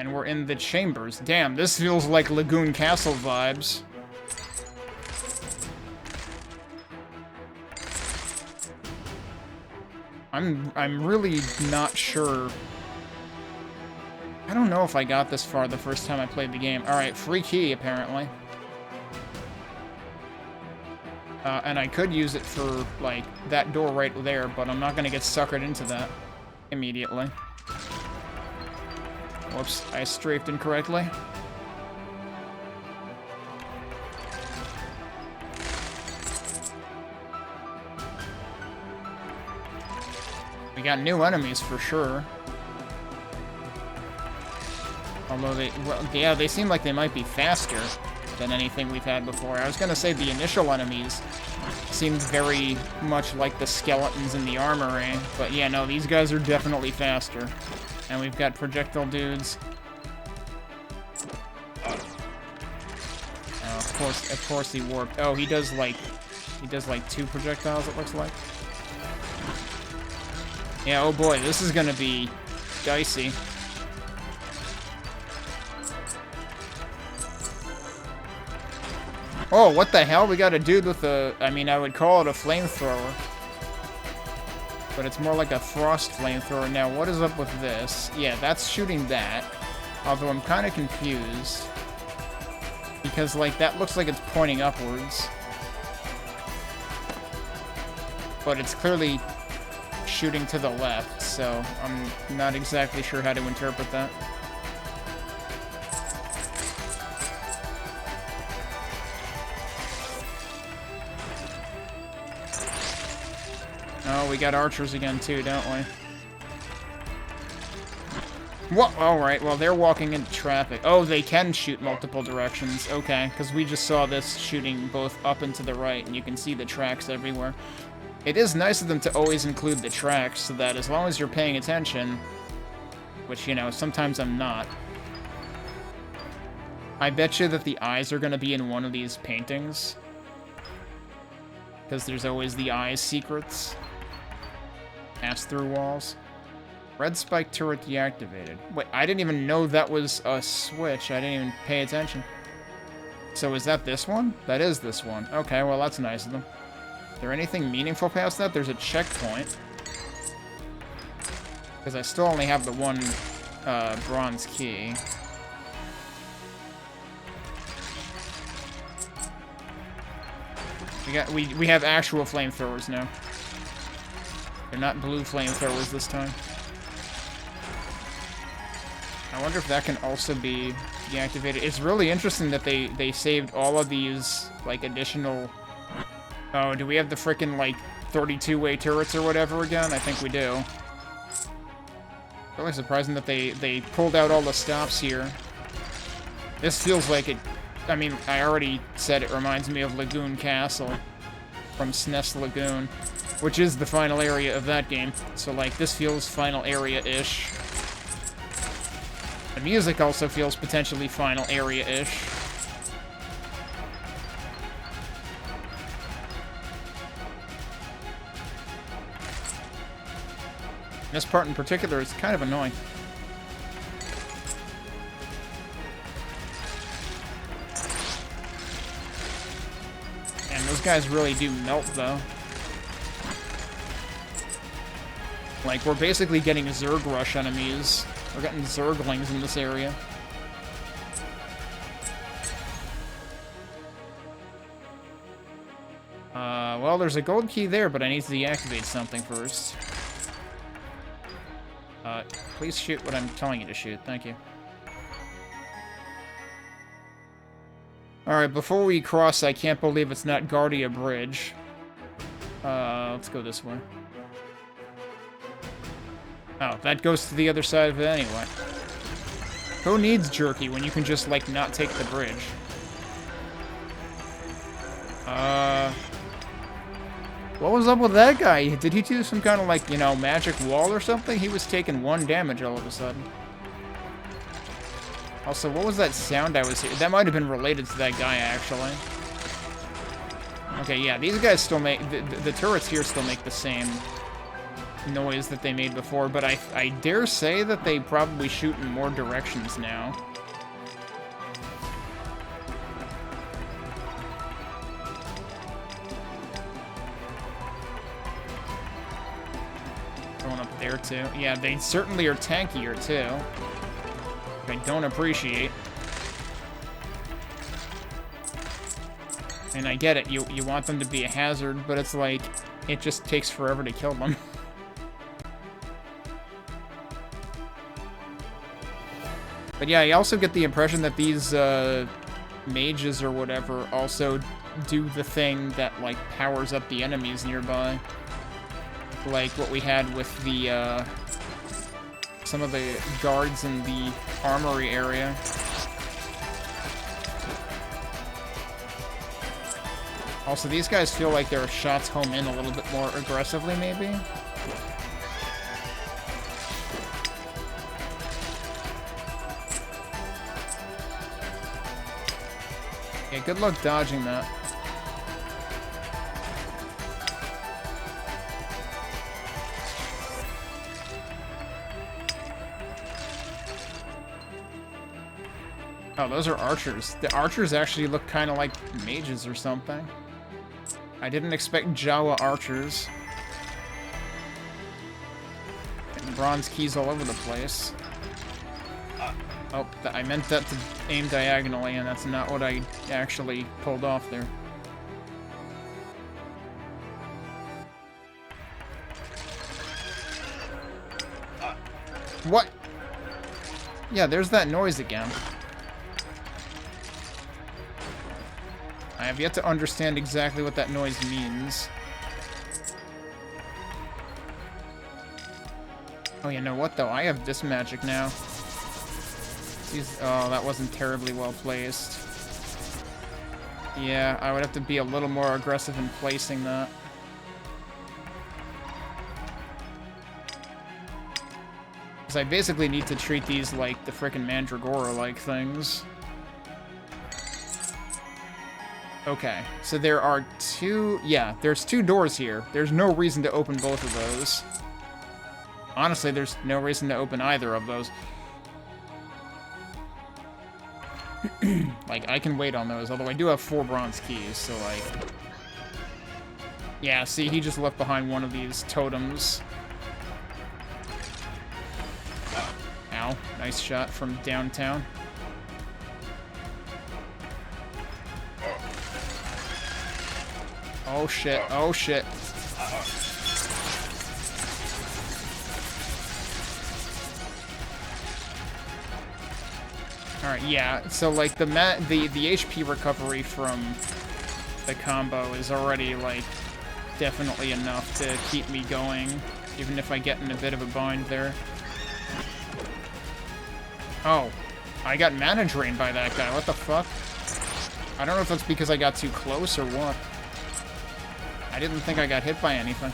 And we're in the chambers. Damn, this feels like Lagoon Castle vibes. I'm really not sure. I don't know if I got this far the first time I played the game. Alright, free key, apparently. And I could use it for, like, that door right there, but I'm not gonna get suckered into that immediately. Whoops, I strafed incorrectly. We got new enemies for sure. Although well, yeah, they seem like they might be faster than anything we've had before. I was gonna say the initial enemies seemed very much like the skeletons in the armory, but yeah, no, these guys are definitely faster. And we've got projectile dudes. Oh, of course he warped. Oh, he does like 2 projectiles, it looks like. Yeah, oh boy, this is gonna be dicey. Oh, what the hell? We got a dude with a... I mean, I would call it a flamethrower. But it's more like a frost flamethrower. Now, what is up with this? Yeah, that's shooting that. Although I'm kind of confused. Because, like, that looks like it's pointing upwards. But it's clearly shooting to the left, so I'm not exactly sure how to interpret that. Oh, we got archers again too, don't we? What? Alright, well, they're walking into traffic. Oh, they can shoot multiple directions. Okay, because we just saw this shooting both up and to the right, and you can see the tracks everywhere. It is nice of them to always include the tracks, so that as long as you're paying attention, which, you know, sometimes I'm not, I bet you that the eyes are going to be in one of these paintings. Because there's always the eyes secrets. Pass-through walls. Red spike turret deactivated. Wait, I didn't even know that was a switch. I didn't even pay attention. So is that this one? That is this one. Okay, well, that's nice of them. Is there anything meaningful past that? There's a checkpoint. Because I still only have the one bronze key. We have actual flamethrowers now. They're not blue flamethrowers this time. I wonder if that can also be deactivated. It's really interesting that they saved all of these, like, additional... Oh, do we have the frickin', like, 32-way turrets or whatever again? I think we do. Really surprising that they pulled out all the stops here. This feels like it... I mean, I already said it reminds me of Lagoon Castle from SNES Lagoon, which is the final area of that game. So, like, this feels final area-ish. The music also feels potentially final area-ish. This part in particular is kind of annoying. And those guys really do melt, though. Like, we're basically getting Zerg Rush enemies. We're getting Zerglings in this area. Well, there's a gold key there, but I need to deactivate something first. Please shoot what I'm telling you to shoot. Thank you. Alright, before we cross, I can't believe it's not Guardia Bridge. Let's go this way. Oh, that goes to the other side of it anyway. Who needs jerky when you can just, like, not take the bridge? What was up with that guy? Did he do some kind of, like, you know, magic wall or something? He was taking 1 damage all of a sudden. Also, what was that sound I was hearing? That might have been related to that guy, actually. Okay, yeah, these guys still make... The turrets here still make the same noise that they made before, but I dare say that they probably shoot in more directions now. Going up there, too. Yeah, they certainly are tankier, too. Which I don't appreciate. And I get it, you want them to be a hazard, but it's like, it just takes forever to kill them. But yeah, I also get the impression that these mages or whatever also do the thing that, like, powers up the enemies nearby. Like what we had with the, some of the guards in the armory area. Also, these guys feel like their shots home in a little bit more aggressively, maybe? Yeah, good luck dodging that. Oh, those are archers. The archers actually look kind of like mages or something. I didn't expect Jawa archers. Getting bronze keys all over the place. Oh, I meant that to aim diagonally, and that's not what I actually pulled off there. What? Yeah, there's that noise again. I have yet to understand exactly what that noise means. Oh, you know what, though? I have this magic now. Oh, that wasn't terribly well placed. Yeah, I would have to be a little more aggressive in placing that. Because I basically need to treat these like the frickin' Mandragora-like things. Okay, so there are two... Yeah, there's two doors here. There's no reason to open both of those. Honestly, there's no reason to open either of those. Like, I can wait on those, although I do have 4 bronze keys, so, like... Yeah, see, he just left behind one of these totems. Ow, nice shot from downtown. Oh shit, oh shit. Alright, yeah, so like the HP recovery from the combo is already like definitely enough to keep me going, even if I get in a bit of a bind there. Oh, I got mana drained by that guy, what the fuck? I don't know if that's because I got too close or what. I didn't think I got hit by anything.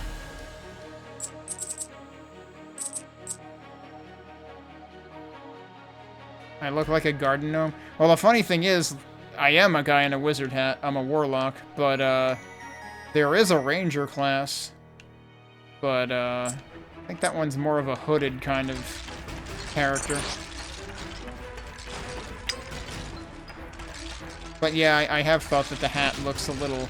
I look like a garden gnome. Well, the funny thing is, I am a guy in a wizard hat. I'm a warlock, but there is a ranger class. But I think that one's more of a hooded kind of character. But yeah, I have thought that the hat looks a little...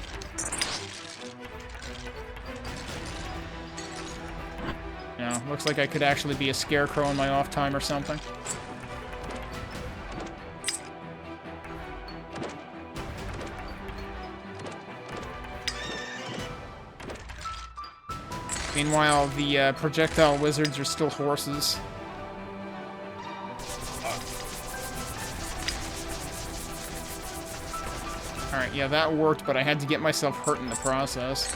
Yeah, looks like I could actually be a scarecrow in my off time or something. Meanwhile, the projectile wizards are still horses. Alright, yeah, that worked, but I had to get myself hurt in the process.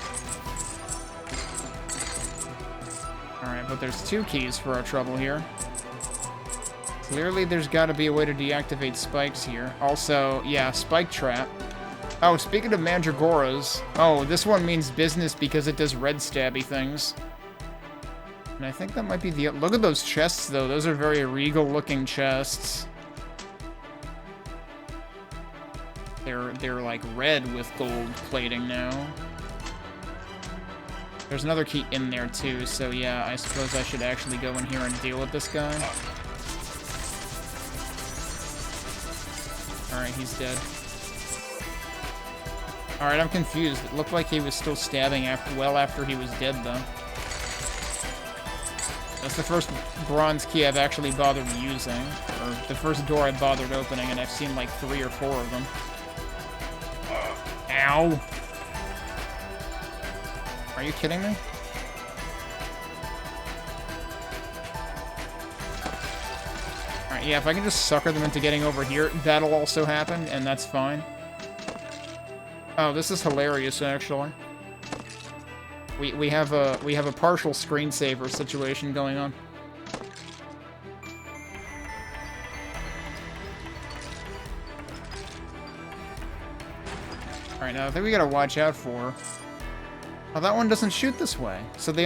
Alright, but there's 2 keys for our trouble here. Clearly, there's got to be a way to deactivate spikes here. Also, yeah, spike trap. Oh, speaking of Mandragoras... Oh, this one means business because it does red stabby things. And I think that might be the... Look at those chests, though. Those are very regal-looking chests. They're like red with gold plating now. There's another key in there too, so yeah, I suppose I should actually go in here and deal with this guy. Alright, he's dead. Alright, I'm confused. It looked like he was still stabbing well after he was dead, though. That's the first bronze key I've actually bothered using, or the first door I bothered opening, and I've seen like 3 or 4 of them. Ow! Are you kidding me? Alright, yeah, if I can just sucker them into getting over here, that'll also happen, and that's fine. Oh, this is hilarious, actually. We have a partial screensaver situation going on. Alright, now I think we gotta watch out for... Oh, that one doesn't shoot this way. So they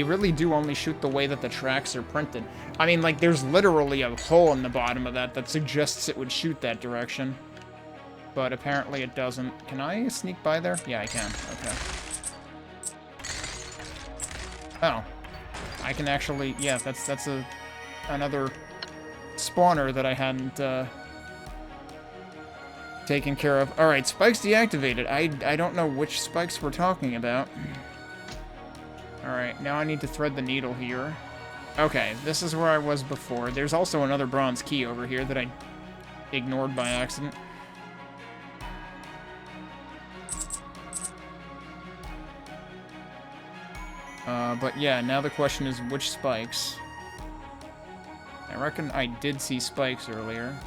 really do only shoot the way that the tracks are printed. I mean, like, there's literally a hole in the bottom of that suggests it would shoot that direction. But apparently it doesn't. Can I sneak by there? Yeah, I can. Okay. Oh. I can actually... Yeah, that's another spawner that I hadn't, taken care of. Alright, spikes deactivated. I don't know which spikes we're talking about. Alright, now I need to thread the needle here. Okay, this is where I was before. There's also another bronze key over here that I ignored by accident. But yeah, now the question is which spikes? I reckon I did see spikes earlier.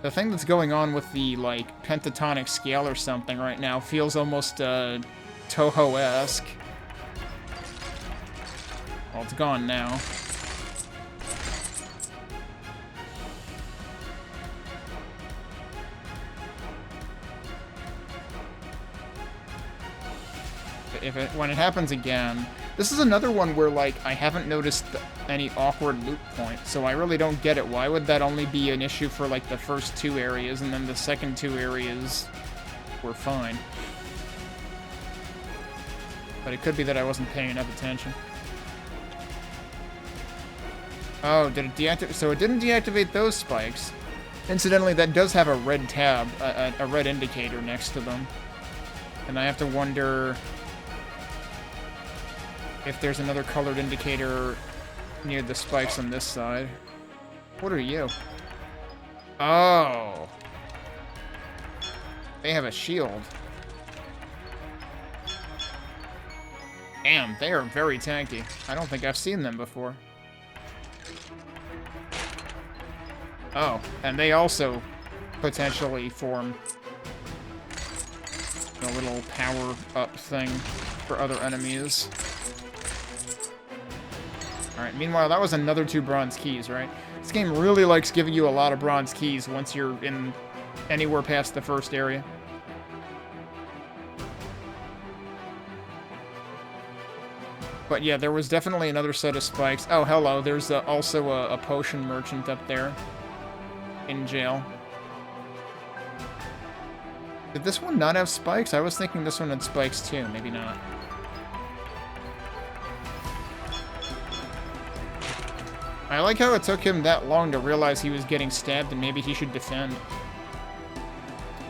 The thing that's going on with the, like, pentatonic scale or something right now feels almost, Toho-esque. Well, it's gone now. When it happens again... This is another one where, like, I haven't noticed any awkward loop point, so I really don't get it. Why would that only be an issue for, like, the first 2 areas, and then the second 2 areas were fine? But it could be that I wasn't paying enough attention. Oh, did it deactivate? So it didn't deactivate those spikes. Incidentally, that does have a red tab, a red indicator next to them. And I have to wonder... if there's another colored indicator near the spikes on this side. What are you? Oh. They have a shield. Damn, they are very tanky. I don't think I've seen them before. Oh, and they also potentially form a little power-up thing for other enemies. Alright, meanwhile, that was another 2 bronze keys, right? This game really likes giving you a lot of bronze keys once you're in anywhere past the first area. But yeah, there was definitely another set of spikes. Oh, hello, there's also a potion merchant up there in jail. Did this one not have spikes? I was thinking this one had spikes too, maybe not. I like how it took him that long to realize he was getting stabbed and maybe he should defend.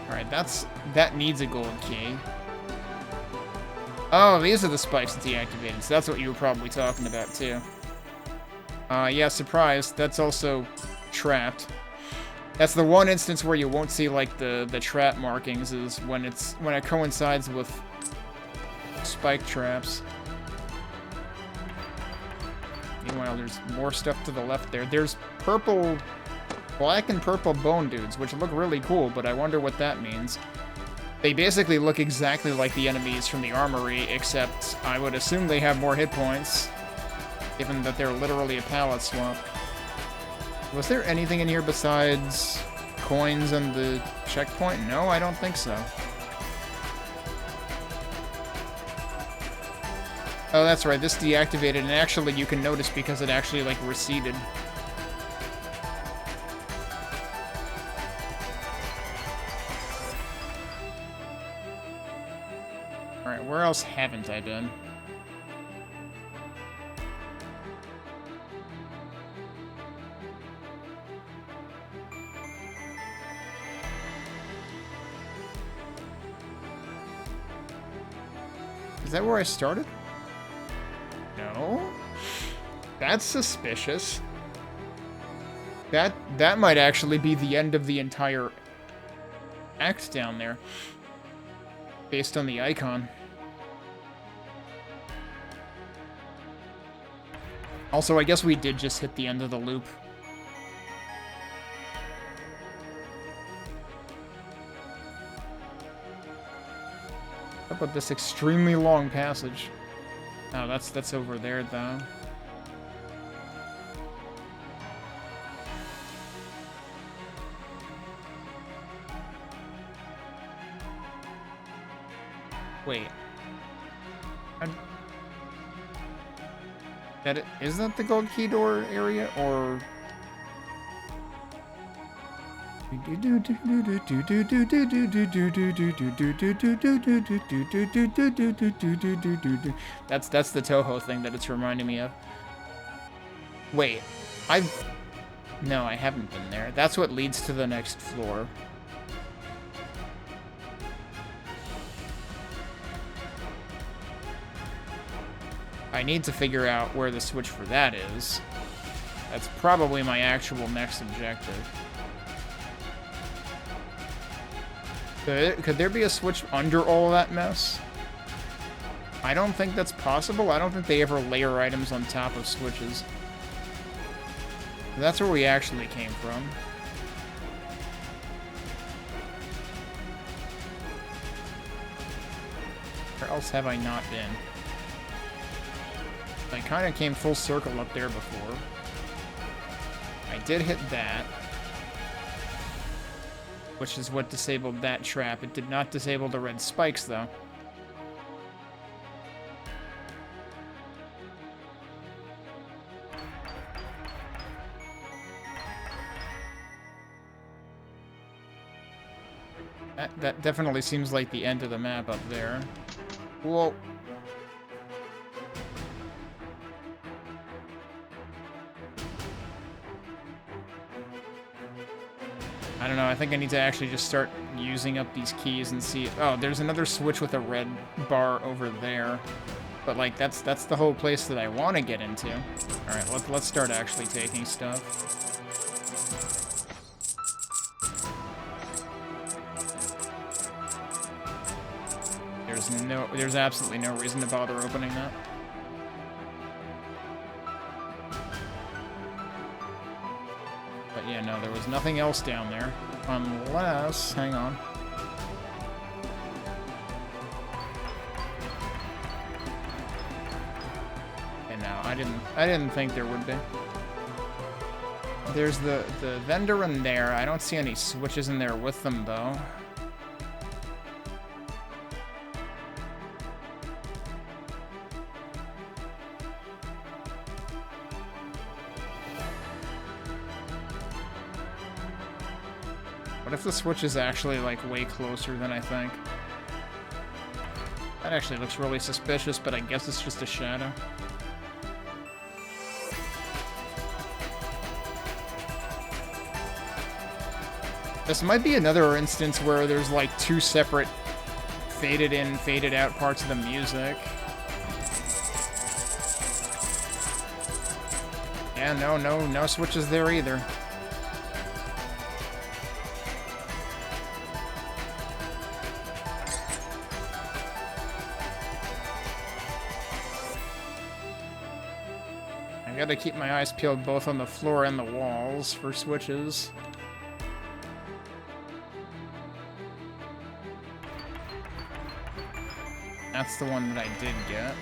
Alright, that needs a gold key. Oh, these are the spikes deactivated, so that's what you were probably talking about too. Yeah, surprise, that's also trapped. That's the one instance where you won't see like the trap markings is when it coincides with spike traps. Meanwhile, there's more stuff to the left there. There's black and purple bone dudes, which look really cool, but I wonder what that means. They basically look exactly like the enemies from the armory, except I would assume they have more hit points, given that they're literally a pallet swap. Was there anything in here besides coins and the checkpoint? No, I don't think so. Oh, that's right, this deactivated, and actually you can notice because it actually, like, receded. Where else haven't I been? Is that where I started? No. That's suspicious. That might actually be the end of the entire act down there. Based on the icon. Also, I guess we did just hit the end of the loop. How about this extremely long passage? Oh, that's over there, though. Wait. Is that the gold key door area, or... That's the Toho thing that it's reminding me of. Wait, No, I haven't been there. That's what leads to the next floor. I need to figure out where the switch for that is. That's probably my actual next objective. Could there be a switch under all that mess? I don't think that's possible. I don't think they ever layer items on top of switches. That's where we actually came from. Where else have I not been? I kind of came full circle up there before. I did hit that, which is what disabled that trap. It did not disable the red spikes, though. That definitely seems like the end of the map up there. Whoa. I don't know, I think I need to actually just start using up these keys and see... Oh, there's another switch with a red bar over there. But, like, that's the whole place that I want to get into. Alright, let's start actually taking stuff. There's absolutely no reason to bother opening that. But yeah, no, there was nothing else down there. Unless... Hang on. Okay, no, I didn't think there would be. There's the vendor in there. I don't see any switches in there with them, though. What if the switch is actually, like, way closer than I think? That actually looks really suspicious, but I guess it's just a shadow. This might be another instance where there's, like, two separate faded in, faded out parts of the music. Yeah, no switches there either. I gotta keep my eyes peeled both on the floor and the walls for switches. That's the one that I did get.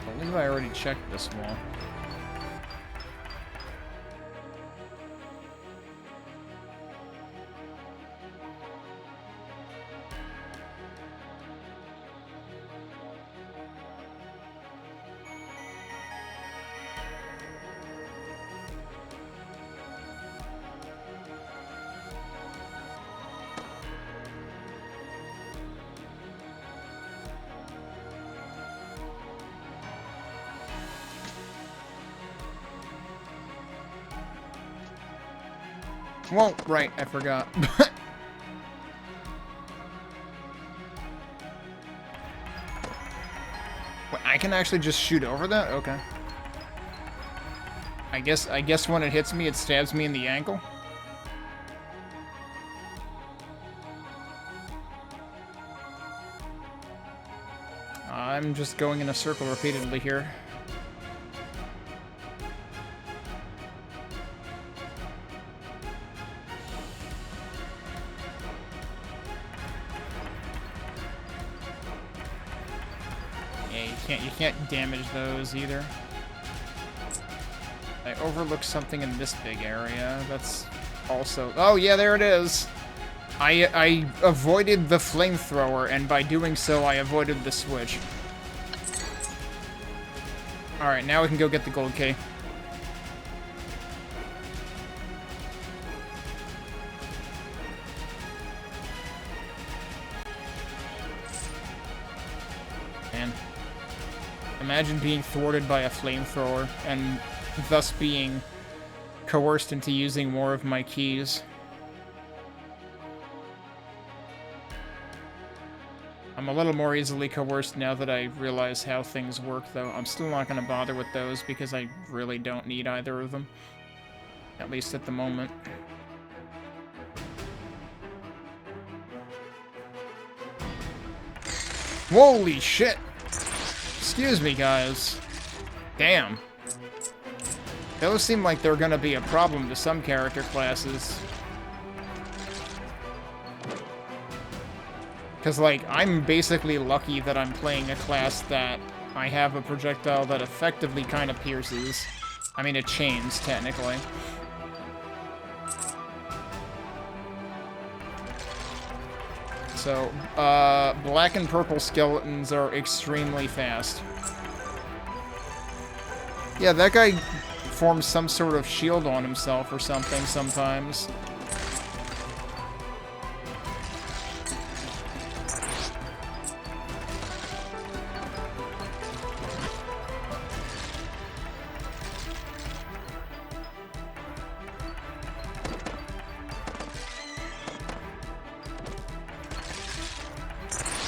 I believe I already checked this wall. Whoa, right, I forgot. Wait, I can actually just shoot over that? Okay. I guess when it hits me, it stabs me in the ankle. I'm just going in a circle repeatedly here. Yeah, you can't damage those either. I overlooked something in this big area. That's also... Oh, yeah, there it is! I avoided the flamethrower, and by doing so, I avoided the switch. Alright, now we can go get the gold key. Man. Imagine being thwarted by a flamethrower, and thus being coerced into using more of my keys. I'm a little more easily coerced now that I realize how things work, though. I'm still not going to bother with those because I really don't need either of them. At least at the moment. Holy shit! Excuse me, guys. Damn. Those seem like they're going to be a problem to some character classes. Because, like, I'm basically lucky that I'm playing a class that I have a projectile that effectively kind of pierces. I mean, it chains, technically. So, black and purple skeletons are extremely fast. Yeah, that guy forms some sort of shield on himself or something sometimes.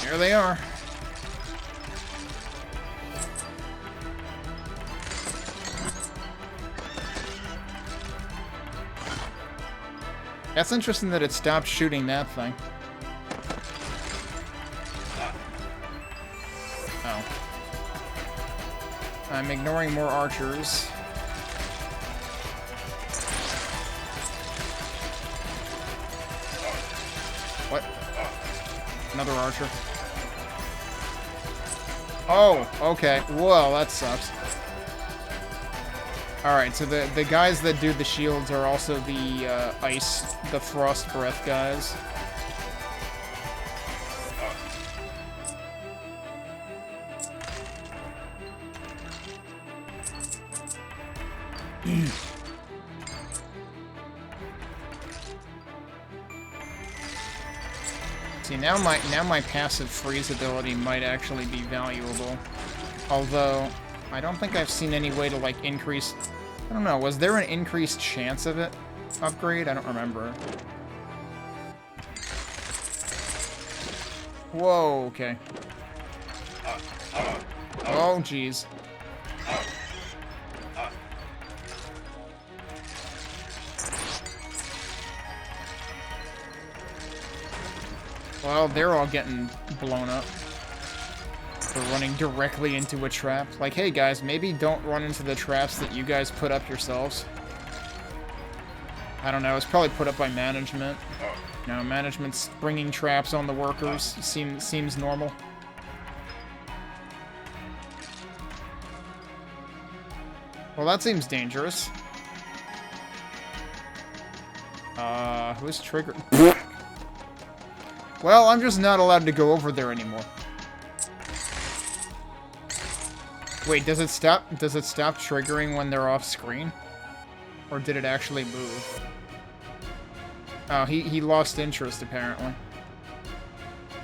There they are. That's interesting that it stopped shooting that thing. Oh. I'm ignoring more archers. What? Another archer. Oh, okay. Whoa, that sucks. Alright, so the guys that do the shields are also the the frost breath guys. See, now my passive freeze ability might actually be valuable. Although, I don't think I've seen any way to, like, increase... I don't know, was there an increased chance of it upgrade? I don't remember. Whoa, okay. Oh, jeez. Well, they're all getting blown up. For running directly into a trap. Like, hey guys, maybe don't run into the traps that you guys put up yourselves. I don't know, it's probably put up by management. No, management's bringing traps on the workers. Seems normal. Well, that seems dangerous. Who's triggered? Well, I'm just not allowed to go over there anymore. Wait, does it stop triggering when they're off screen? Or did it actually move? Oh, he lost interest, apparently.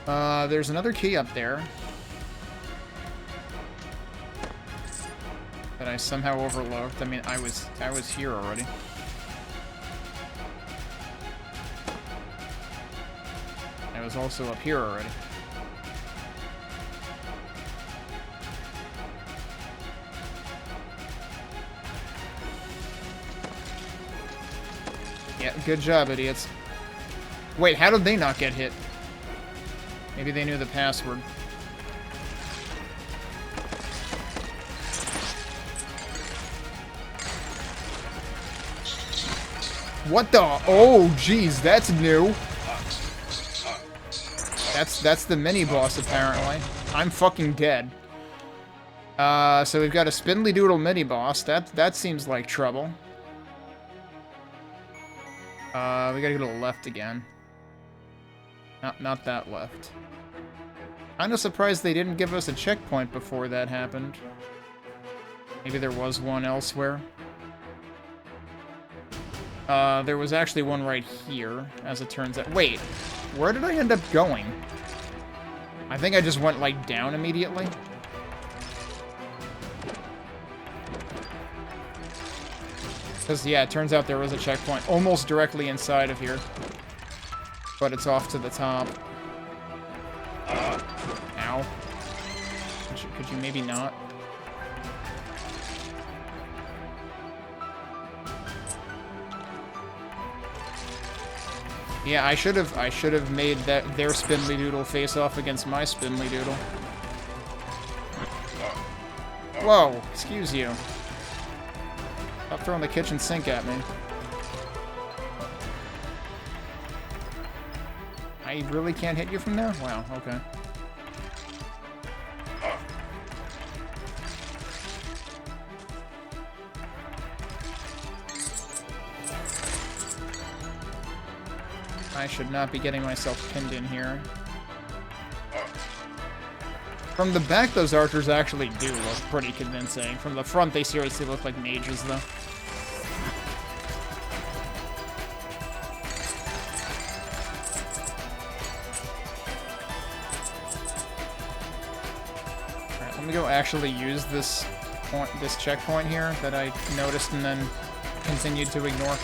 There's another key up there. That I somehow overlooked. I mean, I was here already. is also up here already. Yeah, good job, idiots. Wait, how did they not get hit? Maybe they knew the password. What the? Oh, jeez, that's new. That's the mini-boss, apparently. I'm fucking dead. So we've got a Spindly Doodle mini-boss. That seems like trouble. We gotta go to the left again. Not that left. Kinda surprised they didn't give us a checkpoint before that happened. Maybe there was one elsewhere. There was actually one right here, as it turns out. Wait, where did I end up going? I think I just went, like, down immediately. Because, yeah, it turns out there was a checkpoint almost directly inside of here. But it's off to the top. Ow. Could you maybe not? Yeah, I should have made their Spindly Doodle face off against my Spindly Doodle. Whoa, excuse you. Stop throwing the kitchen sink at me. I really can't hit you from there? Wow, okay. I should not be getting myself pinned in here. From the back, those archers actually do look pretty convincing. From the front, they seriously look like mages, though. Alright, let me go actually use this checkpoint here that I noticed and then continued to ignore.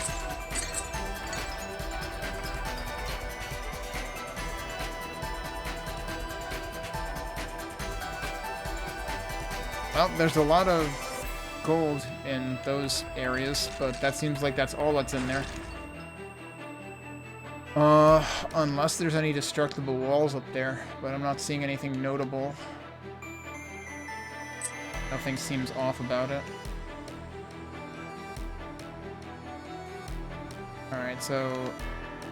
Well, there's a lot of gold in those areas, but that seems like that's all that's in there. Unless there's any destructible walls up there, but I'm not seeing anything notable. Nothing seems off about it. Alright, so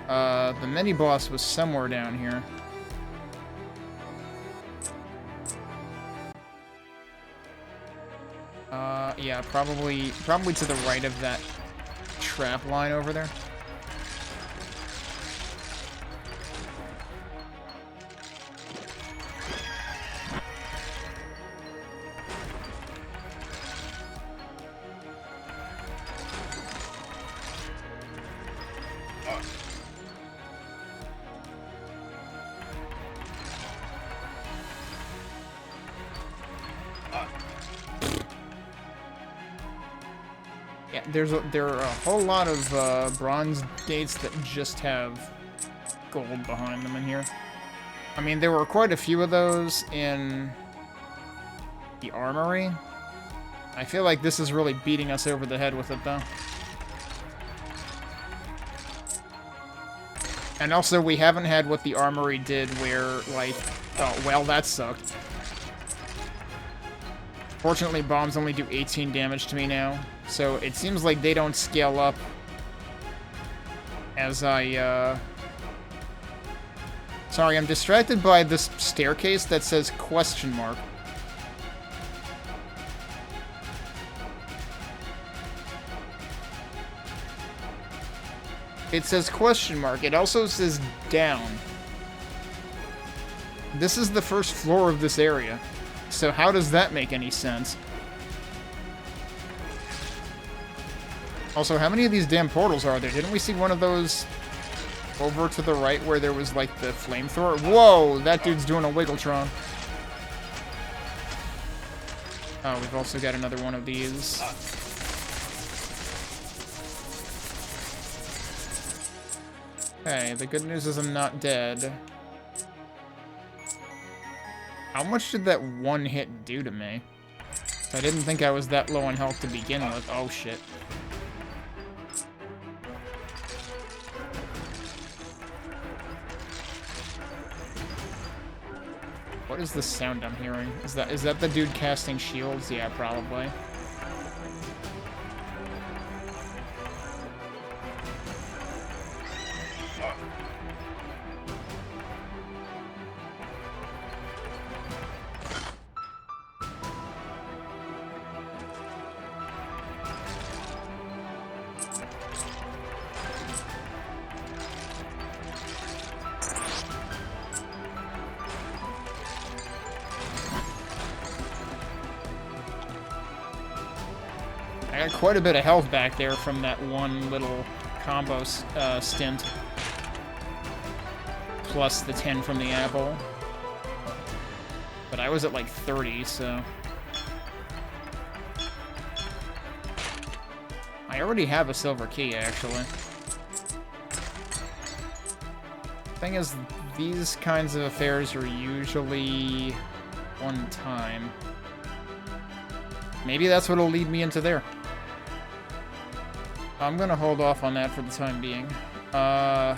the mini-boss was somewhere down here. Yeah, probably to the right of that trap line over there. There are a whole lot of bronze gates that just have gold behind them in here. I mean, there were quite a few of those in the armory. I feel like this is really beating us over the head with it, though. And also, we haven't had what the armory did where, like... Oh, well, that sucked. Fortunately, bombs only do 18 damage to me now. So it seems like they don't scale up as I, Sorry, I'm distracted by this staircase that says question mark. It says question mark. It also says down. This is the first floor of this area. So how does that make any sense? Also, how many of these damn portals are there? Didn't we see one of those over to the right where there was, like, the flamethrower? Whoa! That dude's doing a Wiggletron. Oh, we've also got another one of these. Okay, the good news is I'm not dead. How much did that one hit do to me? I didn't think I was that low on health to begin with. Oh, shit. What is the sound I'm hearing? Is that the dude casting shields? Yeah, probably. I got quite a bit of health back there from that one little combo stint. Plus the 10 from the apple. But I was at like 30, so... I already have a silver key, actually. Thing is, these kinds of affairs are usually one time. Maybe that's what'll lead me into there. I'm gonna hold off on that for the time being. Well.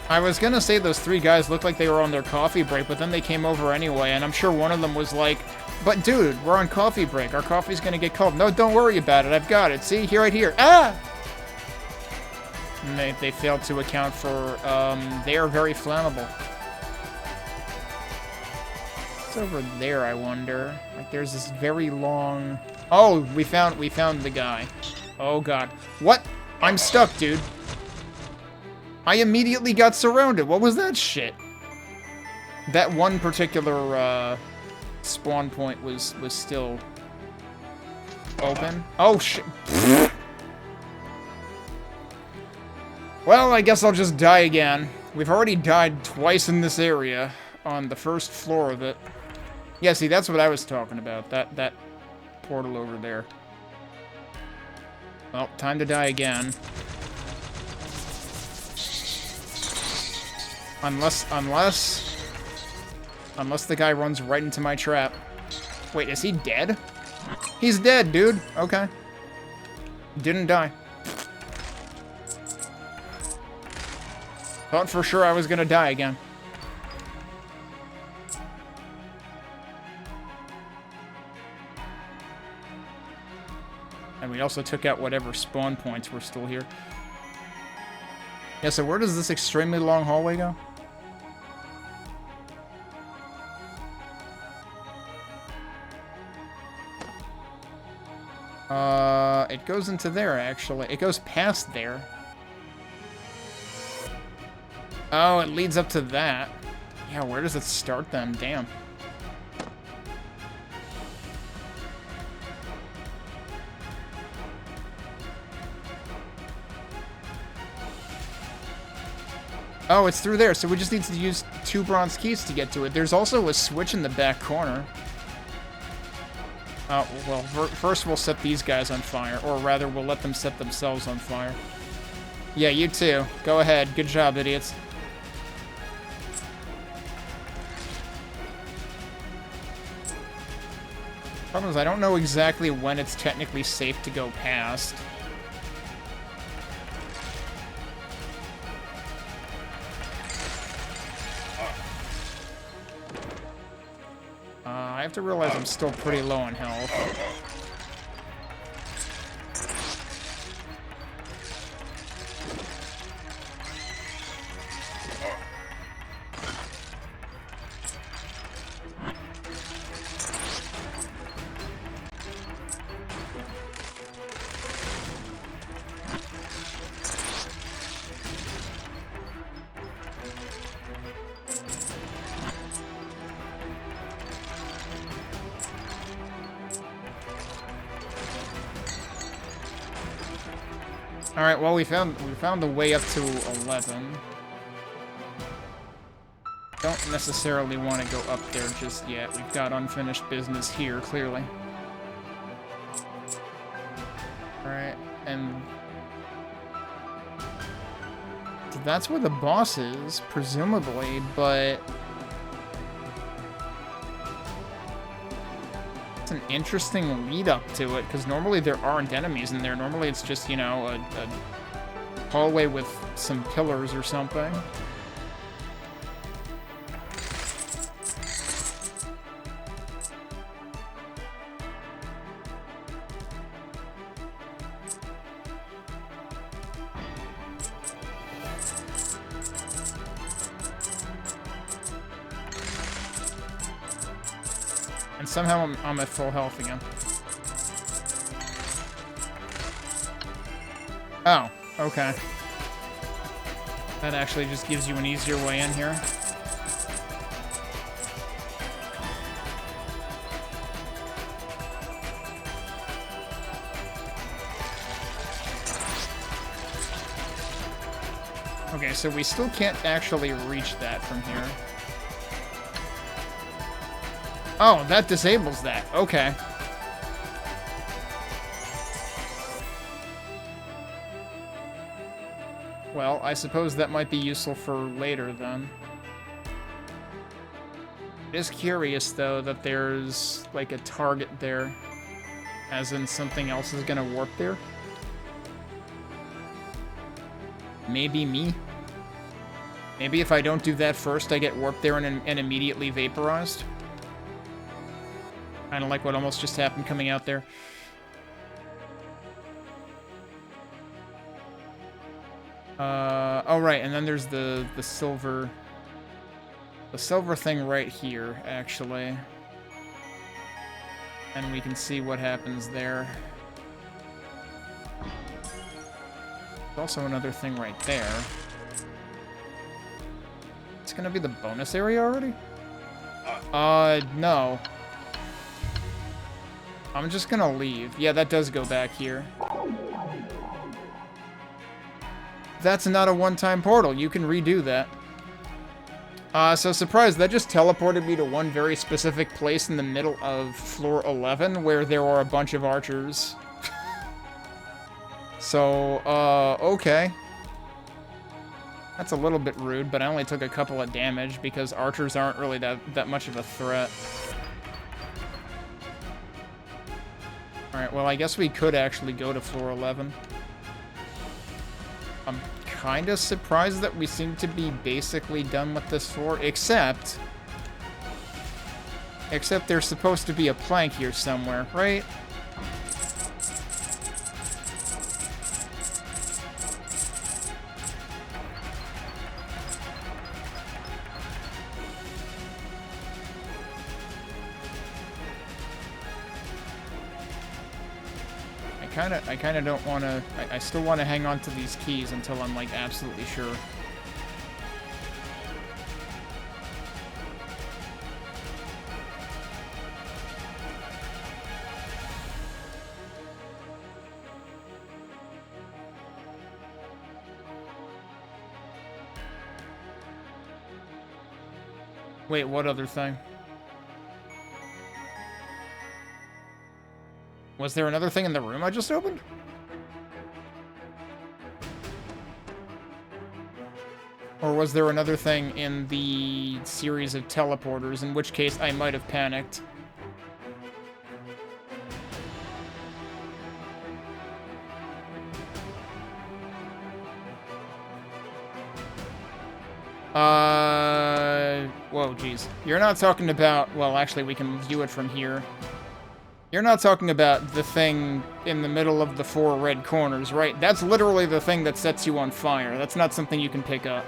I was gonna say those three guys looked like they were on their coffee break, but then they came over anyway, and I'm sure one of them was like, but dude, we're on coffee break. Our coffee's gonna get cold. No, don't worry about it. I've got it. See? Here, right here. Ah! And they failed to account for, they are very flammable. Over there, I wonder. Like, there's this very long... Oh, we found the guy. Oh, God. What? I'm stuck, dude. I immediately got surrounded. What was that shit? That one particular, spawn point was still open. Oh, shit. Well, I guess I'll just die again. We've already died twice in this area on the first floor of it. Yeah, see, that's what I was talking about. That portal over there. Well, time to die again. Unless the guy runs right into my trap. Wait, is he dead? He's dead, dude. Okay. Didn't die. Thought for sure I was gonna die again. And we also took out whatever spawn points were still here. Yeah, so where does this extremely long hallway go? It goes into there, actually. It goes past there. Oh, it leads up to that. Yeah, where does it start then? Damn. Oh, it's through there, so we just need to use 2 bronze keys to get to it. There's also a switch in the back corner. Oh, well, first we'll set these guys on fire, or rather, we'll let them set themselves on fire. Yeah, you too. Go ahead. Good job, idiots. Problem is, I don't know exactly when it's technically safe to go past. I have to realize I'm still pretty low on health. Alright, well, we found the way up to 11. Don't necessarily want to go up there just yet. We've got unfinished business here, clearly. Alright, and... so that's where the boss is, presumably, but... it's an interesting lead-up to it, because normally there aren't enemies in there. Normally it's just, you know, a hallway with some pillars or something. And somehow I'm at full health again. Oh, okay. That actually just gives you an easier way in here. Okay, so we still can't actually reach that from here. Oh, that disables that. Okay. Well, I suppose that might be useful for later, then. It is curious, though, that there's, like, a target there. As in something else is gonna warp there. Maybe me? Maybe if I don't do that first, I get warped there and immediately vaporized? Kind of like what almost just happened coming out there. Oh right, and then there's the silver thing right here, actually. And we can see what happens there. There's also another thing right there. It's gonna be the bonus area already? No. I'm just gonna leave. Yeah, that does go back here. That's not a one-time portal. You can redo that. So surprise, that just teleported me to one very specific place in the middle of floor 11 where there are a bunch of archers. So, okay. That's a little bit rude, but I only took a couple of damage because archers aren't really that much of a threat. Alright, well, I guess we could actually go to floor 11. I'm kind of surprised that we seem to be basically done with this floor, except there's supposed to be a plank here somewhere, right? I kind of don't want to... I still want to hang on to these keys until I'm, like, absolutely sure. Wait, what other thing? Was there another thing in the room I just opened? Or was there another thing in the series of teleporters, in which case I might have panicked? Whoa, geez. You're not talking about... well, actually, we can view it from here. You're not talking about the thing in the middle of the 4 red corners, right? That's literally the thing that sets you on fire. That's not something you can pick up.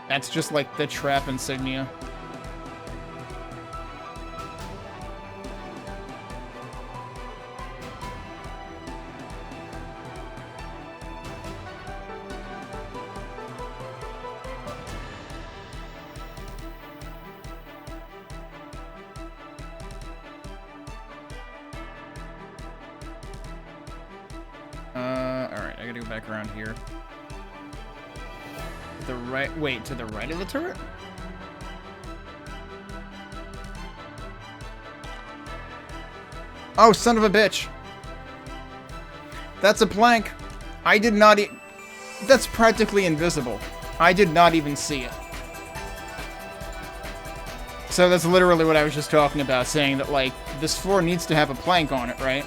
That's just like the trap insignia. Alright, I gotta go back around here. The right... wait, to the right of the turret? Oh, son of a bitch. That's a plank. I did not That's practically invisible. I did not even see it. So that's literally what I was just talking about, saying that, like, this floor needs to have a plank on it, right?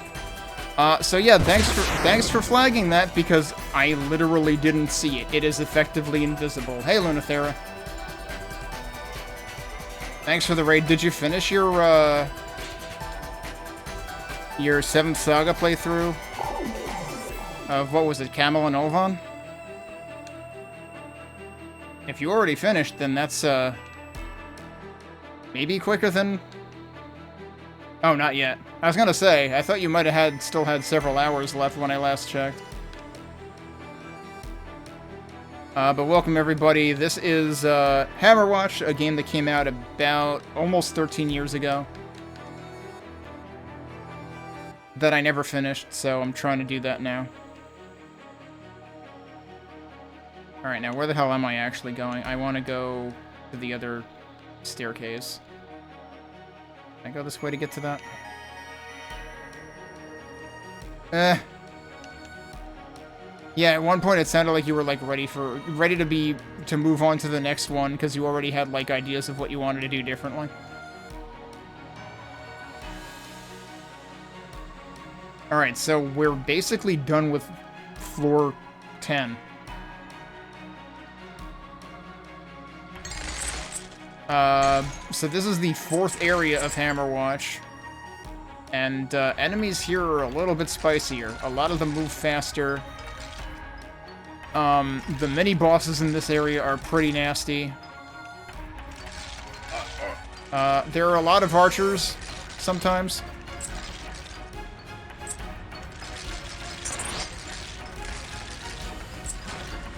So yeah, thanks for flagging that, because I literally didn't see it. It is effectively invisible. Hey, Lunathera. Thanks for the raid. Did you finish your 7th Saga playthrough? Of, what was it, Camel and Olvan? If you already finished, then that's, maybe quicker than... Oh, not yet. I was gonna say, I thought you might have still had several hours left when I last checked. But welcome everybody. This is Hammerwatch, a game that came out about almost 13 years ago. That I never finished, so I'm trying to do that now. Alright, now where the hell am I actually going? I want to go to the other staircase. Can I go this way to get to that? Yeah, at one point it sounded like you were, like, ready to move on to the next one, because you already had, like, ideas of what you wanted to do differently. Alright, so we're basically done with floor 10. So this is the 4th area of Hammerwatch. And, enemies here are a little bit spicier. A lot of them move faster. The mini-bosses in this area are pretty nasty. There are a lot of archers, sometimes.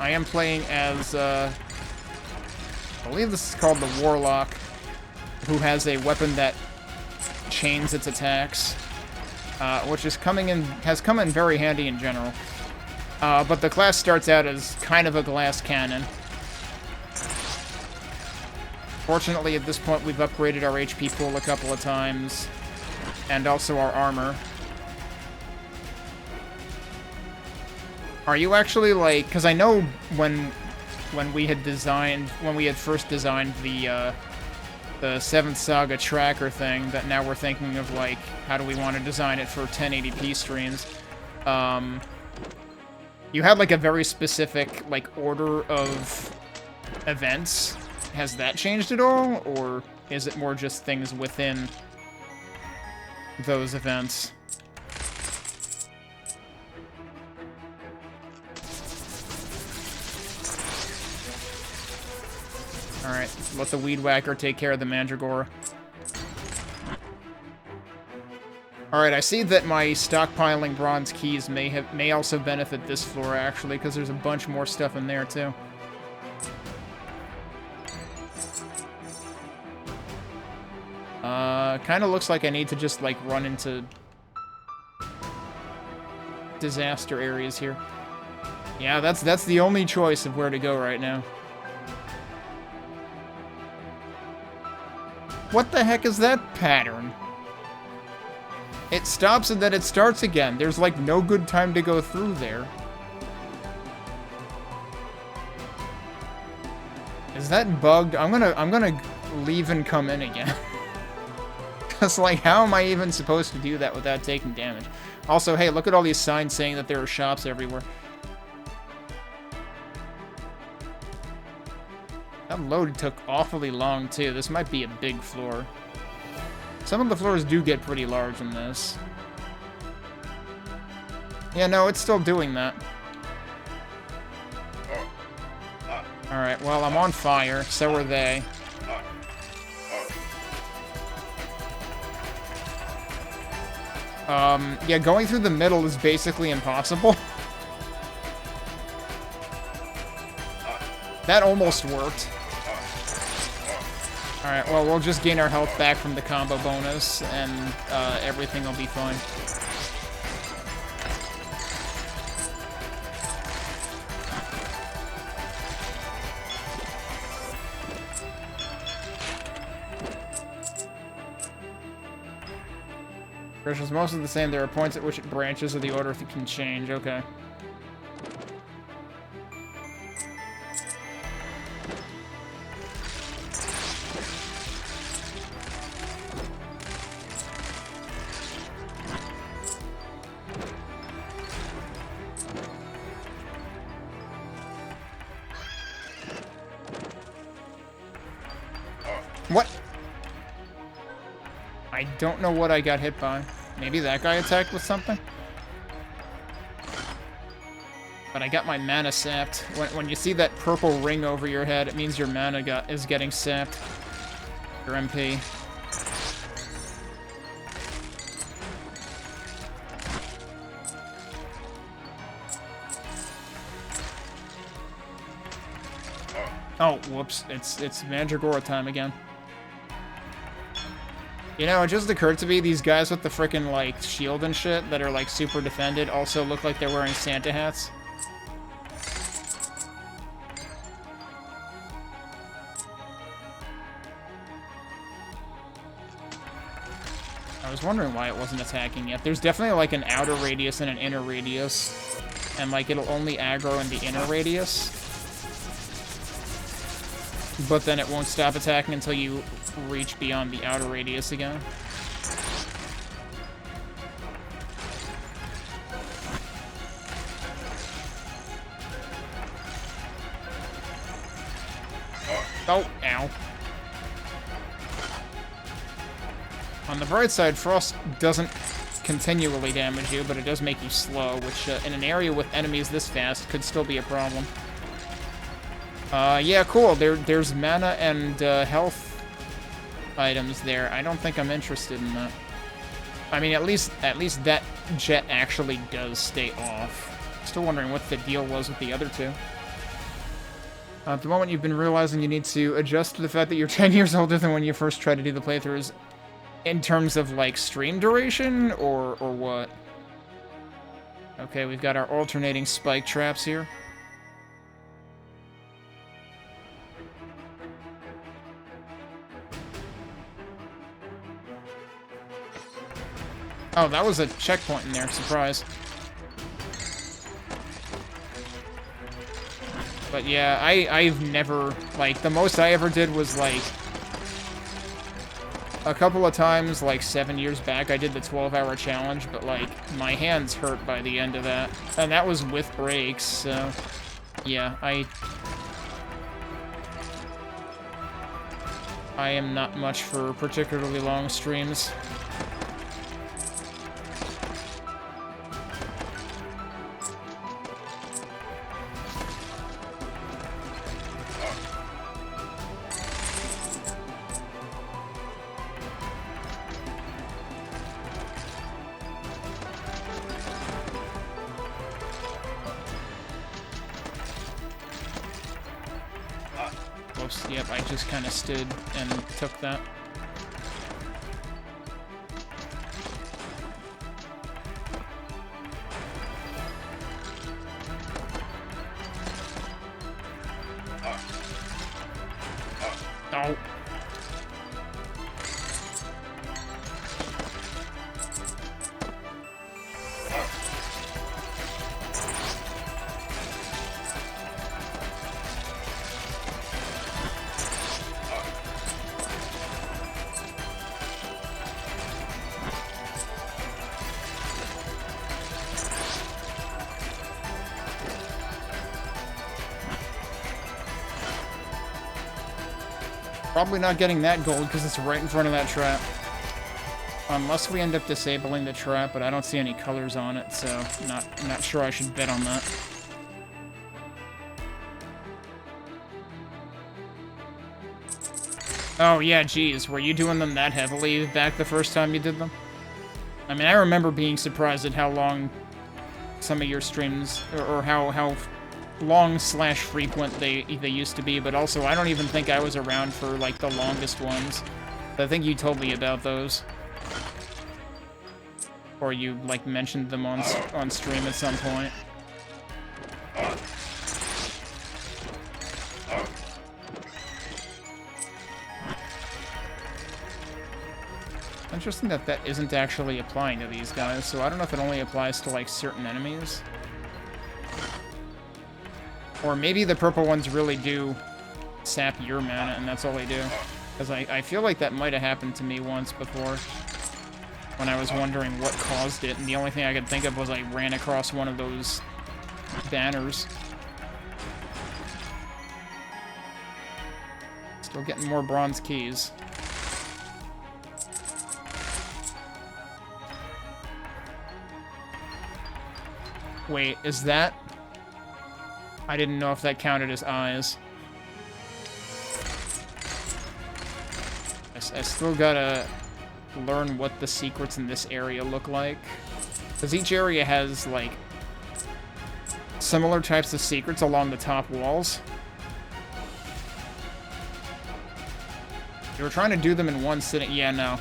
I am playing as, I believe this is called the Warlock, who has a weapon that chains its attacks, which has come in very handy in general. But the class starts out as kind of a glass cannon. Fortunately, at this point, we've upgraded our HP pool a couple of times, and also our armor. Are you actually, like... Because I know when we had first designed the 7th Saga tracker thing, that now we're thinking of, like, how do we want to design it for 1080p streams. You had, like, a very specific, like, order of events. Has that changed at all? Or is it more just things within those events? Alright, let the Weed Whacker take care of the Mandragora. Alright, I see that my stockpiling bronze keys may also benefit this floor, actually, because there's a bunch more stuff in there, too. Kinda looks like I need to just, like, run into disaster areas here. Yeah, that's the only choice of where to go right now. What the heck is that pattern? It stops and then it starts again. There's, like, no good time to go through there. Is that bugged? I'm gonna leave and come in again. Cause, like, how am I even supposed to do that without taking damage? Also, hey, look at all these signs saying that there are shops everywhere. That load took awfully long, too. This might be a big floor. Some of the floors do get pretty large in this. Yeah, no, it's still doing that. Alright, well, I'm on fire. So are they. Yeah, going through the middle is basically impossible. That almost worked. Alright, well, we'll just gain our health back from the combo bonus, and everything will be fine. Progression is mostly the same. There are points at which it branches or the order can change. Okay. What? I don't know what I got hit by. Maybe that guy attacked with something? But I got my mana sapped. When you see that purple ring over your head, it means your mana is getting sapped. Your MP. Oh, whoops. It's Mandragora time again. You know, it just occurred to me, these guys with the frickin', like, shield and shit that are, like, super defended also look like they're wearing Santa hats. I was wondering why it wasn't attacking yet. There's definitely, like, an outer radius and an inner radius. And, like, it'll only aggro in the inner radius. But then it won't stop attacking until you reach beyond the outer radius again. Oh, ow. On the bright side, Frost doesn't continually damage you, but it does make you slow, which in an area with enemies this fast could still be a problem. Yeah, cool. There's mana and health items there. I don't think I'm interested in that. I mean, at least that jet actually does stay off. Still wondering what the deal was with the other two. At the moment, you've been realizing you need to adjust to the fact that you're 10 years older than when you first tried to do the playthroughs, in terms of, like, stream duration, or what? Okay, we've got our alternating spike traps here. Oh, that was a checkpoint in there. Surprise. But yeah, I've never, like, the most I ever did was, like, a couple of times, like, 7 years back, I did the 12-hour challenge, but, like, my hands hurt by the end of that. And that was with breaks, so, yeah, I am not much for particularly long streams. Yep, I just kind of stood and took that. Oh. Probably not getting that gold because it's right in front of that trap. Unless we end up disabling the trap, but I don't see any colors on it, so not sure I should bet on that. Oh yeah, geez, were you doing them that heavily back the first time you did them? I mean, I remember being surprised at how long some of your streams, or how long/frequent they used to be, but also I don't even think I was around for, like, the longest ones. I think you told me about those. Or you, like, mentioned them on stream at some point. Interesting that that isn't actually applying to these guys, so I don't know if it only applies to, like, certain enemies. Or maybe the purple ones really do sap your mana, and that's all they do. Because I feel like that might have happened to me once before, when I was wondering what caused it, and the only thing I could think of was I ran across one of those banners. Still getting more bronze keys. Wait, is that... I didn't know if that counted as eyes. I still gotta learn what the secrets in this area look like. Because each area has, like, similar types of secrets along the top walls. You were trying to do them in one sitting. Yeah, no.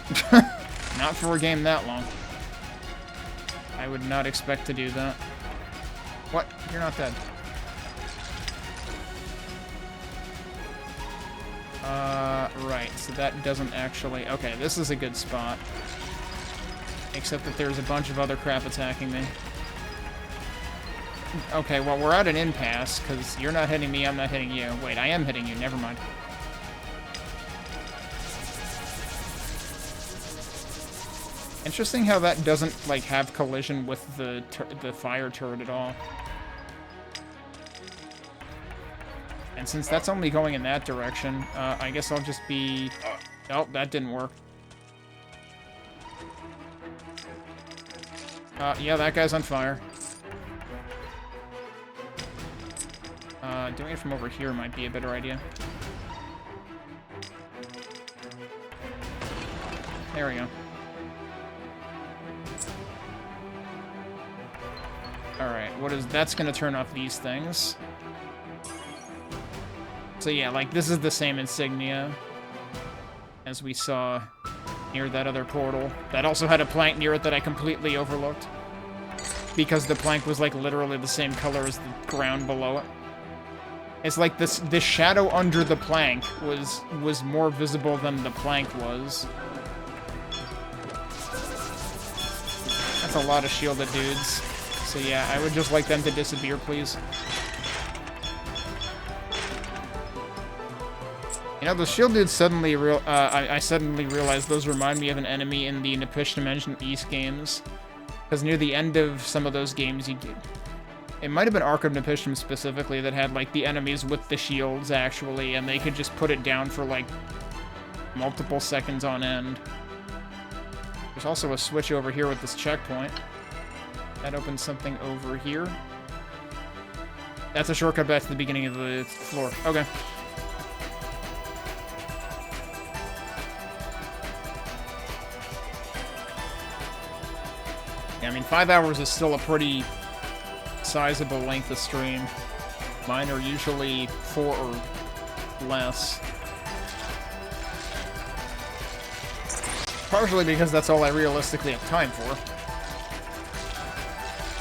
Not for a game that long. I would not expect to do that. What? You're not dead. Right, so that doesn't actually... Okay, this is a good spot. Except that there's a bunch of other crap attacking me. Okay, well, we're at an impasse, because you're not hitting me, I'm not hitting you. Wait, I am hitting you, never mind. Interesting how that doesn't, like, have collision with the fire turret at all. And since that's only going in that direction, I guess I'll just be... Oh, that didn't work. Yeah, that guy's on fire. Doing it from over here might be a better idea. There we go. Alright, what is... That's gonna turn off these things. So yeah, like, this is the same insignia as we saw near that other portal. That also had a plank near it that I completely overlooked. Because the plank was, like, literally the same color as the ground below it. It's like this shadow under the plank was more visible than the plank was. That's a lot of shielded dudes. So yeah, I would just like them to disappear, please. You know, the shield dudes suddenly I suddenly realized those remind me of an enemy in the Napish Dimension East games. Because near the end of some of those games, it might have been Ark of Napishtim specifically that had, like, the enemies with the shields, actually, and they could just put it down for, like, multiple seconds on end. There's also a switch over here with this checkpoint. That opens something over here. That's a shortcut back to the beginning of the floor. Okay. Yeah, I mean, 5 hours is still a pretty sizable length of stream. Mine are usually 4 or less. Partially because that's all I realistically have time for.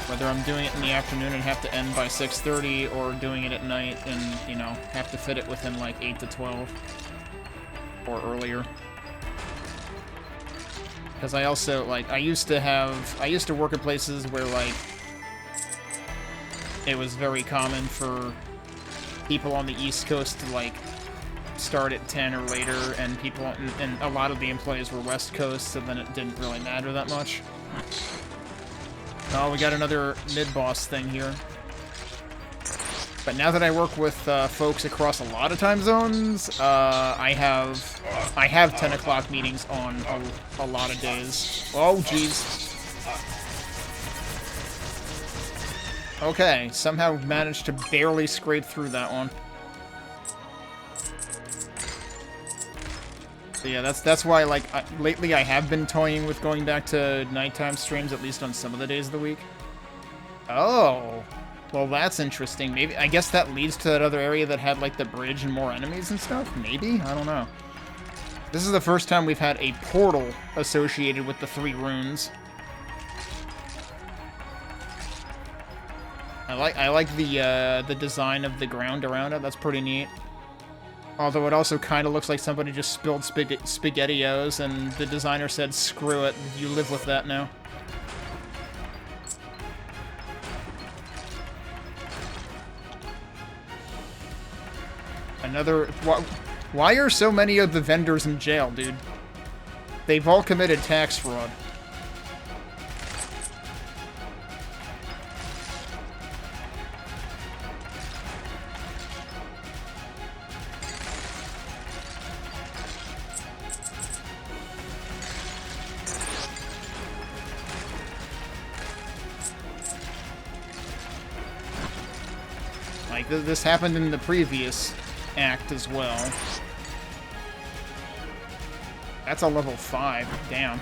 Whether I'm doing it in the afternoon and have to end by 6:30, or doing it at night and, you know, have to fit it within like 8 to 12. Or earlier. Because I also, like, I used to work at places where, like, it was very common for people on the East Coast to, like, start at 10 or later, and and a lot of the employees were West Coast, so then it didn't really matter that much. Oh, we got another mid-boss thing here. But now that I work with folks across a lot of time zones, I have 10 o'clock meetings on a lot of days. Oh, jeez. Okay, somehow managed to barely scrape through that one. So yeah, that's why, like, lately I have been toying with going back to nighttime streams, at least on some of the days of the week. Oh, well, that's interesting. Maybe, I guess that leads to that other area that had, like, the bridge and more enemies and stuff? Maybe? I don't know. This is the first time we've had a portal associated with the 3 runes. I like the design of the ground around it. That's pretty neat. Although it also kind of looks like somebody just spilled SpaghettiOs and the designer said, screw it, you live with that now. Another... Why are so many of the vendors in jail, dude? They've all committed tax fraud. Like, this happened in the previous act as well. That's a level 5. Damn.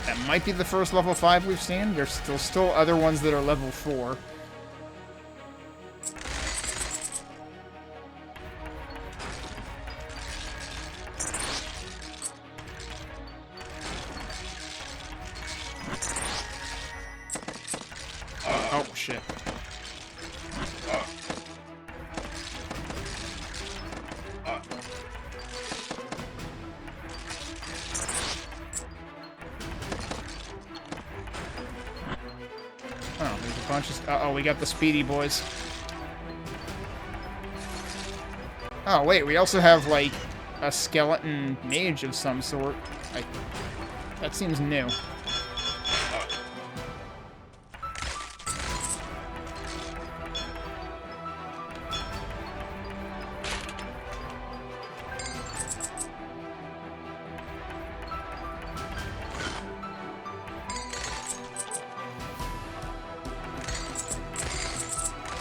That might be the first level 5 we've seen. There's still other ones that are level 4. Oh, shit. Oh, there's a bunch of... Uh-oh, we got the speedy boys. Oh, wait, we also have, like, a skeleton mage of some sort. That seems new.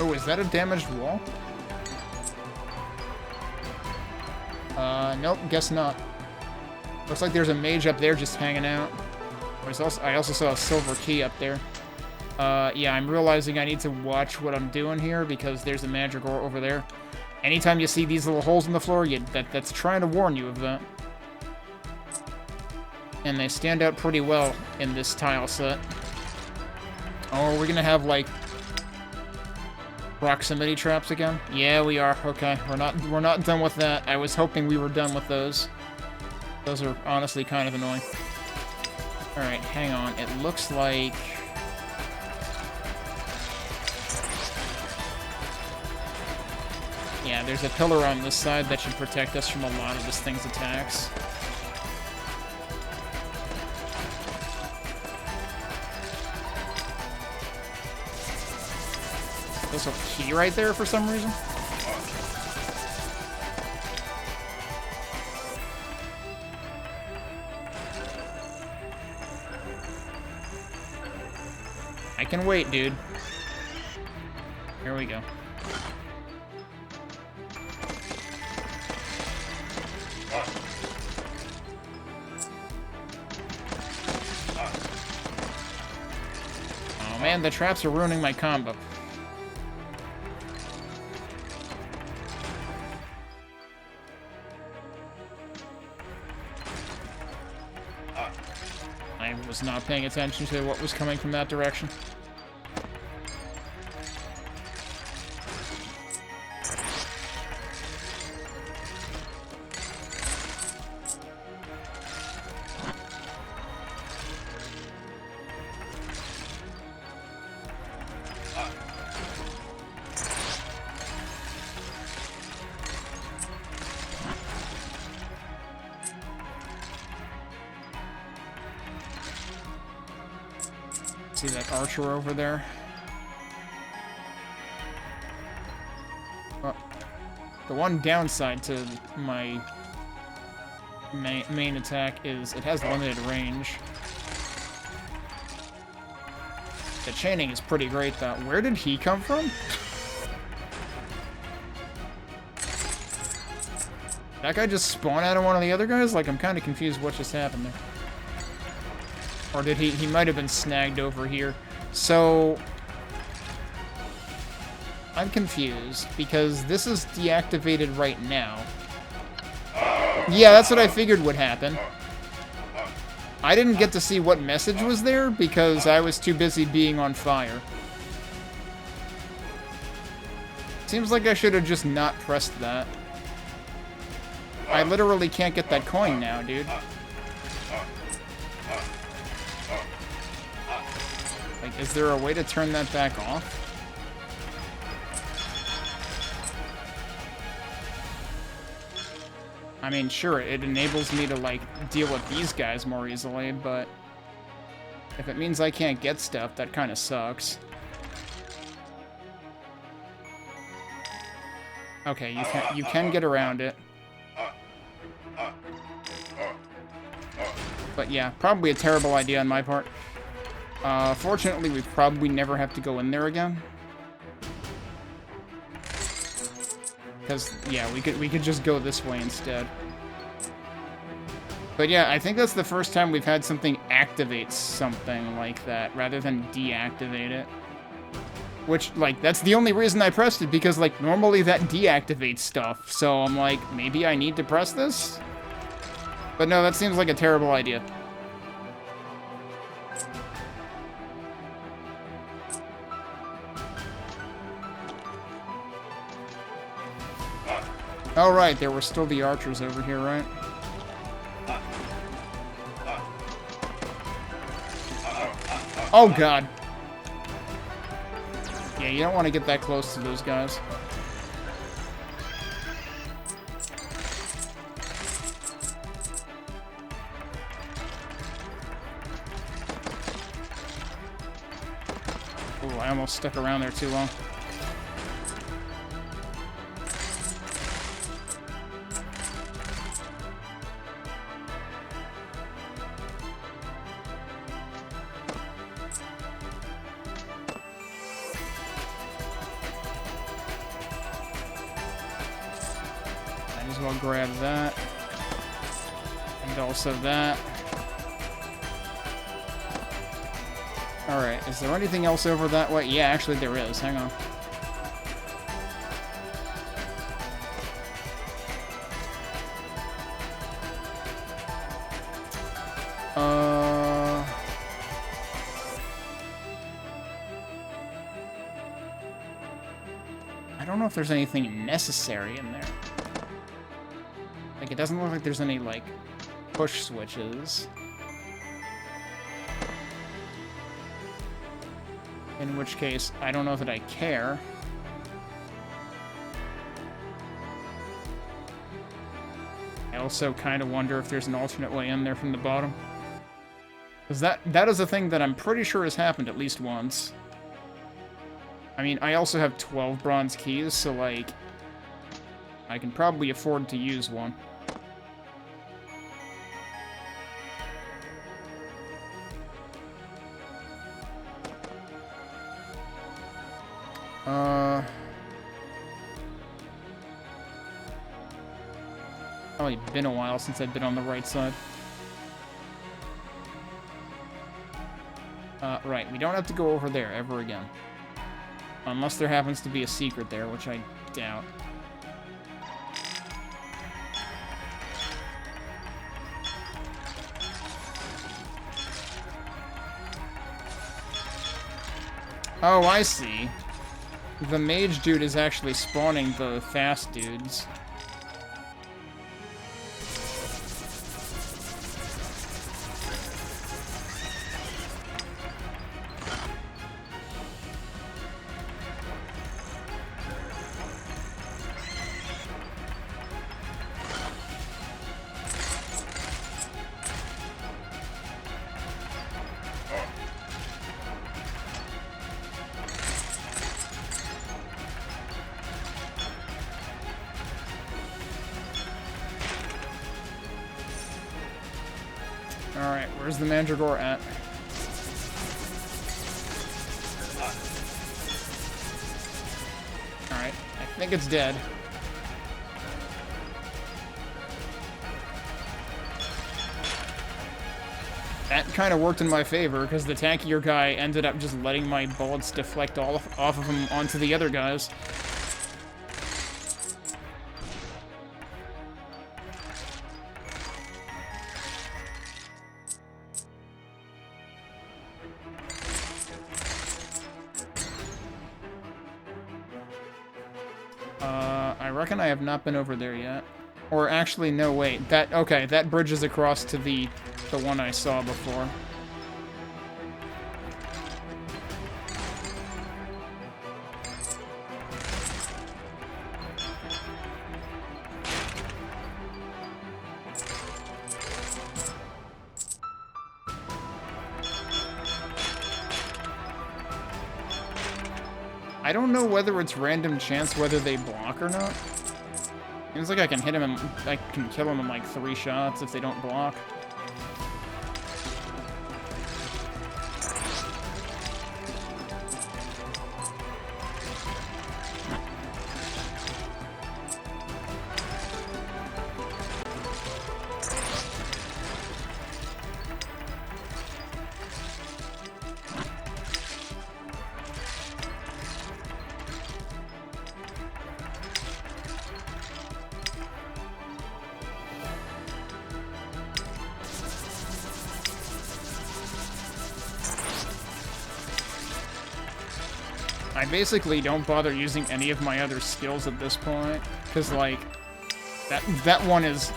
Oh, is that a damaged wall? Nope, guess not. Looks like there's a mage up there just hanging out. I also saw a silver key up there. Yeah, I'm realizing I need to watch what I'm doing here because there's a Madrigal over there. Anytime you see these little holes in the floor, that's trying to warn you of that. And they stand out pretty well in this tile set. Oh, we're gonna have, like, proximity traps again? Yeah, we are. Okay, we're not done with that. I was hoping we were done with those. Those are honestly kind of annoying. Alright, hang on. It looks like... Yeah, there's a pillar on this side that should protect us from a lot of this thing's attacks. There's a key right there for some reason. I can wait, dude. Here we go. Oh man, the traps are ruining my combo. I was not paying attention to what was coming from that direction. See that archer over there? Well, the one downside to my main attack is it has limited range. The chaining is pretty great, though. Where did he come from? That guy just spawned out of one of the other guys? Like, I'm kind of confused what just happened there. Or did he might have been snagged over here. So, I'm confused, because this is deactivated right now. Yeah, that's what I figured would happen. I didn't get to see what message was there, because I was too busy being on fire. Seems like I should have just not pressed that. I literally can't get that coin now, dude. Like, is there a way to turn that back off? I mean, sure, it enables me to, like, deal with these guys more easily, but if it means I can't get stuff, that kind of sucks. Okay, you can get around it. But yeah, probably a terrible idea on my part. Fortunately, we probably never have to go in there again. Because, yeah, we could just go this way instead. But yeah, I think that's the first time we've had something activate something like that, rather than deactivate it. Which, like, that's the only reason I pressed it, because, like, normally that deactivates stuff. So I'm like, maybe I need to press this? But no, that seems like a terrible idea. Oh, right, there were still the archers over here, right? Oh, God. Yeah, you don't want to get that close to those guys. Ooh, I almost stuck around there too long. I'll grab that. And also that. Alright, is there anything else over that way? Yeah, actually there is. Hang on. I don't know if there's anything necessary in there. Like, it doesn't look like there's any, like, push switches. In which case, I don't know that I care. I also kind of wonder if there's an alternate way in there from the bottom. Because that is a thing that I'm pretty sure has happened at least once. I mean, I also have 12 bronze keys, so, like, I can probably afford to use one. Probably been a while since I've been on the right side. Right, we don't have to go over there ever again. Unless there happens to be a secret there, which I doubt. Oh, I see. The mage dude is actually spawning the fast dudes. Alright, where's the Mandragore at? Alright, I think it's dead. That kind of worked in my favor, because the tankier guy ended up just letting my bullets deflect off of him onto the other guys. I reckon I have not been over there yet. Or actually, no, wait. Okay, that bridges across to the one I saw before. I don't know whether it's random chance whether they block or not. Seems like I can hit him and I can kill him in like 3 shots if they don't block. I basically don't bother using any of my other skills at this point, because, like, that one is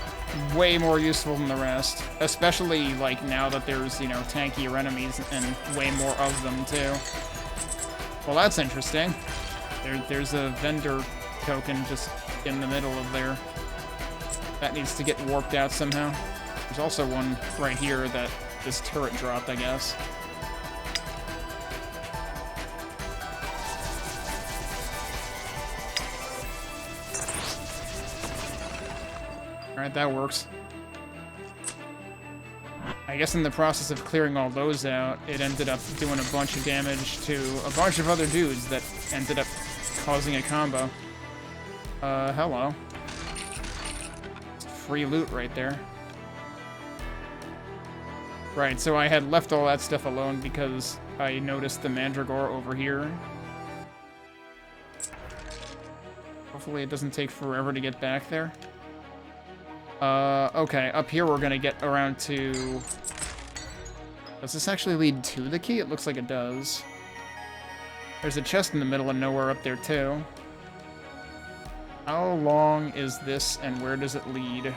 way more useful than the rest, especially, like, now that there's, you know, tankier enemies and way more of them, too. Well, that's interesting. There's a vendor token just in the middle of there. That needs to get warped out somehow. There's also one right here that this turret dropped, I guess. Alright, that works. I guess in the process of clearing all those out, it ended up doing a bunch of damage to a bunch of other dudes that ended up causing a combo. Hello. Free loot right there. Right, so I had left all that stuff alone because I noticed the Mandragore over here. Hopefully it doesn't take forever to get back there. Okay, up here we're gonna get around to... Does this actually lead to the key? It looks like it does. There's a chest in the middle of nowhere up there, too. How long is this, and where does it lead?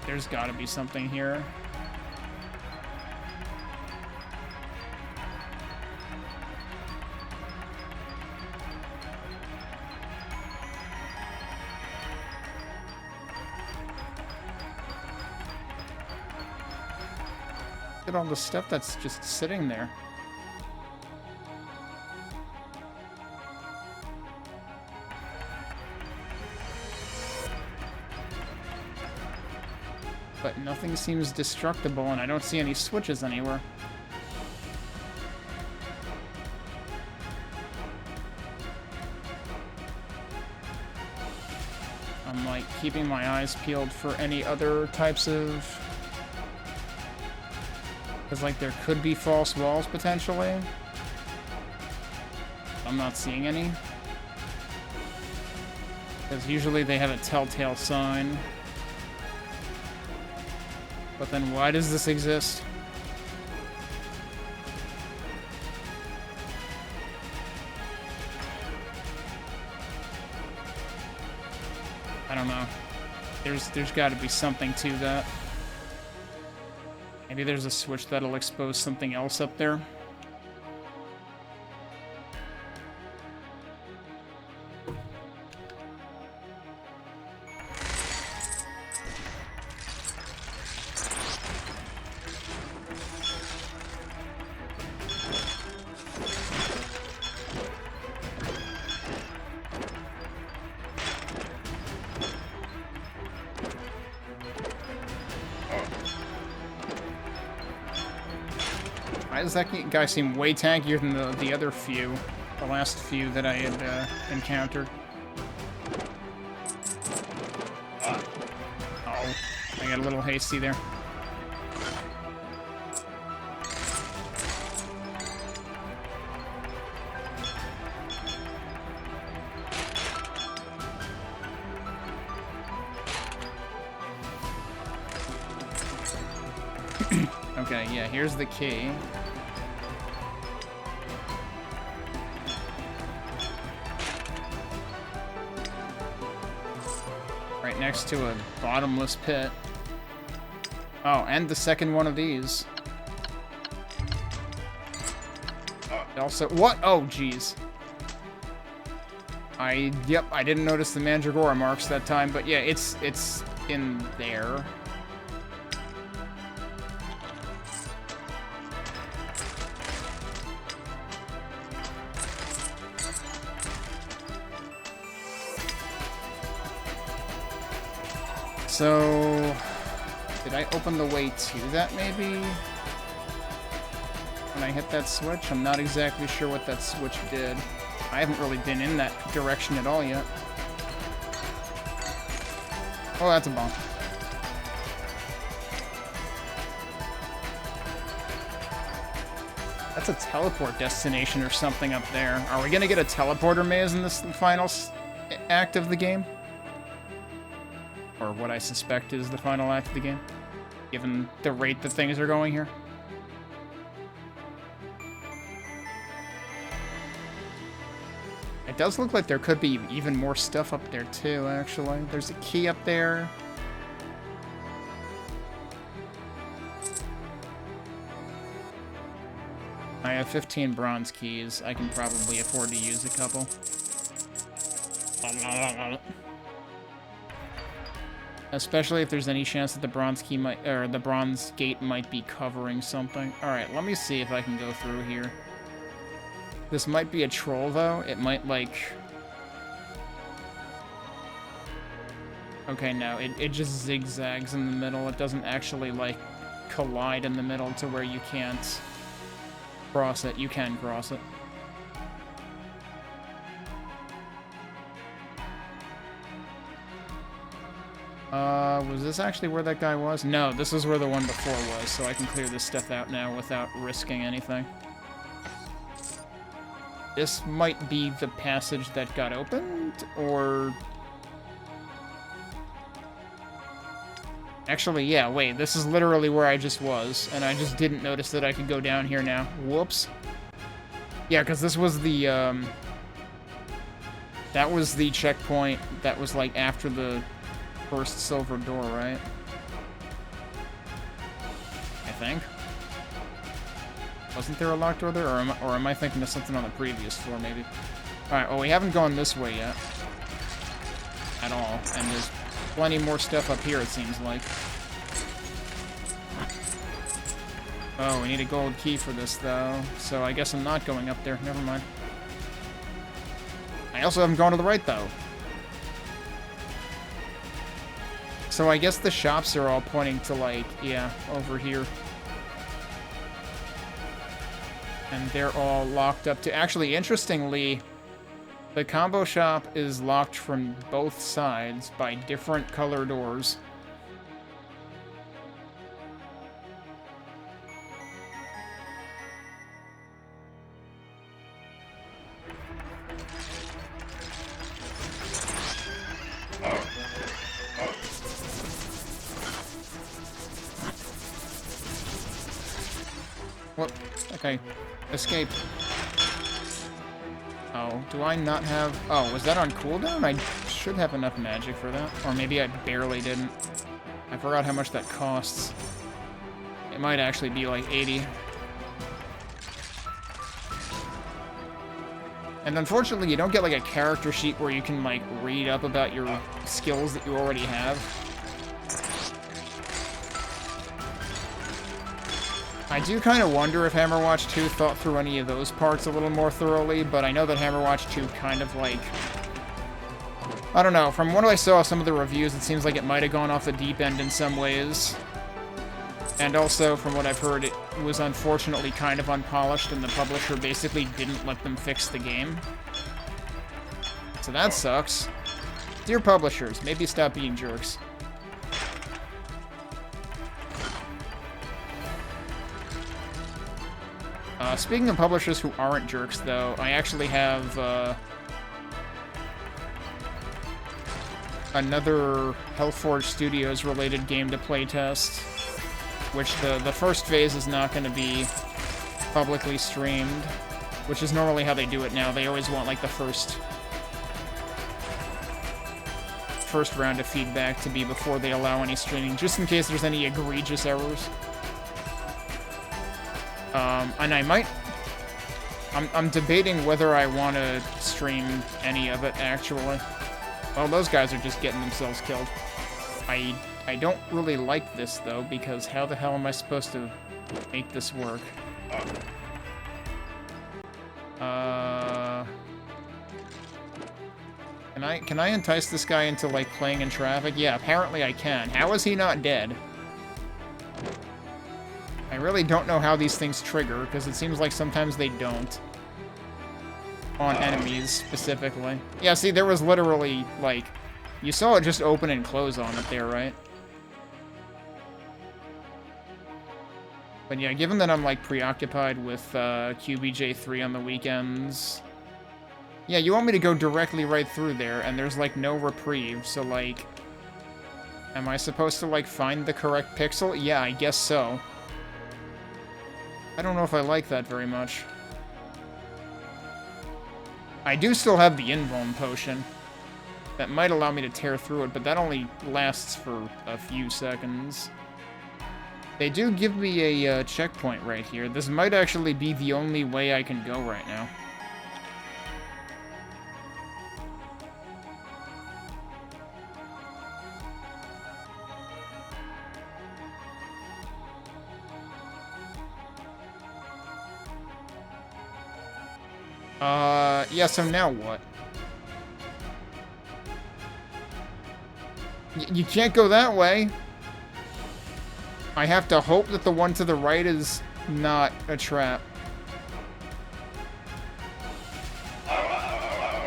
There's gotta be something here. Look at all the stuff that's just sitting there. But nothing seems destructible, and I don't see any switches anywhere. I'm, like, keeping my eyes peeled for any other types of... Because, like, there could be false walls, potentially. I'm not seeing any. Because usually they have a telltale sign. But then why does this exist? I don't know. There's got to be something to that. Maybe there's a switch that'll expose something else up there. Why does that guy seem way tankier than the other few, the last few that I had encountered? Oh, I got a little hasty there. Okay, yeah, here's the key. Right next to a bottomless pit. Oh, and the second one of these. Also, what? Oh, jeez. Yep, I didn't notice the Mandragora marks that time, but yeah, it's in there. So, did I open the way to that, maybe? When I hit that switch? I'm not exactly sure what that switch did. I haven't really been in that direction at all yet. Oh, that's a bomb. That's a teleport destination or something up there. Are we gonna get a teleporter maze in this final act of the game? Or what I suspect is the final act of the game, given the rate that things are going here. It does look like there could be even more stuff up there too, actually. There's a key up there. I have 15 bronze keys. I can probably afford to use a couple. Especially if there's any chance that the bronze key might, or the bronze gate might be covering something. Alright, let me see if I can go through here. This might be a troll, though. It might, like... Okay, no, it just zigzags in the middle. It doesn't actually, like, collide in the middle to where you can't cross it. You can cross it. Was this actually where that guy was? No, this is where the one before was, so I can clear this stuff out now without risking anything. This might be the passage that got opened, or... Actually, yeah, wait, this is literally where I just was, and I just didn't notice that I could go down here now. Whoops. Yeah, because this was the, that was the checkpoint that was, like, after the first silver door, right? I think. Wasn't there a locked door there, or am I thinking of something on the previous floor, maybe? Alright, well, we haven't gone this way yet. At all. And there's plenty more stuff up here, it seems like. Oh, we need a gold key for this, though. So I guess I'm not going up there. Never mind. I also haven't gone to the right, though. So I guess the shops are all pointing to, like, yeah, over here. And they're all locked up to... Actually, interestingly, the combo shop is locked from both sides by different color doors. What? Okay. Escape. Oh, do I not have... Oh, was that on cooldown? I should have enough magic for that. Or maybe I barely didn't. I forgot how much that costs. It might actually be like 80. And unfortunately, you don't get like a character sheet where you can like read up about your skills that you already have. I do kind of wonder if Hammerwatch 2 thought through any of those parts a little more thoroughly, but I know that Hammerwatch 2 kind of like... I don't know, from what I saw some of the reviews, it seems like it might have gone off the deep end in some ways. And also, from what I've heard, it was unfortunately kind of unpolished, and the publisher basically didn't let them fix the game. So that sucks. Dear publishers, maybe stop being jerks. Speaking of publishers who aren't jerks, though, I actually have another Hellforge Studios related game to playtest, which the first phase is not going to be publicly streamed, which is normally how they do it now. They always want like the first first round of feedback to be before they allow any streaming, just in case there's any egregious errors. And I might... I'm debating whether I want to stream any of it, actually. Well, those guys are just getting themselves killed. I don't really like this, though, because how the hell am I supposed to make this work? Can I entice this guy into, like, playing in traffic? Yeah, apparently I can. How is he not dead? I really don't know how these things trigger, because it seems like sometimes they don't. On enemies, specifically. Yeah, see, there was literally, like... You saw it just open and close on it there, right? But yeah, given that I'm, like, preoccupied with QBJ3 on the weekends... Yeah, you want me to go directly right through there, and there's, like, no reprieve, so, like... Am I supposed to, like, find the correct pixel? Yeah, I guess so. I don't know if I like that very much. I do still have the invuln potion. That might allow me to tear through it, but that only lasts for a few seconds. They do give me a checkpoint right here. This might actually be the only way I can go right now. Yeah, so now what? You can't go that way. I have to hope that the one to the right is not a trap.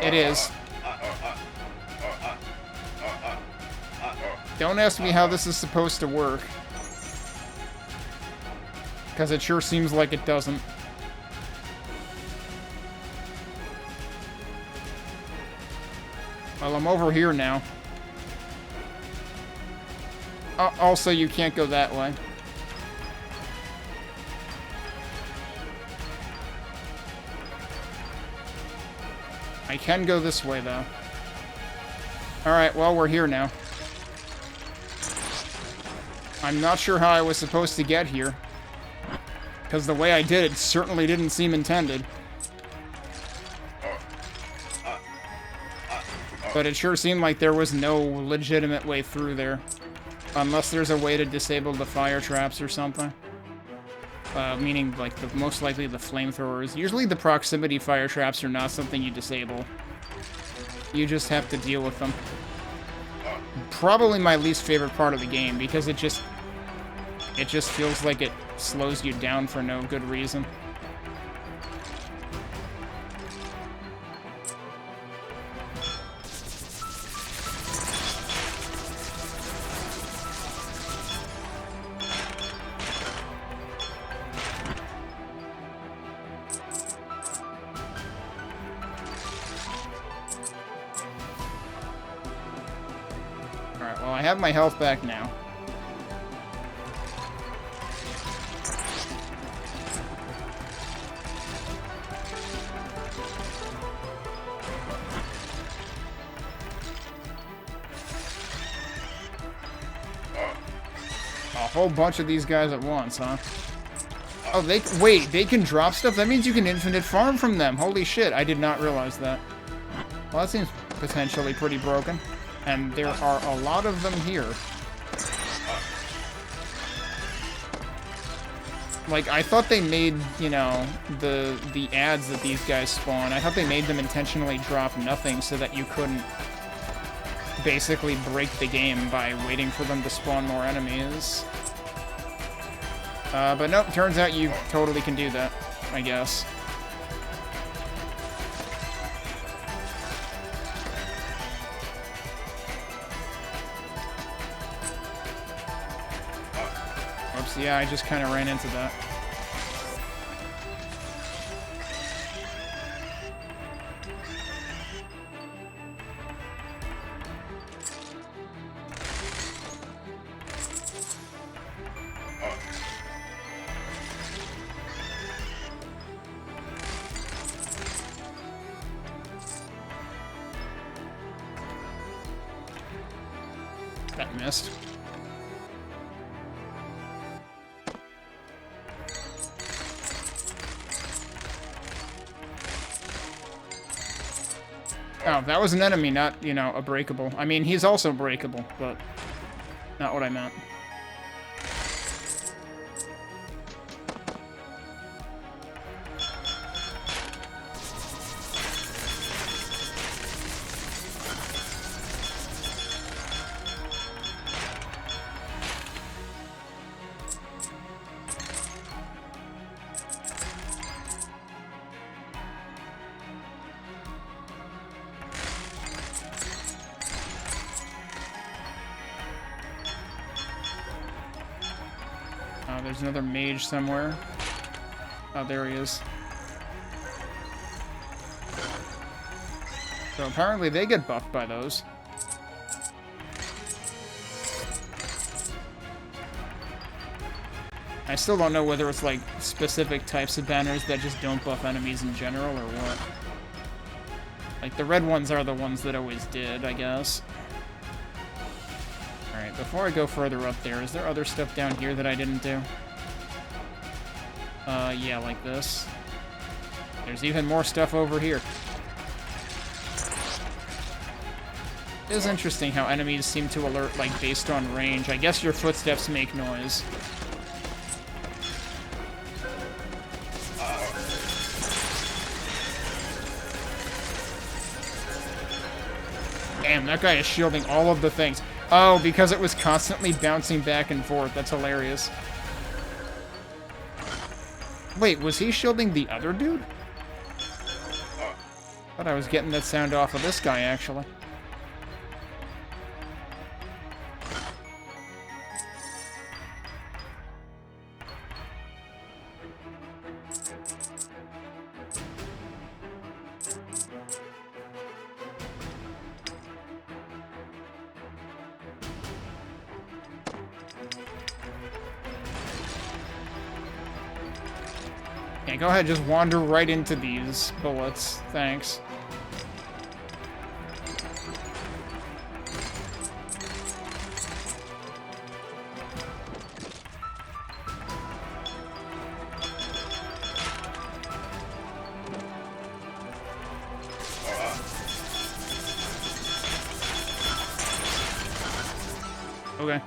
It is. Don't ask me how this is supposed to work. Because it sure seems like it doesn't. Well, I'm over here now. Also, you can't go that way. I can go this way, though. Alright, well, we're here now. I'm not sure how I was supposed to get here. Because the way I did it certainly didn't seem intended. But it sure seemed like there was no legitimate way through there. Unless there's a way to disable the fire traps or something. Meaning, like, most likely the flamethrowers. Usually the proximity fire traps are not something you disable. You just have to deal with them. Probably my least favorite part of the game, because it just feels like it slows you down for no good reason. I have my health back now. A whole bunch of these guys at once, huh? Oh, wait, they can drop stuff? That means you can infinite farm from them. Holy shit, I did not realize that. Well, that seems potentially pretty broken. And there are a lot of them here. Like, I thought they made, you know, the ads that these guys spawn, I thought they made them intentionally drop nothing so that you couldn't basically break the game by waiting for them to spawn more enemies. But nope, turns out you totally can do that, I guess. Oops, yeah, I just kind of ran into that. That missed. Oh, that was an enemy, not, you know, a breakable. I mean, he's also breakable, but not what I meant. There's another mage somewhere. Oh, there he is. So apparently they get buffed by those. I still don't know whether it's like specific types of banners that just don't buff enemies in general or what. Like the red ones are the ones that always did, I guess. Alright, before I go further up there, is there other stuff down here that I didn't do? Yeah, like this. There's even more stuff over here. It is interesting how enemies seem to alert, like, based on range. I guess your footsteps make noise. Damn, that guy is shielding all of the things. Oh, because it was constantly bouncing back and forth. That's hilarious. Wait, was he shielding the other dude? Thought I was getting that sound off of this guy, actually. Yeah, go ahead, just wander right into these bullets. Thanks. Okay.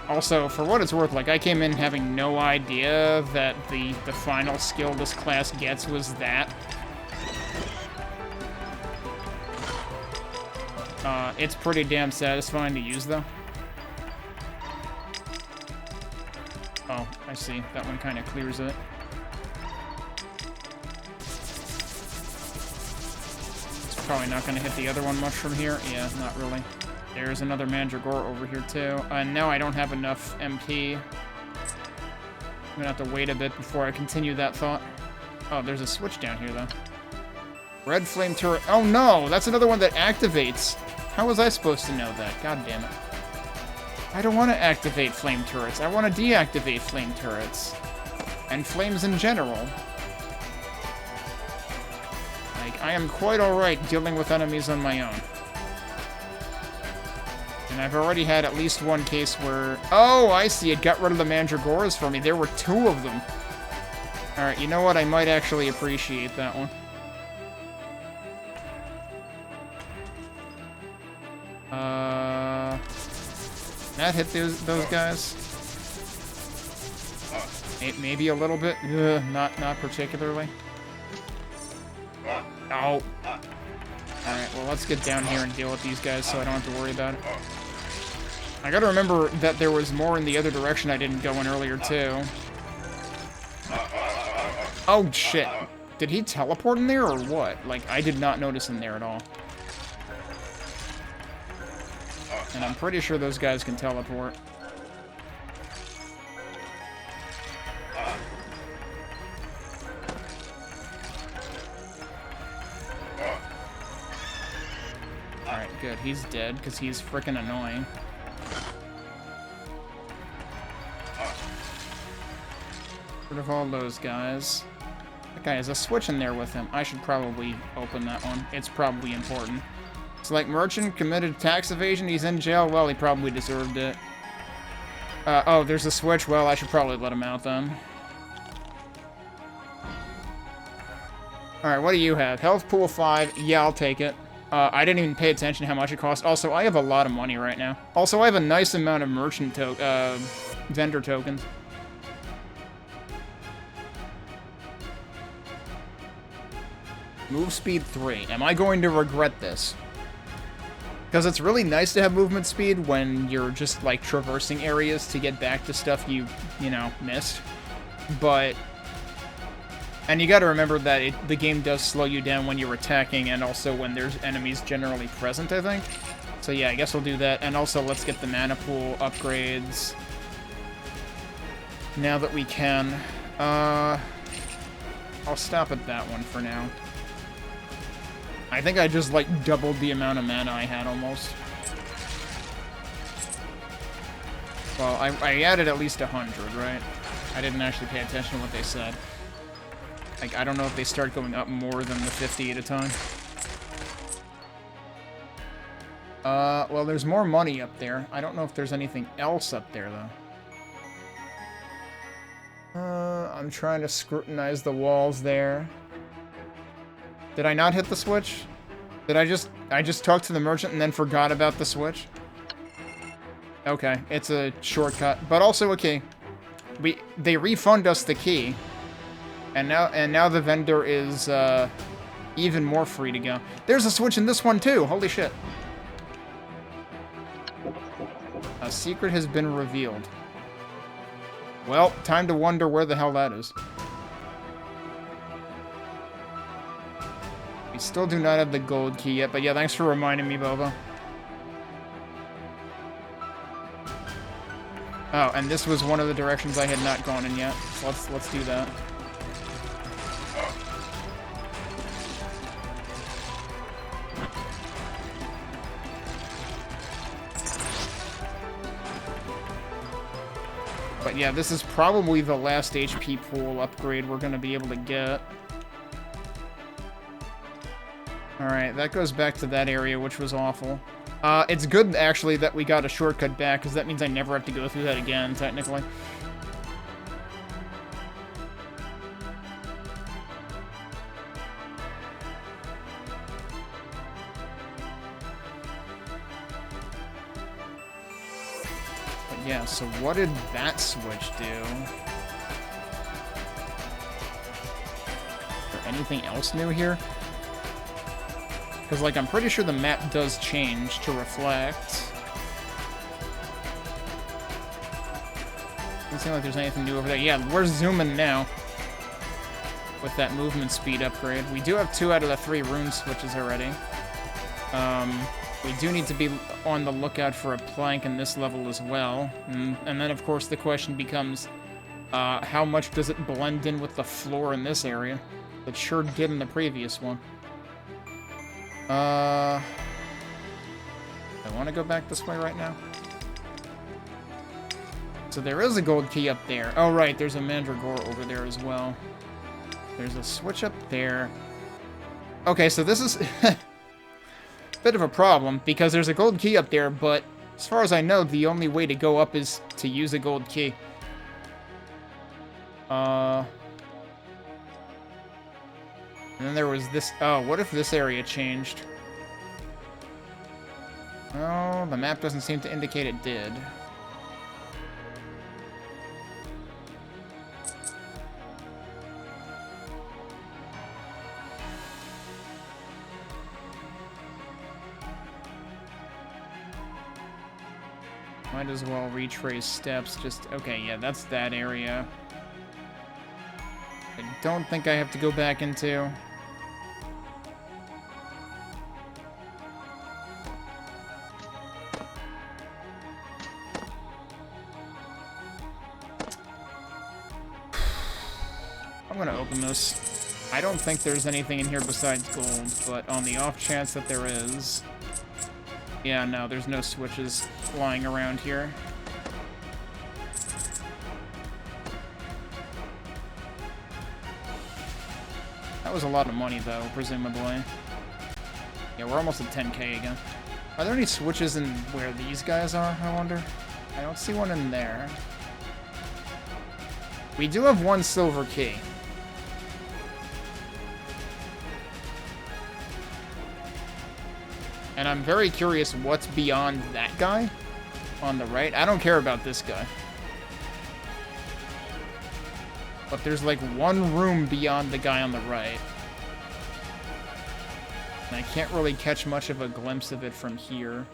Also, for what it's worth, like, I came in having no idea that the final skill this class gets was that. It's pretty damn satisfying to use, though. Oh, I see. That one kind of clears it. It's probably not going to hit the other one much from here. Yeah, not really. There's another Mandragora over here, too. And now I don't have enough MP. I'm gonna have to wait a bit before I continue that thought. Oh, there's a switch down here, though. Red flame turret. Oh, no! That's another one that activates. How was I supposed to know that? God damn it. I don't want to activate flame turrets. I want to deactivate flame turrets. And flames in general. Like, I am quite alright dealing with enemies on my own. And I've already had at least one case where... Oh, I see. It got rid of the Mandragoras for me. There were 2 of them. Alright, you know what? I might actually appreciate that one. That hit those guys. Maybe a little bit. Ugh, not particularly. Oh. Alright, well, let's get down here and deal with these guys so I don't have to worry about it. I gotta remember that there was more in the other direction I didn't go in earlier, too. Oh, shit. Did he teleport in there, or what? Like, I did not notice him there at all. And I'm pretty sure those guys can teleport. Alright, good. He's dead, because he's frickin' annoying. Rid of all those guys. That guy has a switch in there with him. I should probably open that one. It's probably important. Select merchant, committed tax evasion, he's in jail. Well, he probably deserved it. Oh, there's a switch. Well, I should probably let him out then. Alright, what do you have? Health pool 5. Yeah, I'll take it. I didn't even pay attention to how much it cost. Also, I have a lot of money right now. Also, I have a nice amount of merchant vendor tokens. Move speed 3. Am I going to regret this? Because it's really nice to have movement speed when you're just, like, traversing areas to get back to stuff you know, missed. But... And you gotta remember that the game does slow you down when you're attacking and also when there's enemies generally present, I think. So yeah, I guess we'll do that. And also, let's get the mana pool upgrades. Now that we can. I'll stop at that one for now. I think I just, like, doubled the amount of mana I had, almost. Well, I added at least 100, right? I didn't actually pay attention to what they said. Like, I don't know if they start going up more than the 50 at a time. Well, there's more money up there. I don't know if there's anything else up there, though. I'm trying to scrutinize the walls there. Did I not hit the switch? Did I just talked to the merchant and then forgot about the switch? Okay, it's a shortcut, but also a key. They refund us the key, and now the vendor is even more free to go. There's a switch in this one too. Holy shit! A secret has been revealed. Well, time to wonder where the hell that is. We still do not have the gold key yet, but yeah, thanks for reminding me, Boba. Oh, and this was one of the directions I had not gone in yet, so let's do that. But yeah, this is probably the last HP pool upgrade we're going to be able to get. Alright, that goes back to that area, which was awful. It's good, actually, that we got a shortcut back, because that means I never have to go through that again, technically. But yeah, so what did that switch do? Is there anything else new here? Because, like, I'm pretty sure the map does change to reflect. Doesn't seem like there's anything new over there. Yeah, we're zooming now. With that movement speed upgrade. We do have 2 out of the 3 rune switches already. We do need to be on the lookout for a plank in this level as well. And then, of course, the question becomes, how much does it blend in with the floor in this area? It sure did in the previous one. I want to go back this way right now. So there is a gold key up there. Oh, right, there's a mandragora over there as well. There's a switch up there. Okay, so this is a bit of a problem, because there's a gold key up there, but as far as I know, the only way to go up is to use a gold key. And then there was this... Oh, what if this area changed? Oh, the map doesn't seem to indicate it did. Might as well retrace steps, just... Okay, yeah, that's that area. I don't think I have to go back into... I'm gonna open this. I don't think there's anything in here besides gold, but on the off chance that there is... Yeah, no, there's no switches lying around here. That was a lot of money, though, presumably. Yeah, we're almost at 10k again. Are there any switches in where these guys are, I wonder? I don't see one in there. We do have one silver key. And I'm very curious what's beyond that guy on the right. I don't care about this guy. But there's like one room beyond the guy on the right. And I can't really catch much of a glimpse of it from here.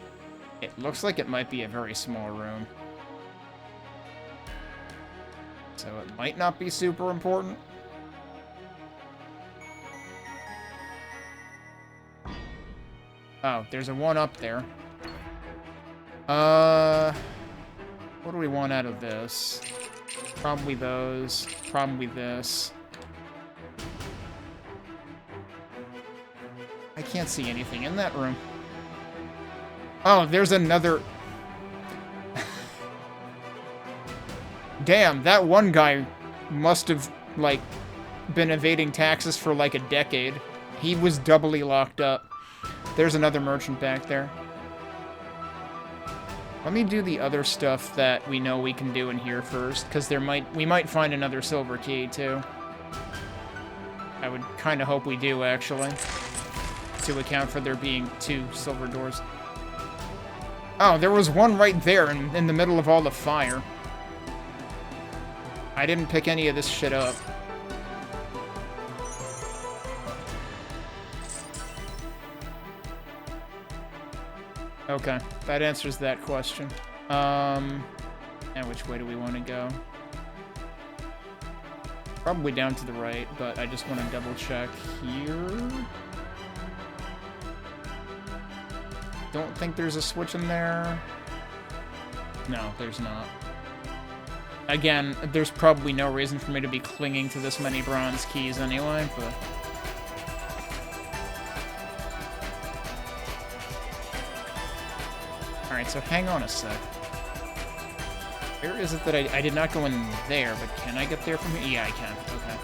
It looks like it might be a very small room. So it might not be super important. Oh, there's a one up there. What do we want out of this? Probably those. Probably this. I can't see anything in that room. Oh, there's another... Damn, that one guy must have, like, been evading taxes for, like, a decade. He was doubly locked up. There's another merchant back there. Let me do the other stuff that we know we can do in here first, because we might find another silver key, too. I would kind of hope we do, actually, to account for there being 2 silver doors. Oh, there was one right there in the middle of all the fire. I didn't pick any of this shit up. Okay, that answers that question. And which way do we want to go? Probably down to the right, but I just want to double check here. Don't think there's a switch in there. No, there's not. Again, there's probably no reason for me to be clinging to this many bronze keys anyway, but... Alright, so hang on a sec. Where is it that I did not go in there, but can I get there from here? Yeah, I can. Okay.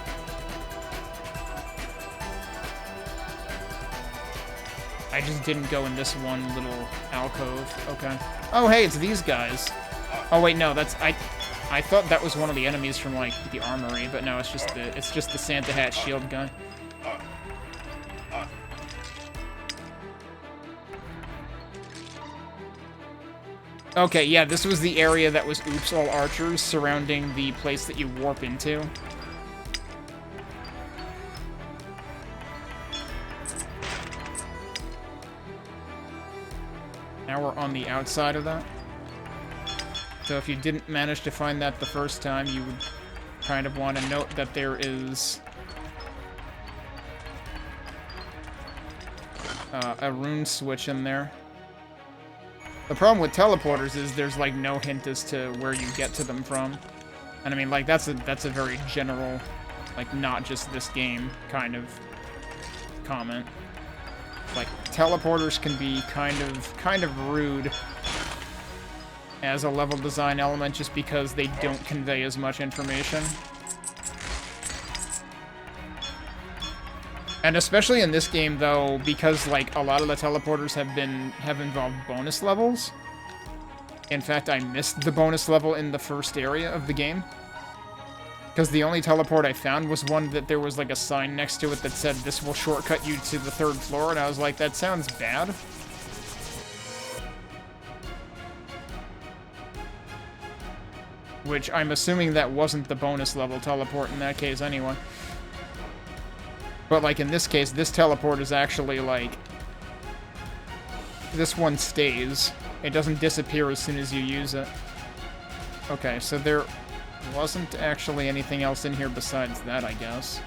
I just didn't go in this one little alcove. Okay. Oh, hey, it's these guys. Oh, wait, no, that's... I thought that was one of the enemies from, like, the armory, but no, it's just the Santa Hat shield guy. Okay, yeah, this was the area that was Oops All Archers surrounding the place that you warp into. Now we're on the outside of that. So if you didn't manage to find that the first time, you would kind of want to note that there is a rune switch in there. The problem with teleporters is there's, like, no hint as to where you get to them from. And I mean, like, that's a very general, like, not just this game kind of comment. Like, teleporters can be kind of rude as a level design element just because they don't convey as much information. And especially in this game, though, because, like, a lot of the teleporters have involved bonus levels. In fact, I missed the bonus level in the first area of the game. Because the only teleport I found was one that there was, like, a sign next to it that said, "This will shortcut you to the 3rd floor," and I was like, that sounds bad. Which I'm assuming that wasn't the bonus level teleport in that case anyway. But, like, in this case, this teleport is actually, like... This one stays. It doesn't disappear as soon as you use it. Okay, so there wasn't actually anything else in here besides that, I guess.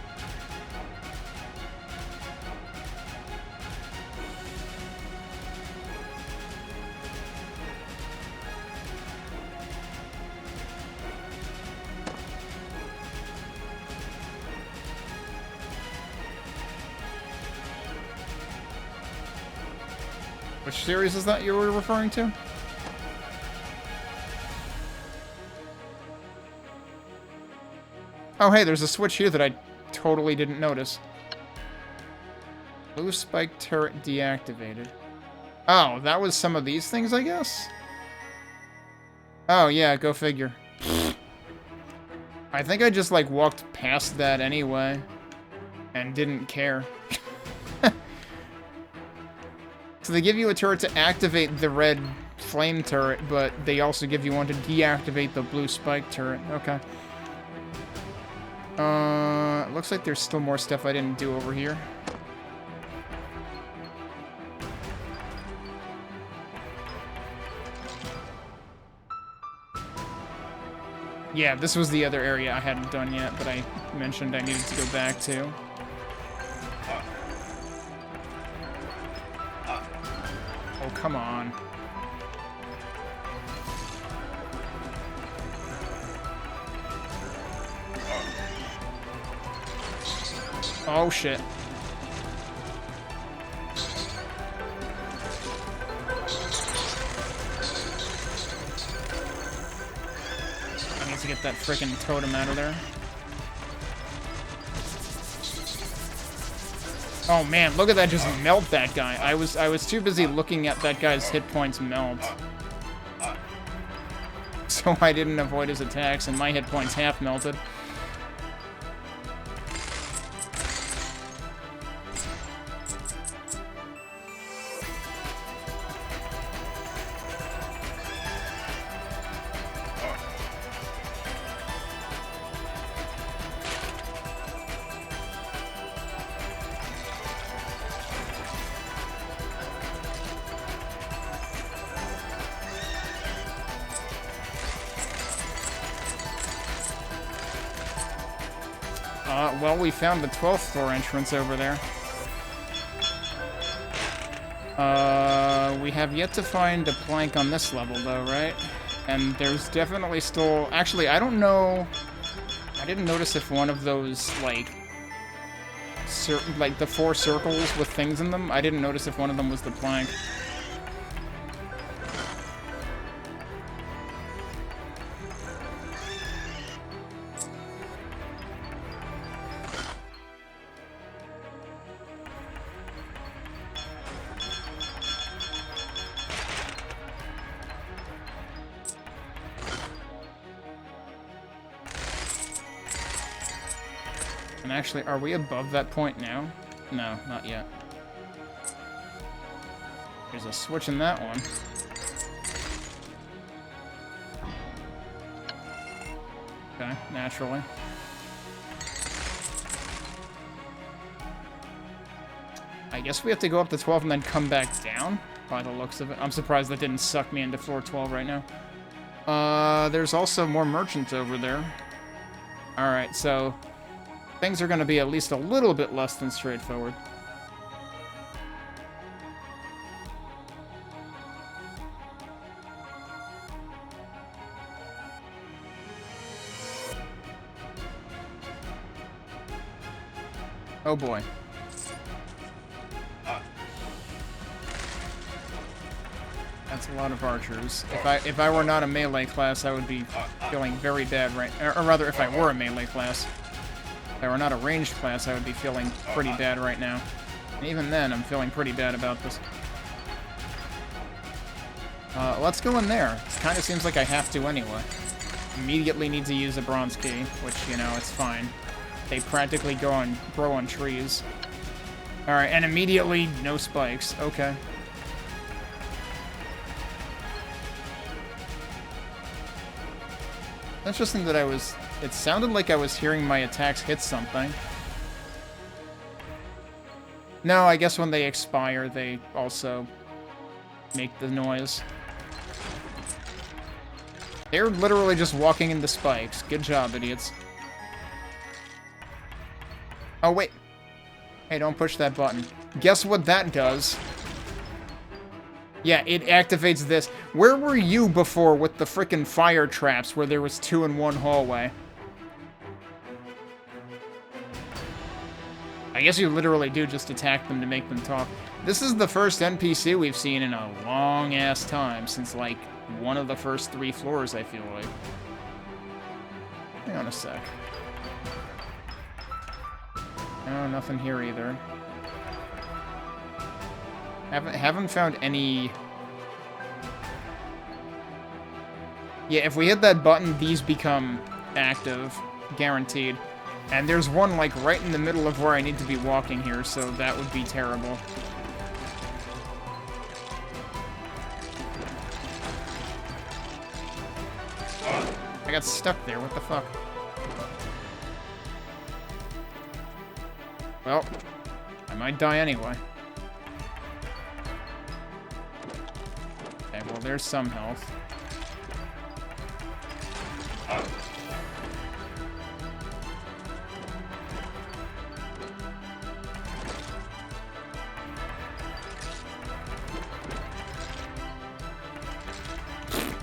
Which series is that you were referring to? Oh, hey, there's a switch here that I totally didn't notice. Blue spike turret deactivated. Oh, that was some of these things, I guess? Oh, yeah, go figure. I think I just, like, walked past that anyway. And didn't care. So they give you a turret to activate the red flame turret, but they also give you one to deactivate the blue spike turret. Okay. Looks like there's still more stuff I didn't do over here. Yeah, this was the other area I hadn't done yet, but I mentioned I needed to go back to. Oh, come on. Oh, shit. I need to get that frickin' totem out of there. Oh man, look at that just melt that guy. I was too busy looking at that guy's hit points melt. So I didn't avoid his attacks and my hit points half melted. Well, we found the 12th floor entrance over there. We have yet to find a plank on this level, though, right? And there's definitely still... Actually, I don't know... I didn't notice if one of those, like the 4 circles with things in them, I didn't notice if one of them was the plank. And actually, are we above that point now? No, not yet. There's a switch in that one. Okay, naturally. I guess we have to go up to 12 and then come back down, by the looks of it. I'm surprised that didn't suck me into floor 12 right now. There's also more merchants over there. Alright, so... things are going to be at least a little bit less than straightforward. Oh boy. That's a lot of archers. If I were not a melee class, I would be feeling very bad right... Or rather, if I were a melee class. If I were not a ranged class, I would be feeling pretty bad right now. And even then, I'm feeling pretty bad about this. Let's go in there. It kind of seems like I have to anyway. Immediately need to use a bronze key, which, you know, it's fine. They practically grow on trees. Alright, and immediately no spikes. Okay. Interesting that it sounded like I was hearing my attacks hit something. No, I guess when they expire, they also make the noise. They're literally just walking into spikes. Good job, idiots. Oh, wait. Hey, don't push that button. Guess what that does? Yeah, it activates this. Where were you before with the frickin' fire traps where there was 2 in one hallway? I guess you literally do just attack them to make them talk. This is the first NPC we've seen in a long-ass time, since, like, one of the first 3 floors, I feel like. Hang on a sec. No, nothing here either. Haven't found any... Yeah, if we hit that button, these become active. Guaranteed. And there's one, like, right in the middle of where I need to be walking here, so that would be terrible. I got stuck there, what the fuck? Well, I might die anyway. Okay, well, there's some health.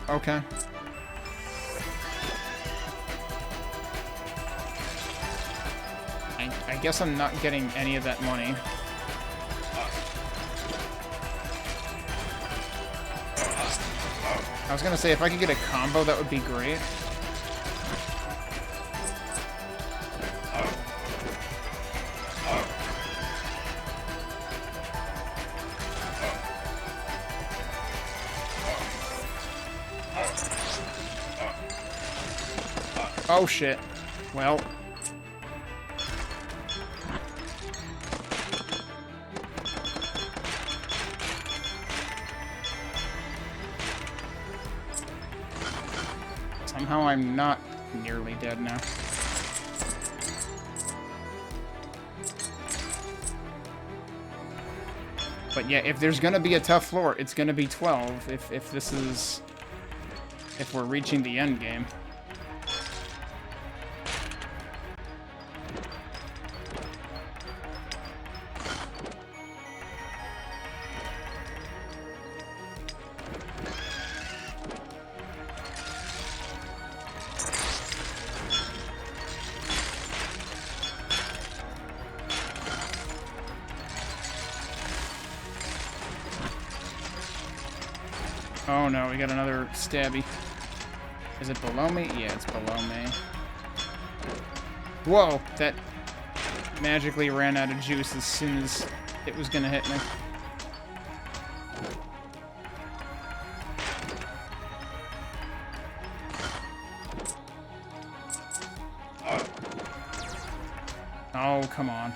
Okay. I guess I'm not getting any of that money. I was gonna say, if I could get a combo, that would be great. Oh shit. Well. Somehow I'm not nearly dead now. But yeah, if there's gonna be a tough floor, it's gonna be 12 if we're reaching the end game. Oh no, we got another stabby. Is it below me? Yeah, it's below me. Whoa, that magically ran out of juice as soon as it was gonna hit me. Oh, come on.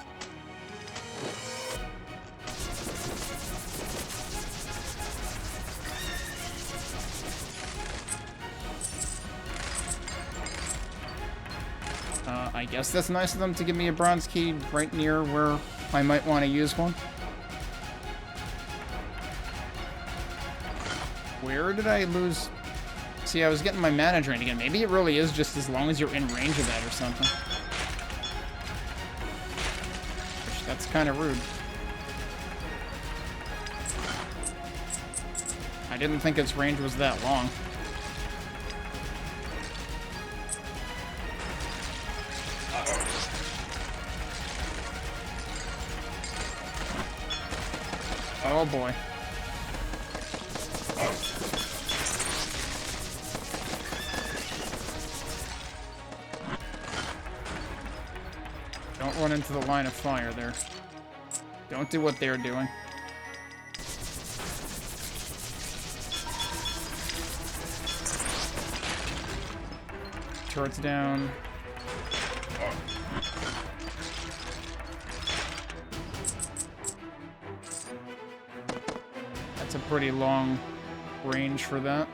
I guess that's nice of them to give me a bronze key right near where I might want to use one. Where did I lose? See, I was getting my mana drained again. Maybe it really is just as long as you're in range of that or something. Which, that's kind of rude. I didn't think its range was that long. Oh boy. Don't run into the line of fire there. Don't do what they're doing. Turret's down. That's a pretty long range for that.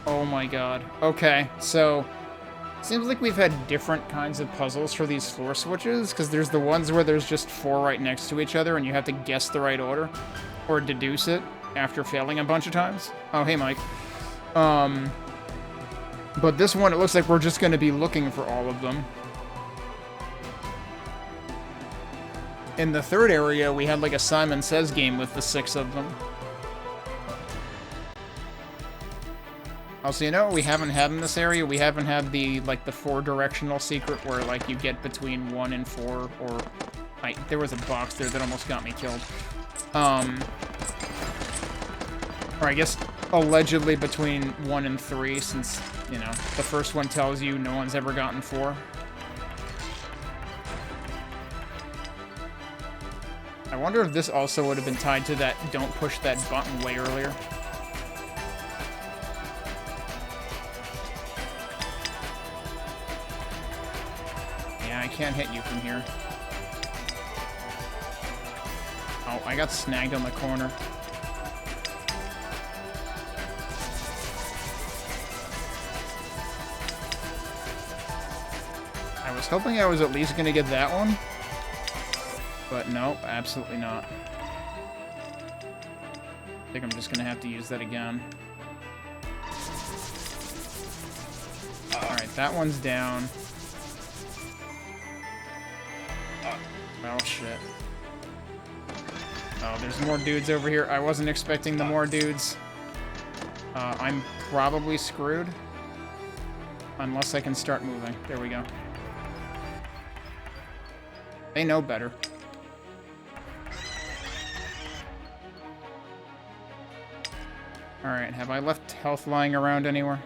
Oh my god. Okay, so seems like we've had different kinds of puzzles for these floor switches, because there's the ones where there's just 4 right next to each other and you have to guess the right order, or deduce it after failing a bunch of times. Oh, hey, Mike. But this one, it looks like we're just going to be looking for all of them. In the third area, we had like a Simon Says game with the 6 of them. Also, you know what we haven't had in this area? We haven't had the, like, the 4-directional secret where, like, you get between 1 and 4, or... there was a box there that almost got me killed. Or I guess allegedly between 1 and 3, since, you know, the first one tells you no one's ever gotten 4. I wonder if this also would have been tied to that don't push that button way earlier. Yeah, I can't hit you from here. Oh, I got snagged on the corner. I was hoping I was at least going to get that one. But nope, absolutely not. I think I'm just going to have to use that again. Alright, that one's down. Oh, shit. Oh, there's more dudes over here. I wasn't expecting the more dudes. I'm probably screwed. Unless I can start moving. There we go. They know better. Alright, have I left health lying around anywhere?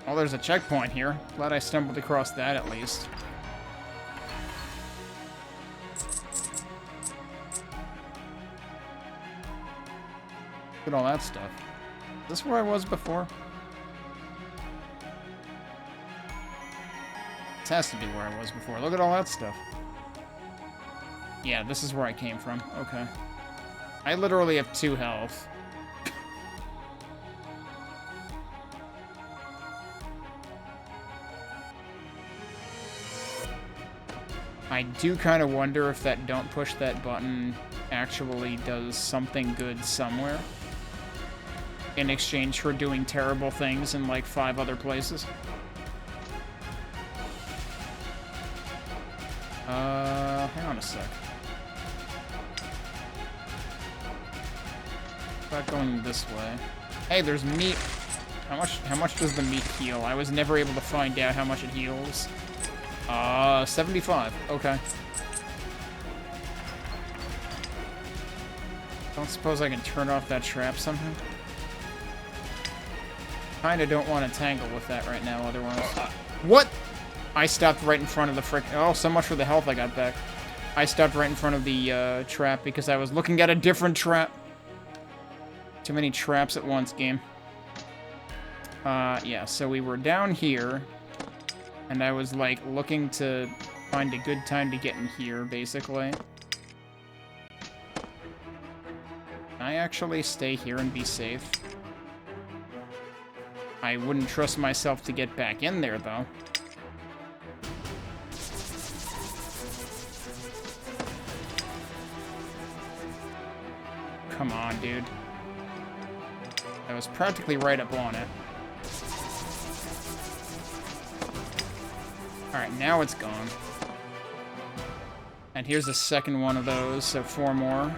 Well, there's a checkpoint here. Glad I stumbled across that at least. Look at all that stuff. Is this where I was before? This has to be where I was before. Look at all that stuff. Yeah, this is where I came from. Okay. I literally have 2 health. I do kind of wonder if that don't push that button actually does something good somewhere in exchange for doing terrible things in like 5 other places. Hang on a sec. About going this way. Hey, there's meat. How much does the meat heal? I was never able to find out how much it heals. 75. Okay. Don't suppose I can turn off that trap somehow? Kinda don't want to tangle with that right now, otherwise. What? I stopped right in front of the frick. Oh, so much for the health I got back. I stopped right in front of the trap because I was looking at a different trap. Too many traps at once, game. Yeah, so we were down here, and I was, like, looking to find a good time to get in here, basically. Can I actually stay here and be safe? I wouldn't trust myself to get back in there, though. Come on, dude. I was practically right up on it. Alright, now it's gone. And here's the second one of those, so 4 more.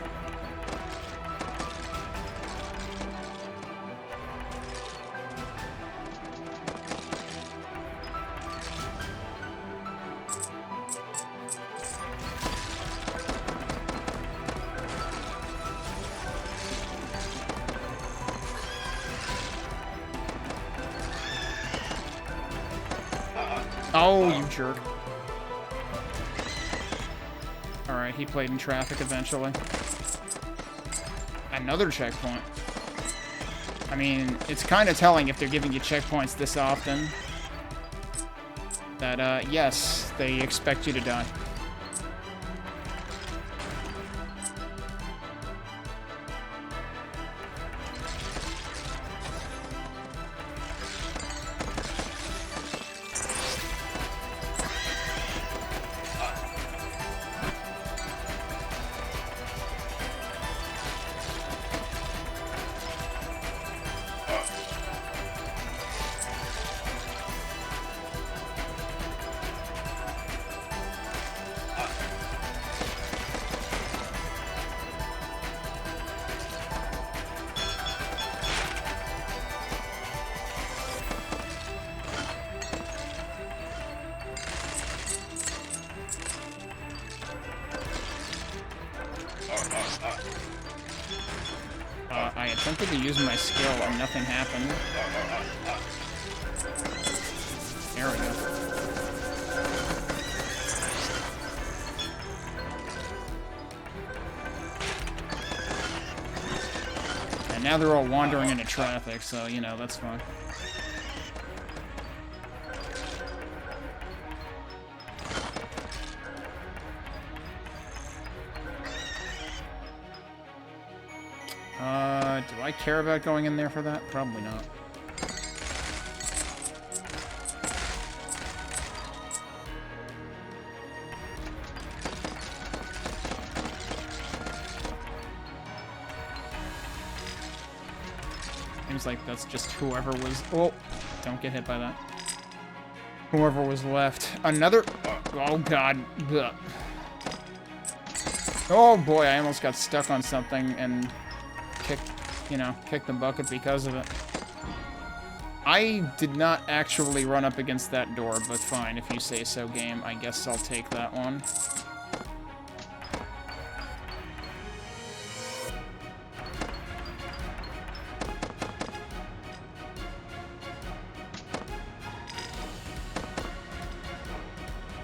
Oh, you jerk. Alright, he played in traffic eventually. Another checkpoint. I mean, it's kind of telling if they're giving you checkpoints this often that, yes, they expect you to die. Attempted to use my skill and nothing happened. There we go. And now they're all wandering into traffic, so, you know, that's fine. Do I care about going in there for that? Probably not. Seems like that's just whoever was... Oh, don't get hit by that. Whoever was left. Another... Oh, God. Ugh. Oh, boy, I almost got stuck on something and kicked the bucket because of it. I did not actually run up against that door, but fine, if you say so, game. I guess I'll take that one.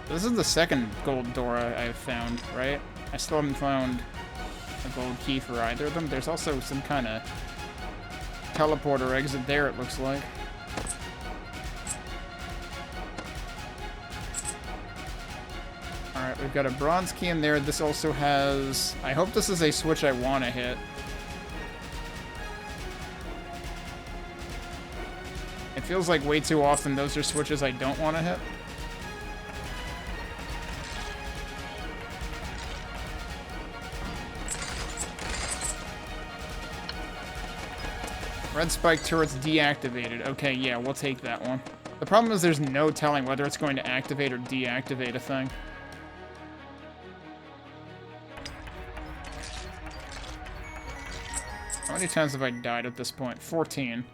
This is the second gold door I've found, right? I still haven't found a gold key for either of them. There's also some kind of teleporter exit there, it looks like. Alright, we've got a bronze key in there. This also has... I hope this is a switch I want to hit. It feels like way too often those are switches I don't want to hit. Red spike turret's deactivated. Okay, yeah, we'll take that one. The problem is there's no telling whether it's going to activate or deactivate a thing. How many times have I died at this point? 14.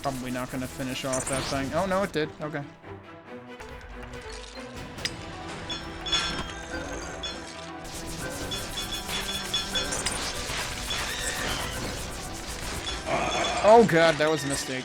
Probably not going to finish off that thing. Oh, no, it did. Okay. Oh god, that was a mistake.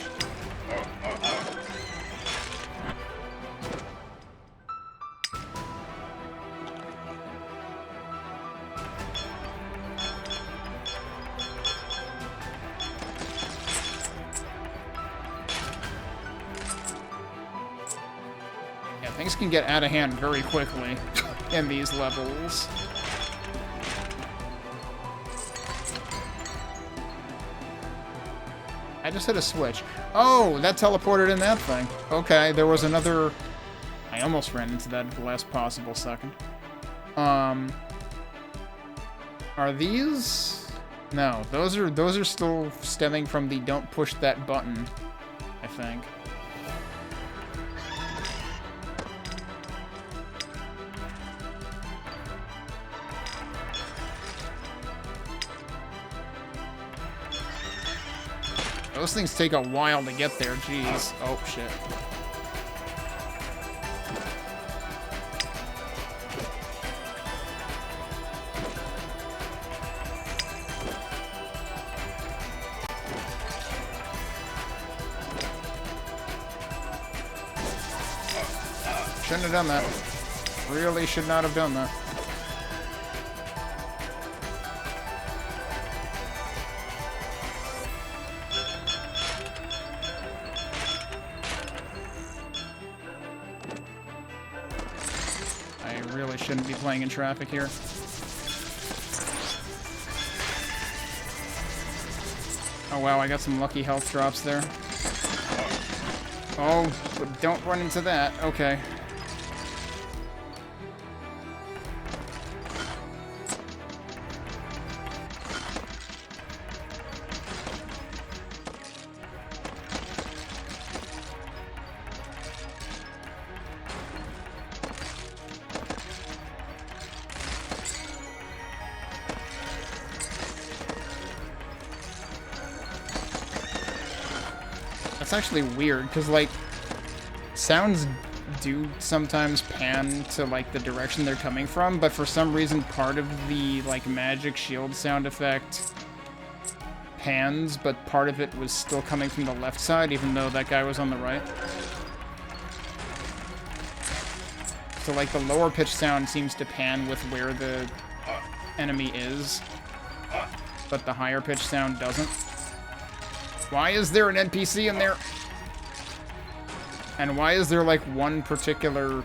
Yeah, things can get out of hand very quickly in these levels. I just hit a switch. Oh, that teleported in that thing. Okay, there was another... I almost ran into that at the last possible second. Are these... No, those are still stemming from the don't push that button, I think. Those things take a while to get there, jeez. Oh, shit. Shouldn't have done that. Really should not have done that. Shouldn't be playing in traffic here. Oh wow, I got some lucky health drops there. Oh, but don't run into that. Okay. It's actually weird, because, like, sounds do sometimes pan to, like, the direction they're coming from, but for some reason part of the, like, magic shield sound effect pans, but part of it was still coming from the left side, even though that guy was on the right. So, like, the lower pitch sound seems to pan with where the enemy is, but the higher pitch sound doesn't. Why is there an NPC in there? And why is there, like, one particular...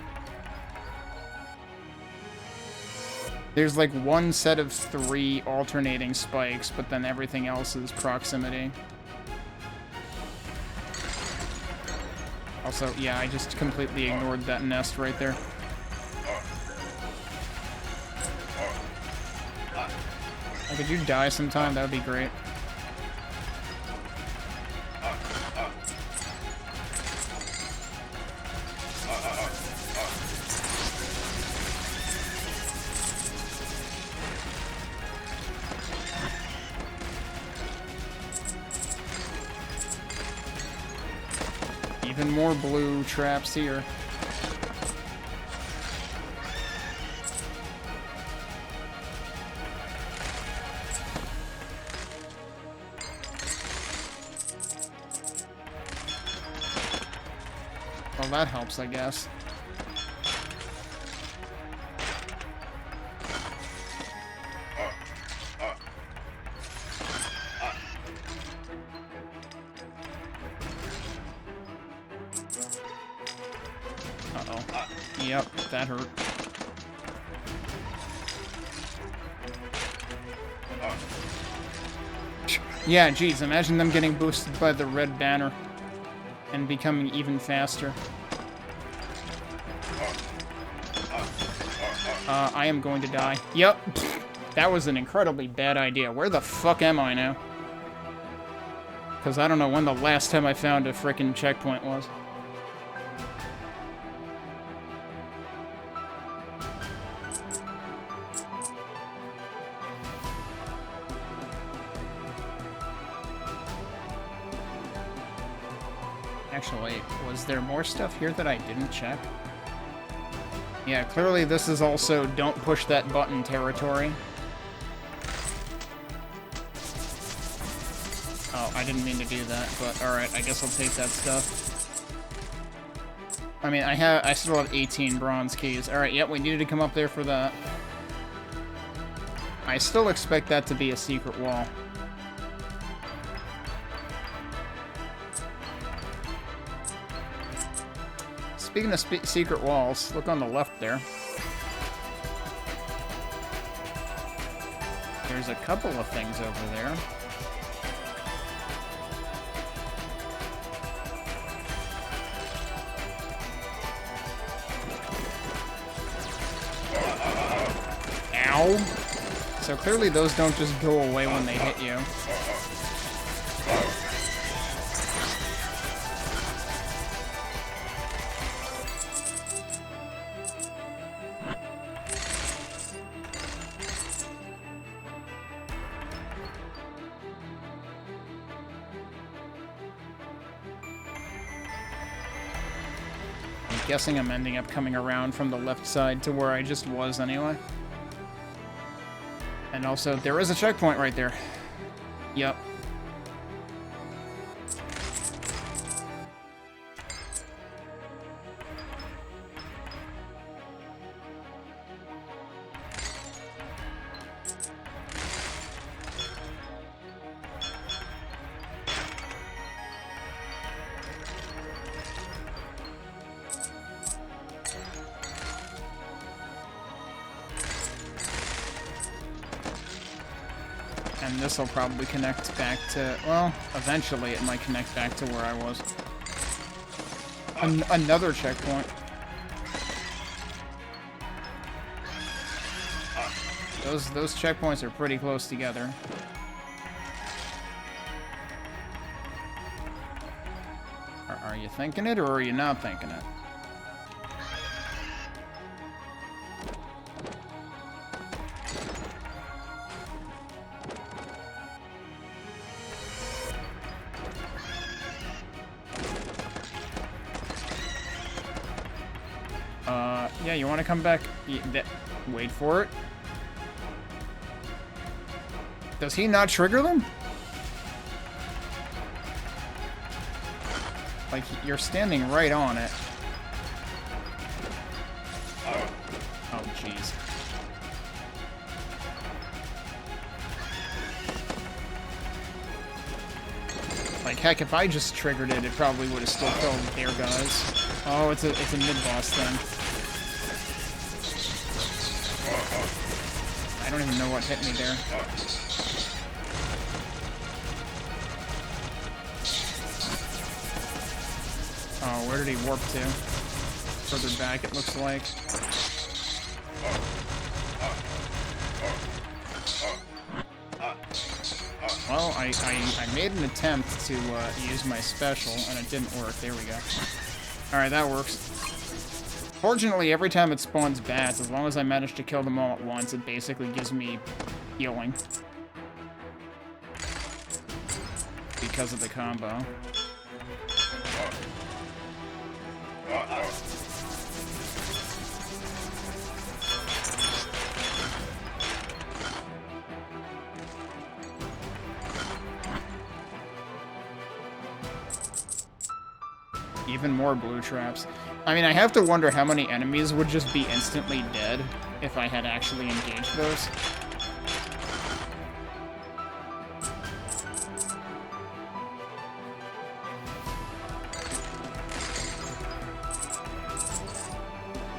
There's, like, one set of 3 alternating spikes, but then everything else is proximity. Also, yeah, I just completely ignored that nest right there. Could you die sometime? That would be great. Even more blue traps here. Well, that helps, I guess. Uh-oh. Yep, that hurt. Yeah, geez, imagine them getting boosted by the red banner and becoming even faster. I am going to die. Yep. That was an incredibly bad idea. Where the fuck am I now? Because I don't know when the last time I found a frickin' checkpoint was. Actually, was there more stuff here that I didn't check? Yeah, clearly this is also don't push that button territory. Oh, I didn't mean to do that, but alright, I guess I'll take that stuff. I mean, I still have 18 bronze keys. Alright, yep, we needed to come up there for that. I still expect that to be a secret wall. Speaking of secret walls, look on the left there. There's a couple of things over there. Ow! So clearly those don't just go away when they hit you. Guessing I'm ending up coming around from the left side to where I just was anyway. And also, there is a checkpoint right there. Yep. And this will probably connect back to... Well, eventually it might connect back to where I was. Another checkpoint. Those checkpoints are pretty close together. Are you thinking it, or are you not thinking it? Yeah, you want to come back? Wait for it. Does he not trigger them? Like, you're standing right on it. Oh, jeez. Like, heck, if I just triggered it, it probably would have still killed their guys. Oh, it's a mid-boss thing. I don't even know what hit me there. Oh, where did he warp to? Further back, it looks like. Well, I made an attempt to use my special, and it didn't work. There we go. Alright, that works. Fortunately, every time it spawns bats, as long as I manage to kill them all at once, it basically gives me healing. Because of the combo. Even more blue traps. I mean, I have to wonder how many enemies would just be instantly dead if I had actually engaged those.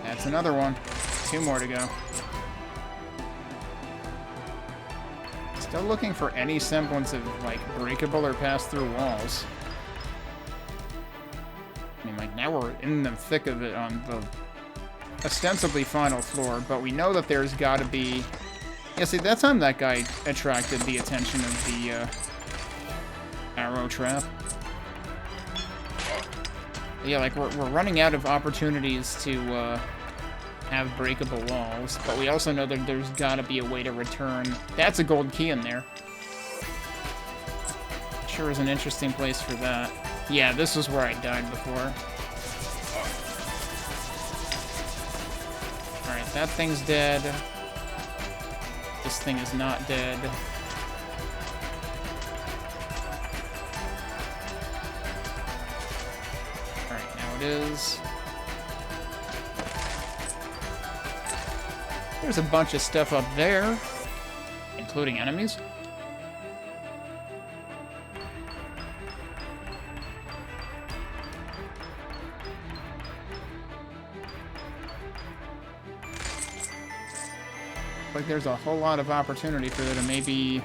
That's another one. 2 more to go. Still looking for any semblance of, like, breakable or pass-through walls. I mean, like, now we're in the thick of it on the ostensibly final floor, but we know that there's gotta be... Yeah, see, that time that guy attracted the attention of the, arrow trap. Yeah, like, we're running out of opportunities to, have breakable walls, but we also know that there's gotta be a way to return... That's a gold key in there. Sure is an interesting place for that. Yeah, this was where I died before. Alright, that thing's dead. This thing is not dead. Alright, now it is. There's a bunch of stuff up there, including enemies. Like there's a whole lot of opportunity for there to maybe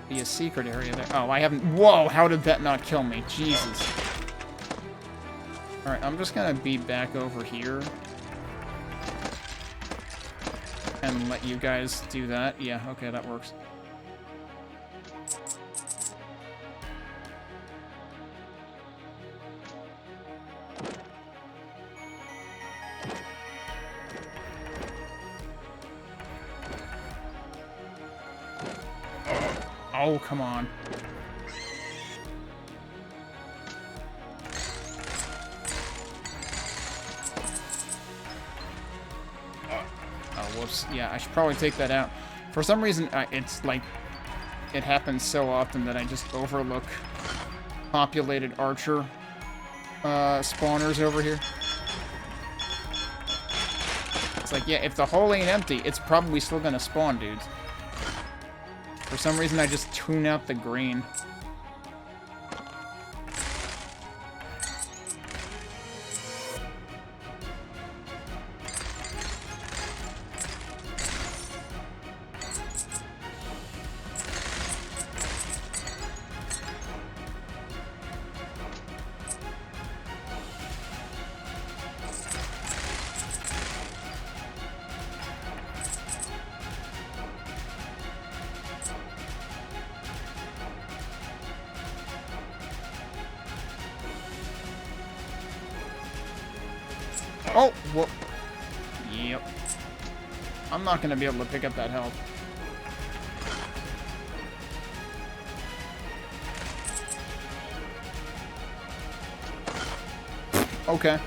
be a secret area there. Oh, I haven't... Whoa, how did that not kill me? Jesus. Alright, I'm just gonna be back over here. And let you guys do that. Yeah, okay, that works. Oh, come on. Oh, whoops. Yeah, I should probably take that out. For some reason, it's like... It happens so often that I just overlook populated archer spawners over here. It's like, yeah, if the hole ain't empty, it's probably still gonna spawn dudes. For some reason, I just tune out the green. Oh, whoop. Yep. I'm not going to be able to pick up that health. Okay.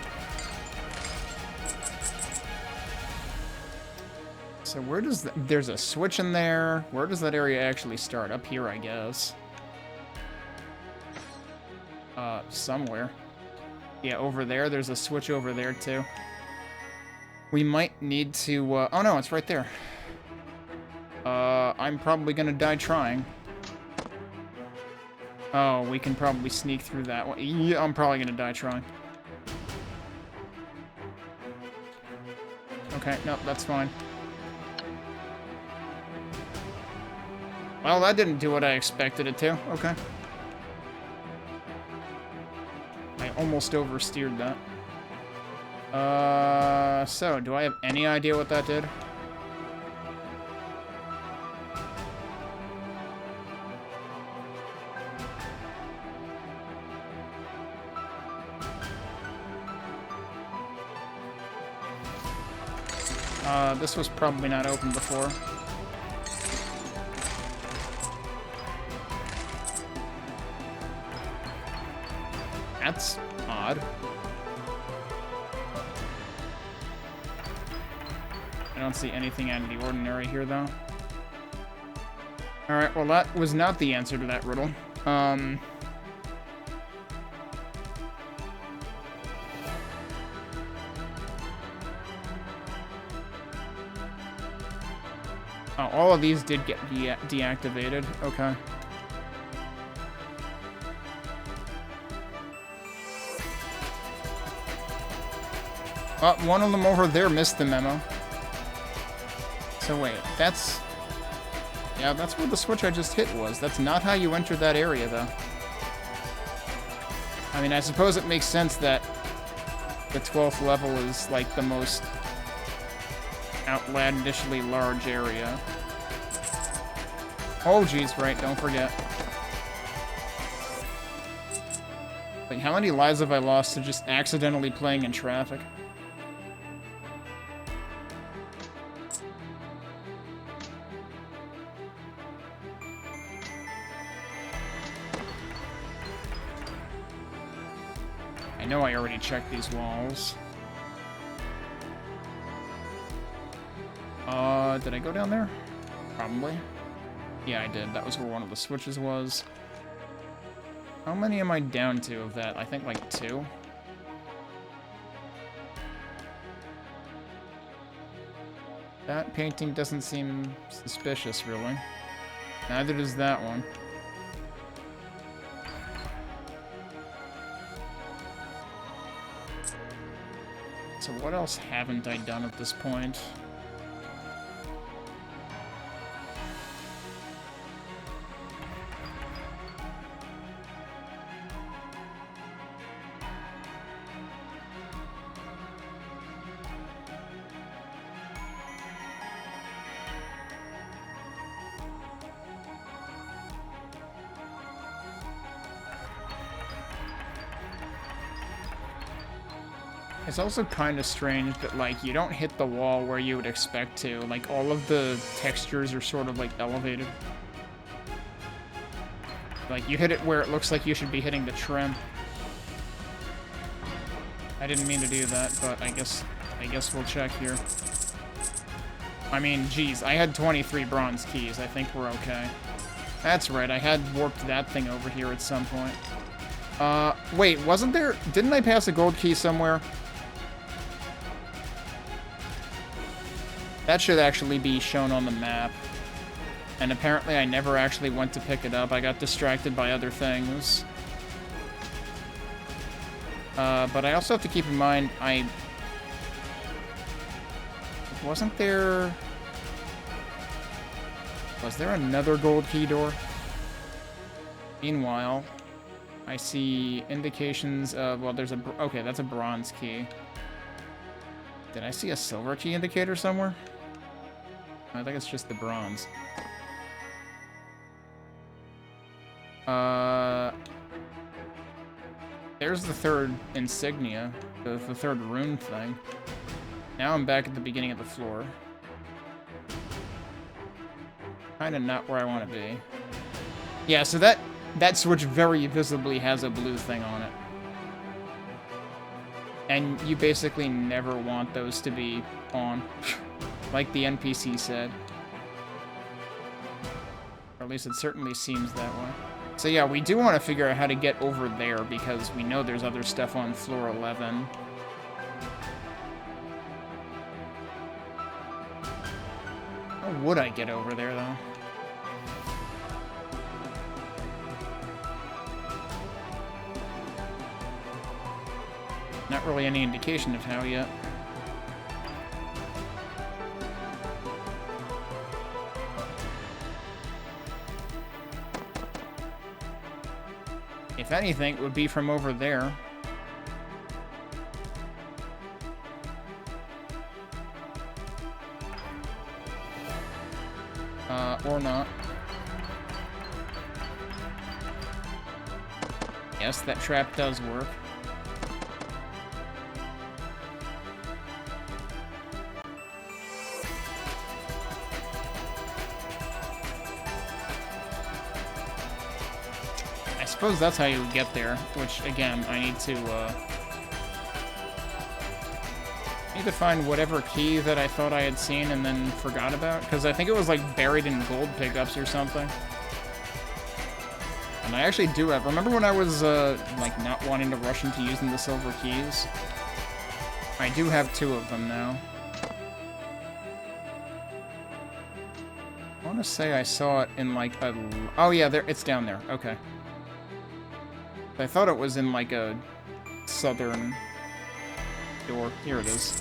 So where does there's a switch in there. Where does that area actually start? Up here, I guess. Somewhere. Yeah, over there. There's a switch over there, too. We might need to, oh no, it's right there. I'm probably gonna die trying. Oh, we can probably sneak through that one. Yeah, I'm probably gonna die trying. Okay, no, that's fine. Well, that didn't do what I expected it to. Okay. I almost oversteered that. So, do I have any idea what that did? This was probably not open before. That's odd. I don't see anything out of the ordinary here, though. Alright, well that was not the answer to that riddle. Oh, all of these did get deactivated. Okay. Oh, one of them over there missed the memo. So wait, that's... Yeah, that's where the switch I just hit was. That's not how you entered that area, though. I mean, I suppose it makes sense that the 12th level is, like, the most outlandishly large area. Oh, jeez, right, don't forget. Like, how many lives have I lost to just accidentally playing in traffic? I know I already checked these walls. Did I go down there? Probably. Yeah, I did. That was where one of the switches was. How many am I down to of that? I think like 2. That painting doesn't seem suspicious, really. Neither does that one. So what else haven't I done at this point? It's also kind of strange that, like, you don't hit the wall where you would expect to. Like, all of the textures are sort of, like, elevated. Like, you hit it where it looks like you should be hitting the trim. I didn't mean to do that, but I guess we'll check here. I mean, geez, I had 23 bronze keys. I think we're okay. That's right, I had warped that thing over here at some point. Wait, wasn't there... Didn't I pass a gold key somewhere? That should actually be shown on the map. And apparently I never actually went to pick it up. I got distracted by other things. But I also have to keep in mind, wasn't there... Was there another gold key door? Meanwhile, I see indications of... Well, there's a... Okay, that's a bronze key. Did I see a silver key indicator somewhere? I think it's just the bronze. There's the third insignia, the third rune thing. Now I'm back at the beginning of the floor. Kinda not where I want to be. Yeah, so that switch very visibly has a blue thing on it. And you basically never want those to be on. like the NPC said. Or at least it certainly seems that way. So yeah, we do want to figure out how to get over there, because we know there's other stuff on floor 11. How would I get over there, though? Not really any indication of how yet. If anything, it would be from over there. Or not. Yes, that trap does work. I suppose that's how you would get there, which, again, I need to find whatever key that I thought I had seen and then forgot about, because I think it was, like, buried in gold pickups or something. And I actually do have... Remember when I was, like, not wanting to rush into using the silver keys? I do have 2 of them now. I want to say I saw it in, like, a... Oh, yeah, there. It's down there. Okay. I thought it was in, like, a southern door. Here it is.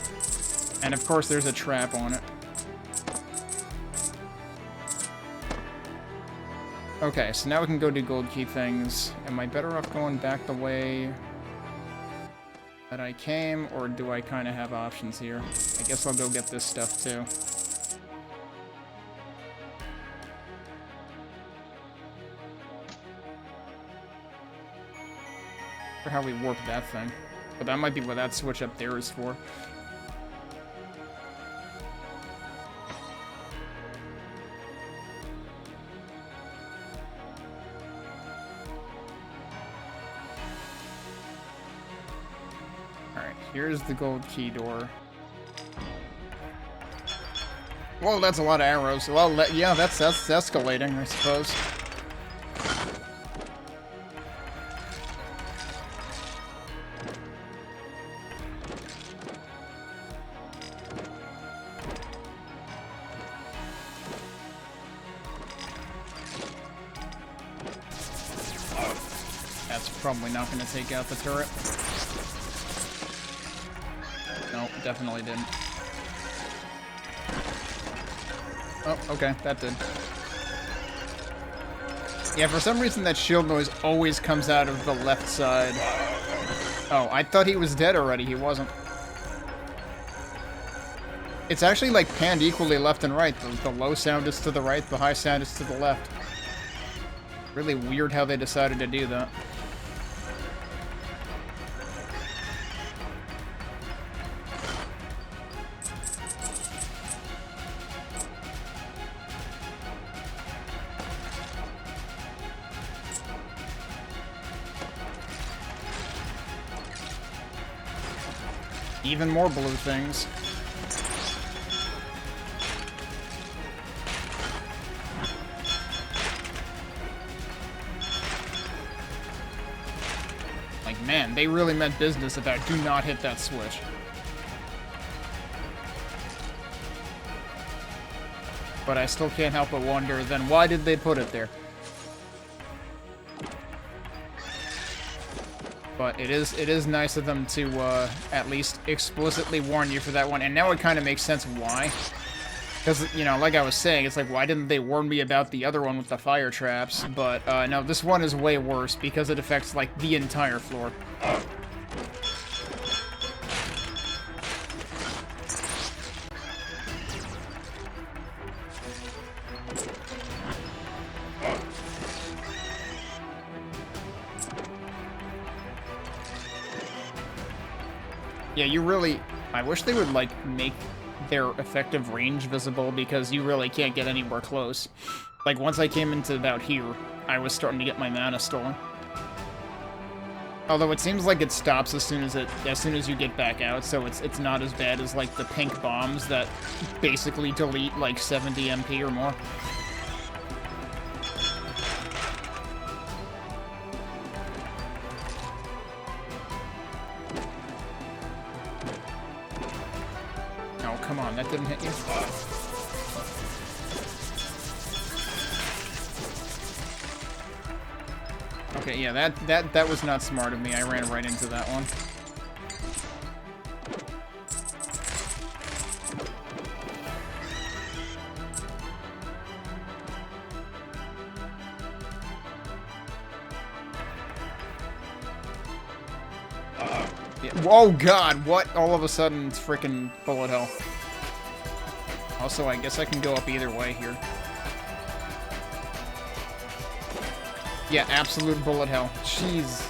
And, of course, there's a trap on it. Okay, so now we can go do gold key things. Am I better off going back the way that I came, or do I kind of have options here? I guess I'll go get this stuff, too. For how we warp that thing. But that might be what that switch up there is for. Alright, here's the gold key door. Whoa, that's a lot of arrows. Well, yeah, that's escalating, I suppose. Probably not going to take out the turret. No, definitely didn't. Oh, okay, that did. Yeah, for some reason that shield noise always comes out of the left side. Oh, I thought he was dead already. He wasn't. It's actually like panned equally left and right. The low sound is to the right, the high sound is to the left. Really weird how they decided to do that. Even more blue things. Like, man, they really meant business about do not hit that switch. But I still can't help but wonder, then why did they put it there? But it is nice of them to at least explicitly warn you for that one. And now it kind of makes sense why. Because, you know, like I was saying, it's like, why didn't they warn me about the other one with the fire traps? But, no, this one is way worse because it affects, like, the entire floor. Yeah, you really... I wish they would, like, make their effective range visible, because you really can't get anywhere close. Like, once I came into about here, I was starting to get my mana stolen. Although it seems like it stops as soon as you get back out, so it's not as bad as like the pink bombs that basically delete like 70 MP or more. Oh, come on, that didn't hit you. Okay, yeah, that was not smart of me. I ran right into that one. Yeah. Oh god, what? All of a sudden it's freaking bullet hell. Also, I guess I can go up either way here. Yeah, absolute bullet hell. Jeez.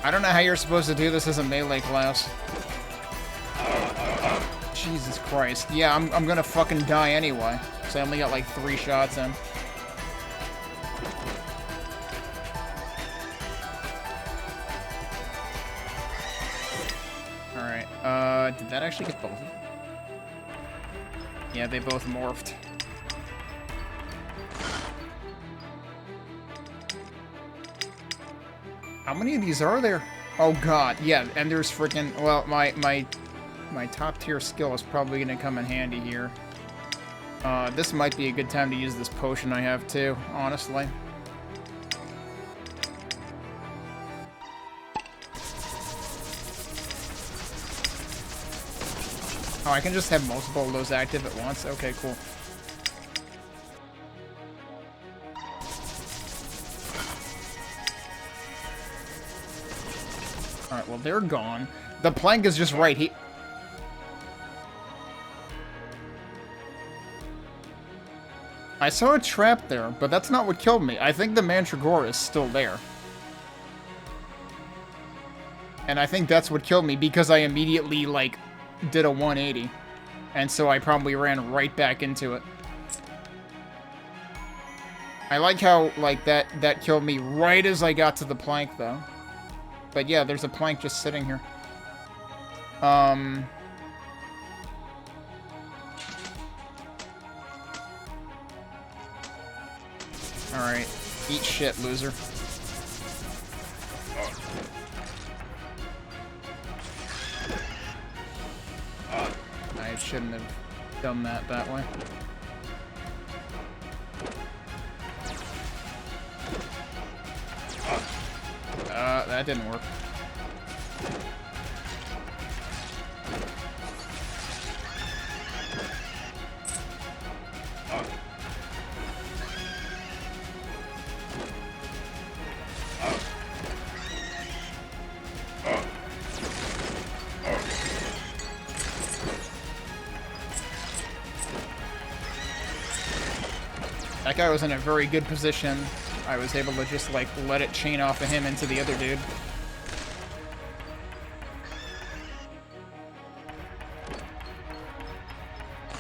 I don't know how you're supposed to do this as a melee class. Jesus Christ. Yeah, I'm gonna fucking die anyway. So I only got like 3 shots in. Alright, did that actually get both of them? Yeah, they both morphed. How many of these are there? Oh god, yeah, and there's freaking, well, my top tier skill is probably gonna come in handy here. This might be a good time to use this potion I have too, honestly. Oh, I can just have multiple of those active at once? Okay, cool. Alright, well, they're gone. The plank is just right here. I saw a trap there, but that's not what killed me. I think the Mandragora is still there. And I think that's what killed me, because I immediately, like, did a 180. And so I probably ran right back into it. I like how, like, that killed me right as I got to the plank, though. But yeah, there's a plank just sitting here. Alright. Eat shit, loser. I shouldn't have done that way. That didn't work. That guy was in a very good position. I was able to just, like, let it chain off of him into the other dude.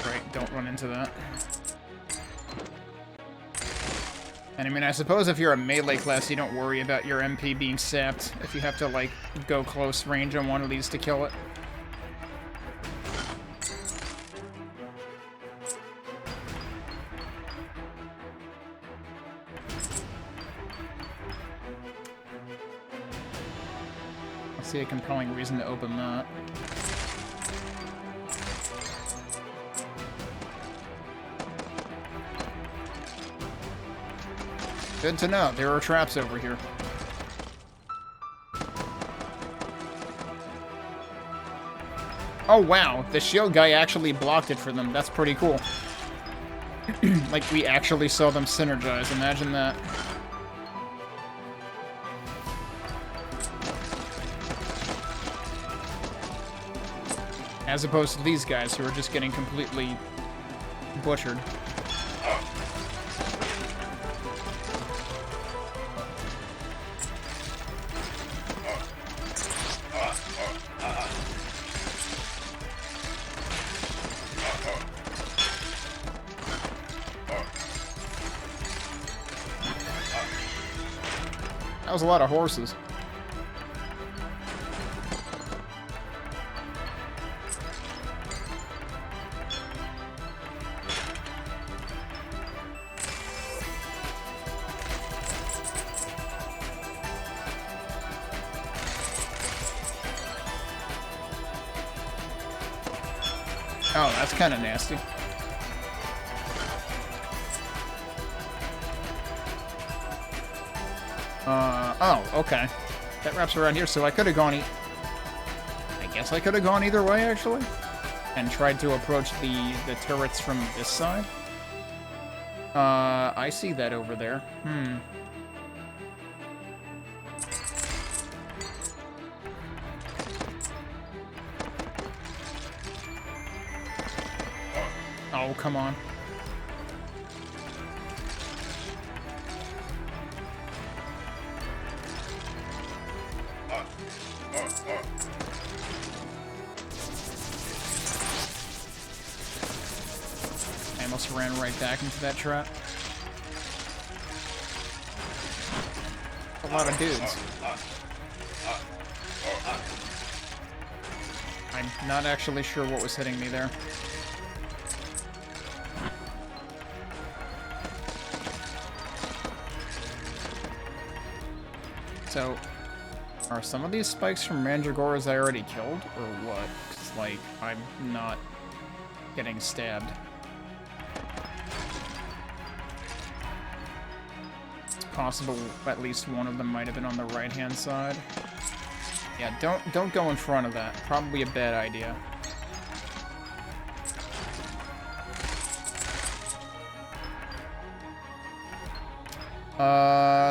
Right, don't run into that. And I mean, I suppose if you're a melee class, you don't worry about your MP being sapped if you have to, like, go close range on one of these to kill it. See a compelling reason to open that. Good to know. There are traps over here. Oh wow, the shield guy actually blocked it for them. That's pretty cool. Like, we actually saw them synergize. Imagine that. As opposed to these guys who are just getting completely butchered. That was a lot of horses. Oh, that's kind of nasty. Oh, okay. That wraps around here, so I could have gone I guess I could have gone either way, actually. And tried to approach the turrets from this side. I see that over there. Hmm. Oh, come on. I almost ran right back into that trap. A lot of dudes. I'm not actually sure what was hitting me there. So, are some of these spikes from Mandragoras I already killed, or what? 'Cause, like, I'm not getting stabbed. It's possible at least one of them might have been on the right-hand side. Yeah, don't go in front of that. Probably a bad idea.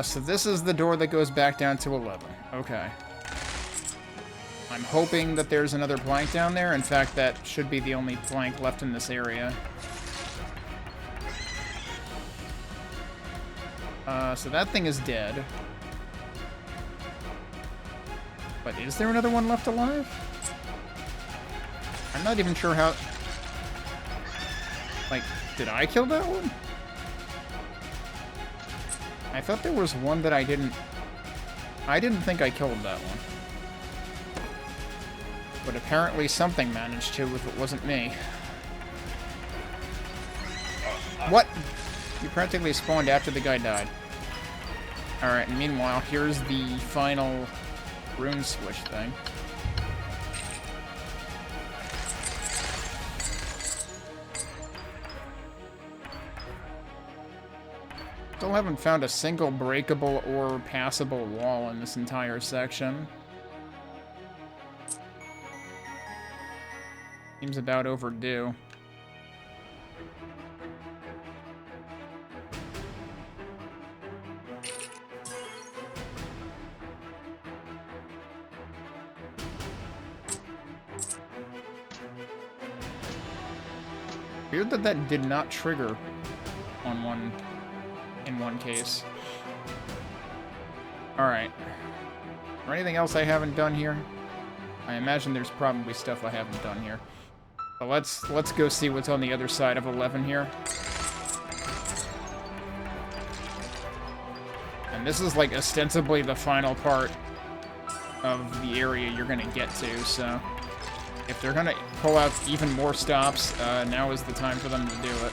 So this is the door that goes back down to 11. Okay. I'm hoping that there's another plank down there. In fact, that should be the only plank left in this area. So that thing is dead. But is there another one left alive? I'm not even sure how... Like, did I kill that one? I thought there was one that I didn't think I killed that one. But apparently something managed to if it wasn't me. What? You practically spawned after the guy died. Alright, and meanwhile, here's the final rune switch thing. Still haven't found a single breakable or passable wall in this entire section. Seems about overdue. Weird that that did not trigger on in one case. Alright. Is there anything else I haven't done here? I imagine there's probably stuff I haven't done here. But let's go see what's on the other side of 11 here. And this is like ostensibly the final part of the area you're gonna get to, so if they're gonna pull out even more stops, now is the time for them to do it.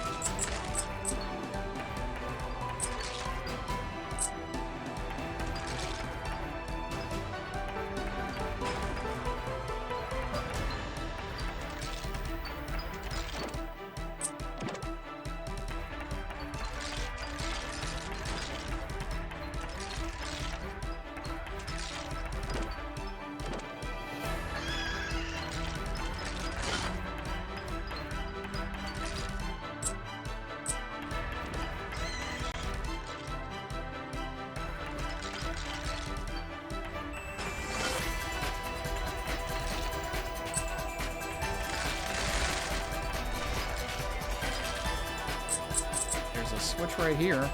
Switch right here.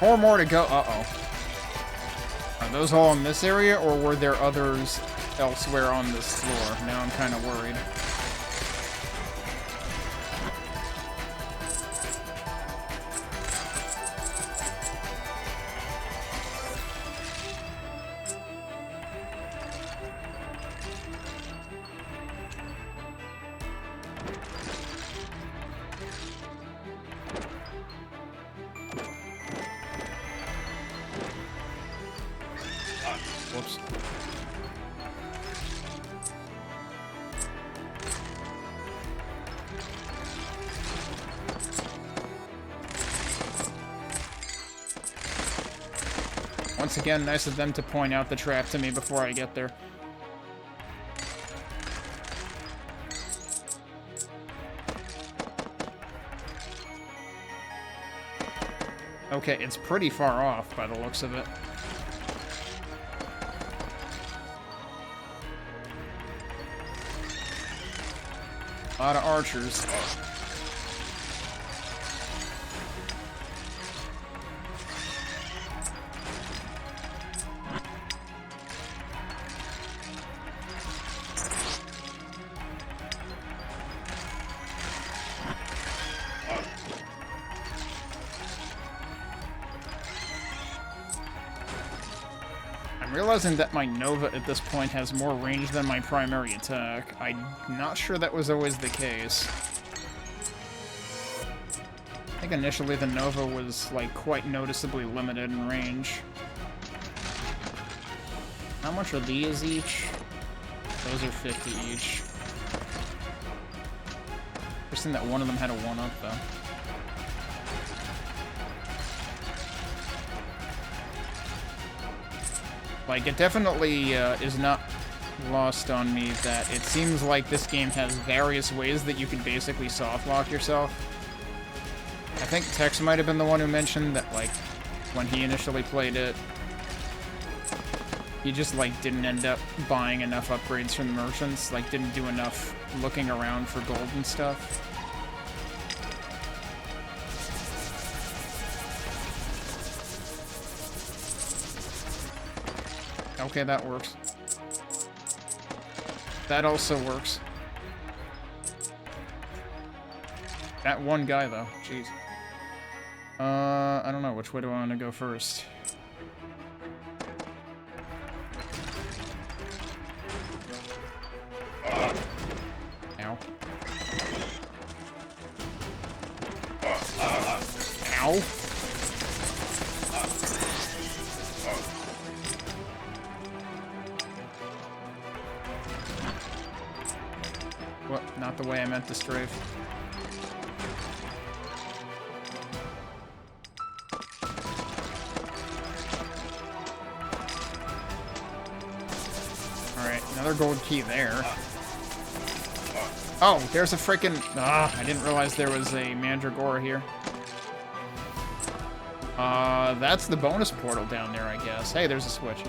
4 more to go. Uh-oh. Are those all in this area, or were there others elsewhere on this floor? Now I'm kind of worried. Whoops. Once again, nice of them to point out the trap to me before I get there. Okay, it's pretty far off by the looks of it. A lot of archers. I'm realizing that my Nova at this point has more range than my primary attack. I'm not sure that was always the case. I think initially the Nova was, like, quite noticeably limited in range. How much are these each? Those are 50 each. Interesting that one of them had a 1-up, though. Like, it definitely is not lost on me that it seems like this game has various ways that you can basically softlock yourself. I think Tex might have been the one who mentioned that, like, when he initially played it, he just, like, didn't end up buying enough upgrades from the merchants, like, didn't do enough looking around for gold and stuff. Okay, that works. That also works. That one guy, though. Jeez. I don't know. Which way do I want to go first? Ow. Ow. Well, not the way I meant to strafe. Alright, another gold key there. Oh, there's a frickin'... Ah, I didn't realize there was a Mandragora here. That's the bonus portal down there, I guess. Hey, there's a switch.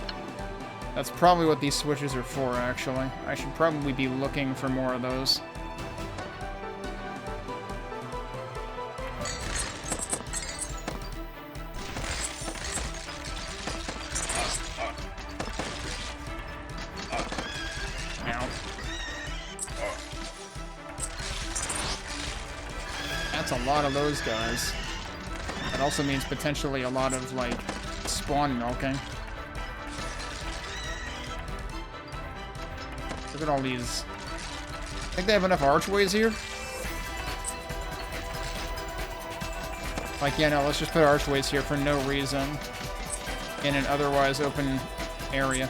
That's probably what these switches are for, actually. I should probably be looking for more of those. Ow. That's a lot of those guys. That also means potentially a lot of, like, spawn milking. Look at all these. I think they have enough archways here. Like, yeah, no, let's just put archways here for no reason in an otherwise open area.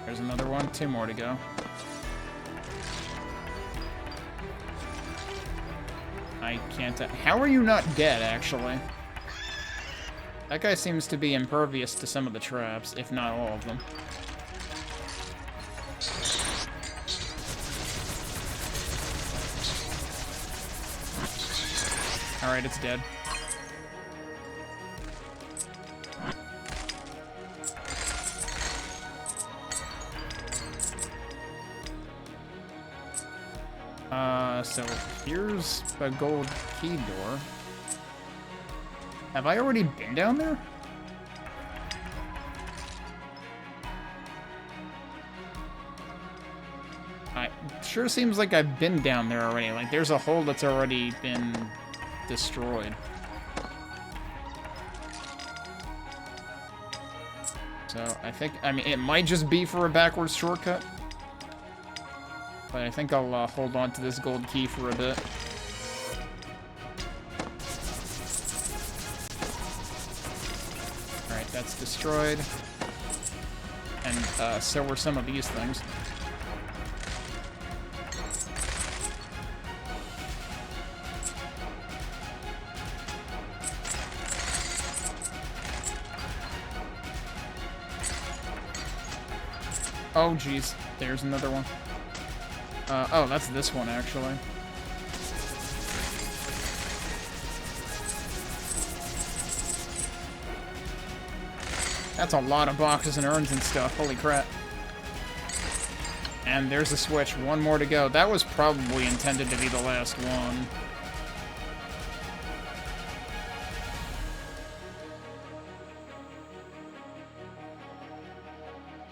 There's another one. 2 more to go. I can't... How are you not dead, actually? That guy seems to be impervious to some of the traps, if not all of them. Alright, it's dead. So here's the gold key door. Have I already been down there? Sure seems like I've been down there already. Like, there's a hole that's already been destroyed. So, I mean, it might just be for a backwards shortcut. But I think I'll hold on to this gold key for a bit. Alright, that's destroyed. And so were some of these things. Oh, geez. There's another one. Oh, that's this one, actually. That's a lot of boxes and urns and stuff. Holy crap. And there's a switch. One more to go. That was probably intended to be the last one.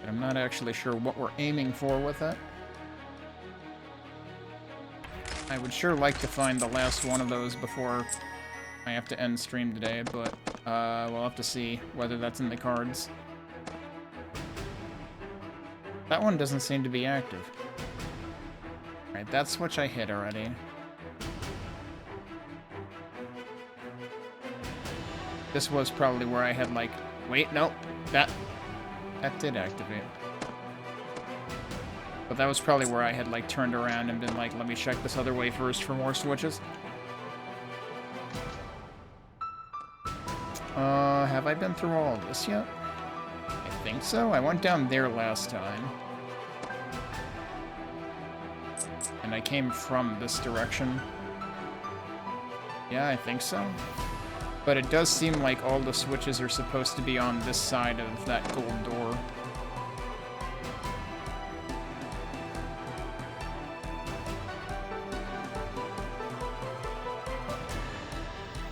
But I'm not actually sure what we're aiming for with it. I would sure like to find the last one of those before I have to end stream today, but we'll have to see whether that's in the cards. That one doesn't seem to be active. Alright, that switch I hit already. This was probably where I had, like... Wait, no. That did activate. But that was probably where I had, like, turned around and been like, let me check this other way first for more switches. Have I been through all of this yet? I think so. I went down there last time. And I came from this direction. Yeah, I think so. But it does seem like all the switches are supposed to be on this side of that gold door.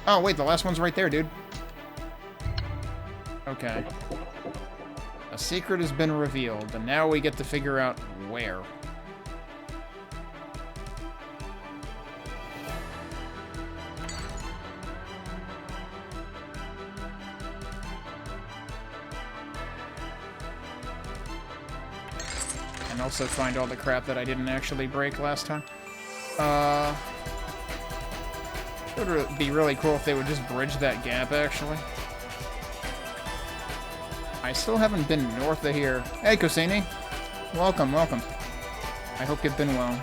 Oh, wait, the last one's right there, dude. Okay. A secret has been revealed, and now we get to figure out where. And also find all the crap that I didn't actually break last time. It would be really cool if they would just bridge that gap, actually. I still haven't been north of here. Hey, Cosini. Welcome, welcome. I hope you've been well.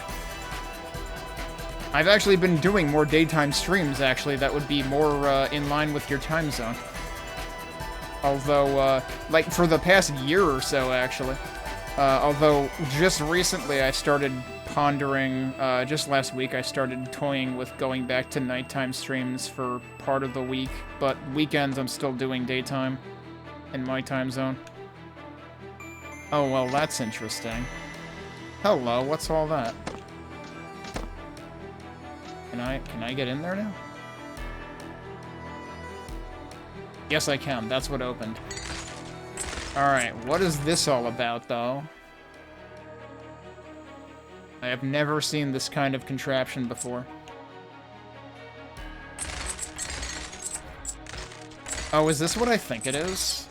I've actually been doing more daytime streams, actually, that would be more in line with your time zone. Although, like, for the past year or so, actually. Although, just recently I started pondering, just last week I started toying with going back to nighttime streams for part of the week, but weekends I'm still doing daytime in my time zone. Oh, well, that's interesting. Hello, what's all that? Can I get in there now? Yes, I can. That's what opened. Alright, what is this all about, though? I have never seen this kind of contraption before. Oh, is this what I think it is?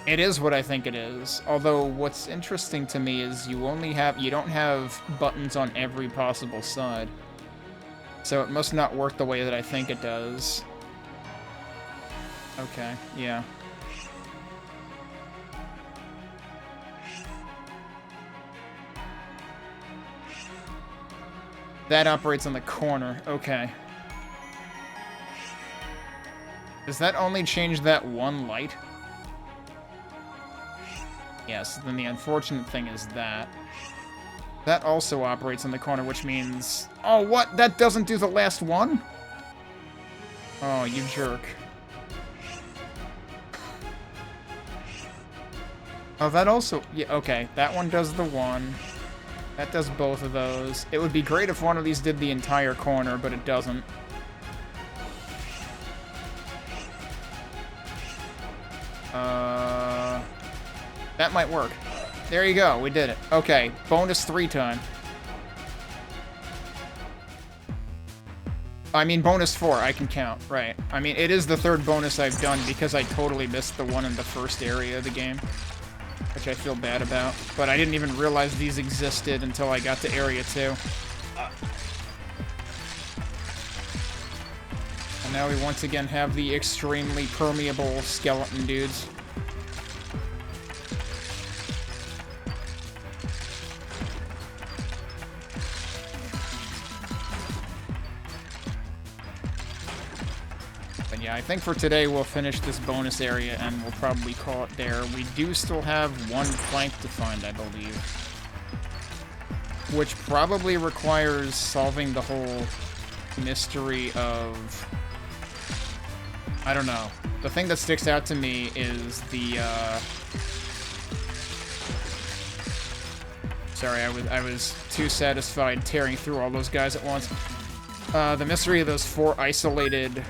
It is what I think it is. Although, what's interesting to me is you don't have buttons on every possible side. So it must not work the way that I think it does. Okay, yeah. That operates on the corner. Okay. Does that only change that one light? Yes, then the unfortunate thing is that. That also operates on the corner, which means... Oh, what? That doesn't do the last one? Oh, you jerk. Oh, that also... Yeah, okay. That one does the one. That does both of those. It would be great if one of these did the entire corner, but it doesn't. That might work. There you go. We did it. Okay. Bonus 3 time. I mean, bonus 4. I can count. Right. I mean, it is the third bonus I've done because I totally missed the one in the first area of the game, which I feel bad about. But I didn't even realize these existed until I got to area 2. And now we once again have the extremely permeable skeleton dudes. But yeah, I think for today we'll finish this bonus area and we'll probably call it there. We do still have one plank to find, I believe. Which probably requires solving the whole mystery of... I don't know. The thing that sticks out to me is the, Sorry, I was too satisfied tearing through all those guys at once. The mystery of those 4 isolated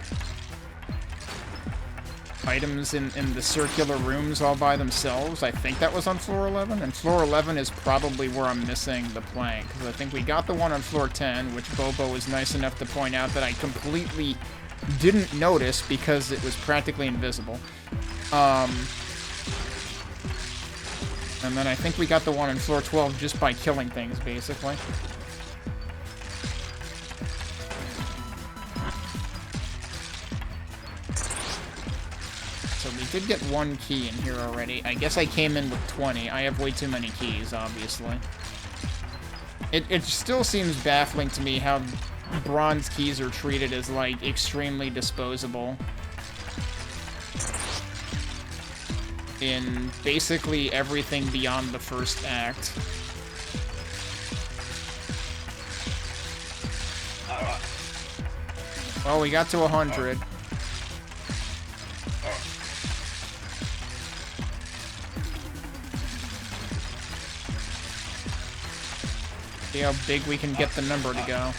items in the circular rooms all by themselves. I think that was on floor 11, and floor 11 is probably where I'm missing the plank, because I think we got the one on floor 10, which Bobo was nice enough to point out that I completely didn't notice because it was practically invisible. And then I think we got the one on floor 12 just by killing things, basically. So we did get 1 key in here already. I guess I came in with 20. I have way too many keys, obviously. It still seems baffling to me how bronze keys are treated as, like, extremely disposable in basically everything beyond the first act. Well, we got to 100. See how big we can get the number to go.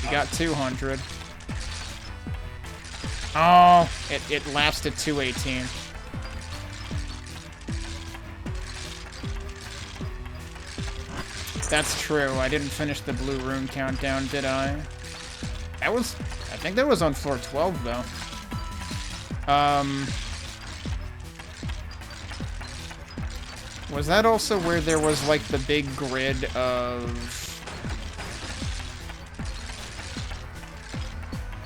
We got 200. Oh, it lapsed at 218. That's true. I didn't finish the blue rune countdown, did I? That was... I think that was on floor 12, though. Was that also where there was, like, the big grid of...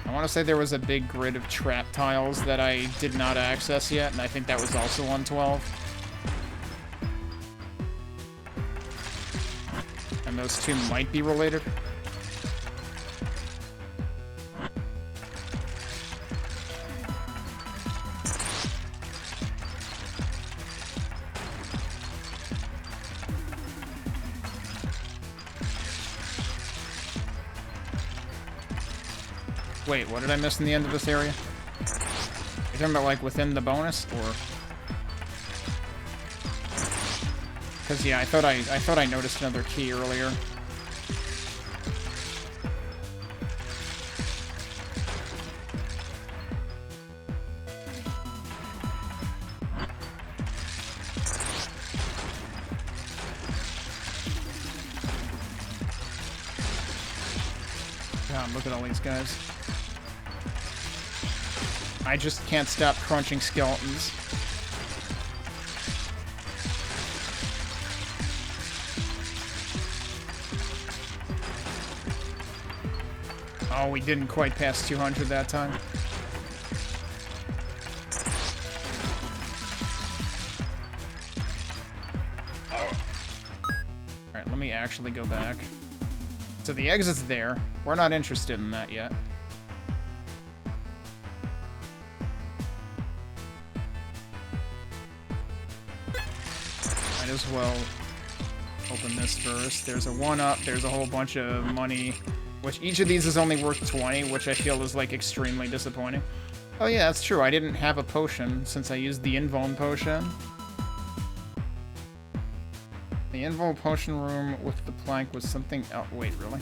I want to say there was a big grid of trap tiles that I did not access yet, and I think that was also on 12. And those two might be related. Wait, what did I miss in the end of this area? Are you talking about, like, within the bonus, or...? Because, yeah, I thought I noticed another key earlier. God, look at all these guys. I just can't stop crunching skeletons. Oh, we didn't quite pass 200 that time. Alright, let me actually go back. So the exit's there. We're not interested in that yet. Might as well open this first. There's a 1-up, there's a whole bunch of money, which each of these is only worth 20, which I feel is, like, extremely disappointing. Oh yeah, that's true, I didn't have a potion since I used the invuln potion. The invuln potion room with the plank was something... Oh, wait, really?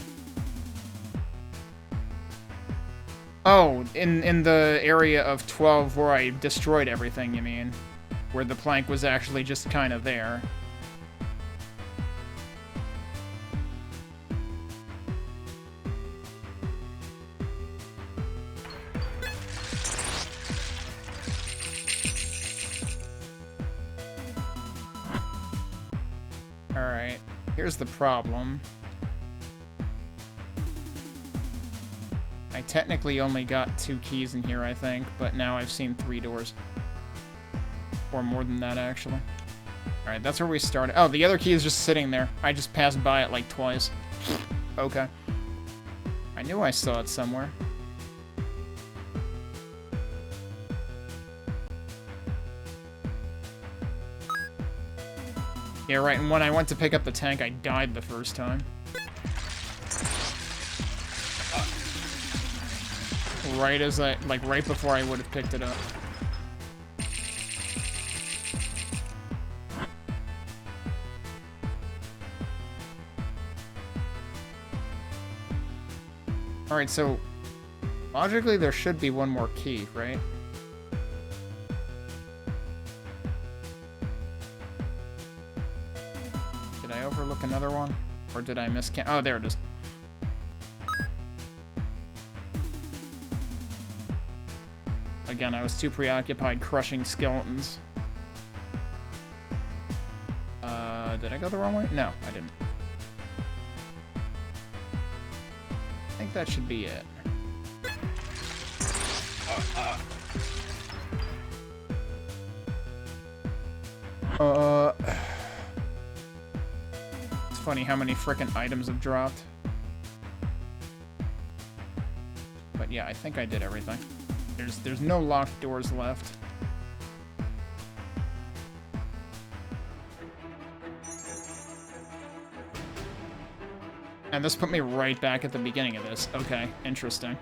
Oh, in the area of 12 where I destroyed everything, you mean? Where the plank was actually just kind of there. Alright, here's the problem. I technically only got 2 keys in here, I think, but now I've seen 3 doors. Or more than that, actually. Alright, that's where we started. Oh, the other key is just sitting there. I just passed by it like twice. Okay. I knew I saw it somewhere. Yeah, right, and when I went to pick up the tank, I died the first time. Right as right before I would have picked it up. Alright, so logically there should be one more key, right? Did I overlook another one? Or did I miscount? Oh, there it is. Again, I was too preoccupied crushing skeletons. Did I go the wrong way? No, I didn't. I think that should be it. It's funny how many frickin' items have dropped. But yeah, I think I did everything. There's no locked doors left. And this put me right back at the beginning of this. Okay, interesting.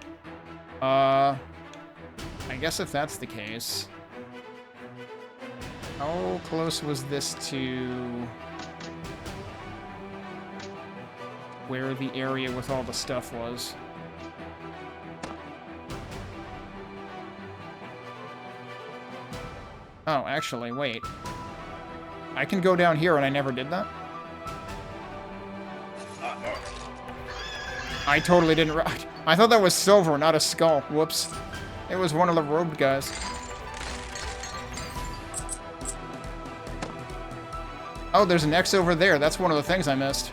I guess if that's the case... How close was this to... where the area with all the stuff was? Oh, actually, wait. I can go down here and I never did that? I totally didn't... I thought that was silver, not a skull. Whoops. It was one of the robed guys. Oh, there's an X over there. That's one of the things I missed.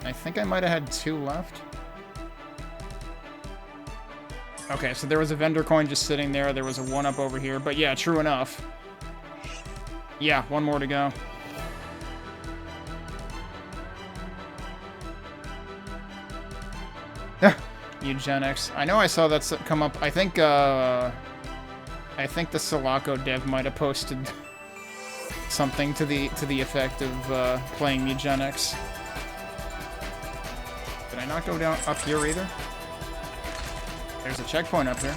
I think I might have had 2 left. Okay, so there was a vendor coin just sitting there. There was a 1-up over here. But yeah, true enough. Yeah, 1 more to go. Eugenics. I know I saw that come up. I think the Sulaco dev might have posted something to the effect of playing eugenics. Did I not go down up here either? There's a checkpoint up here.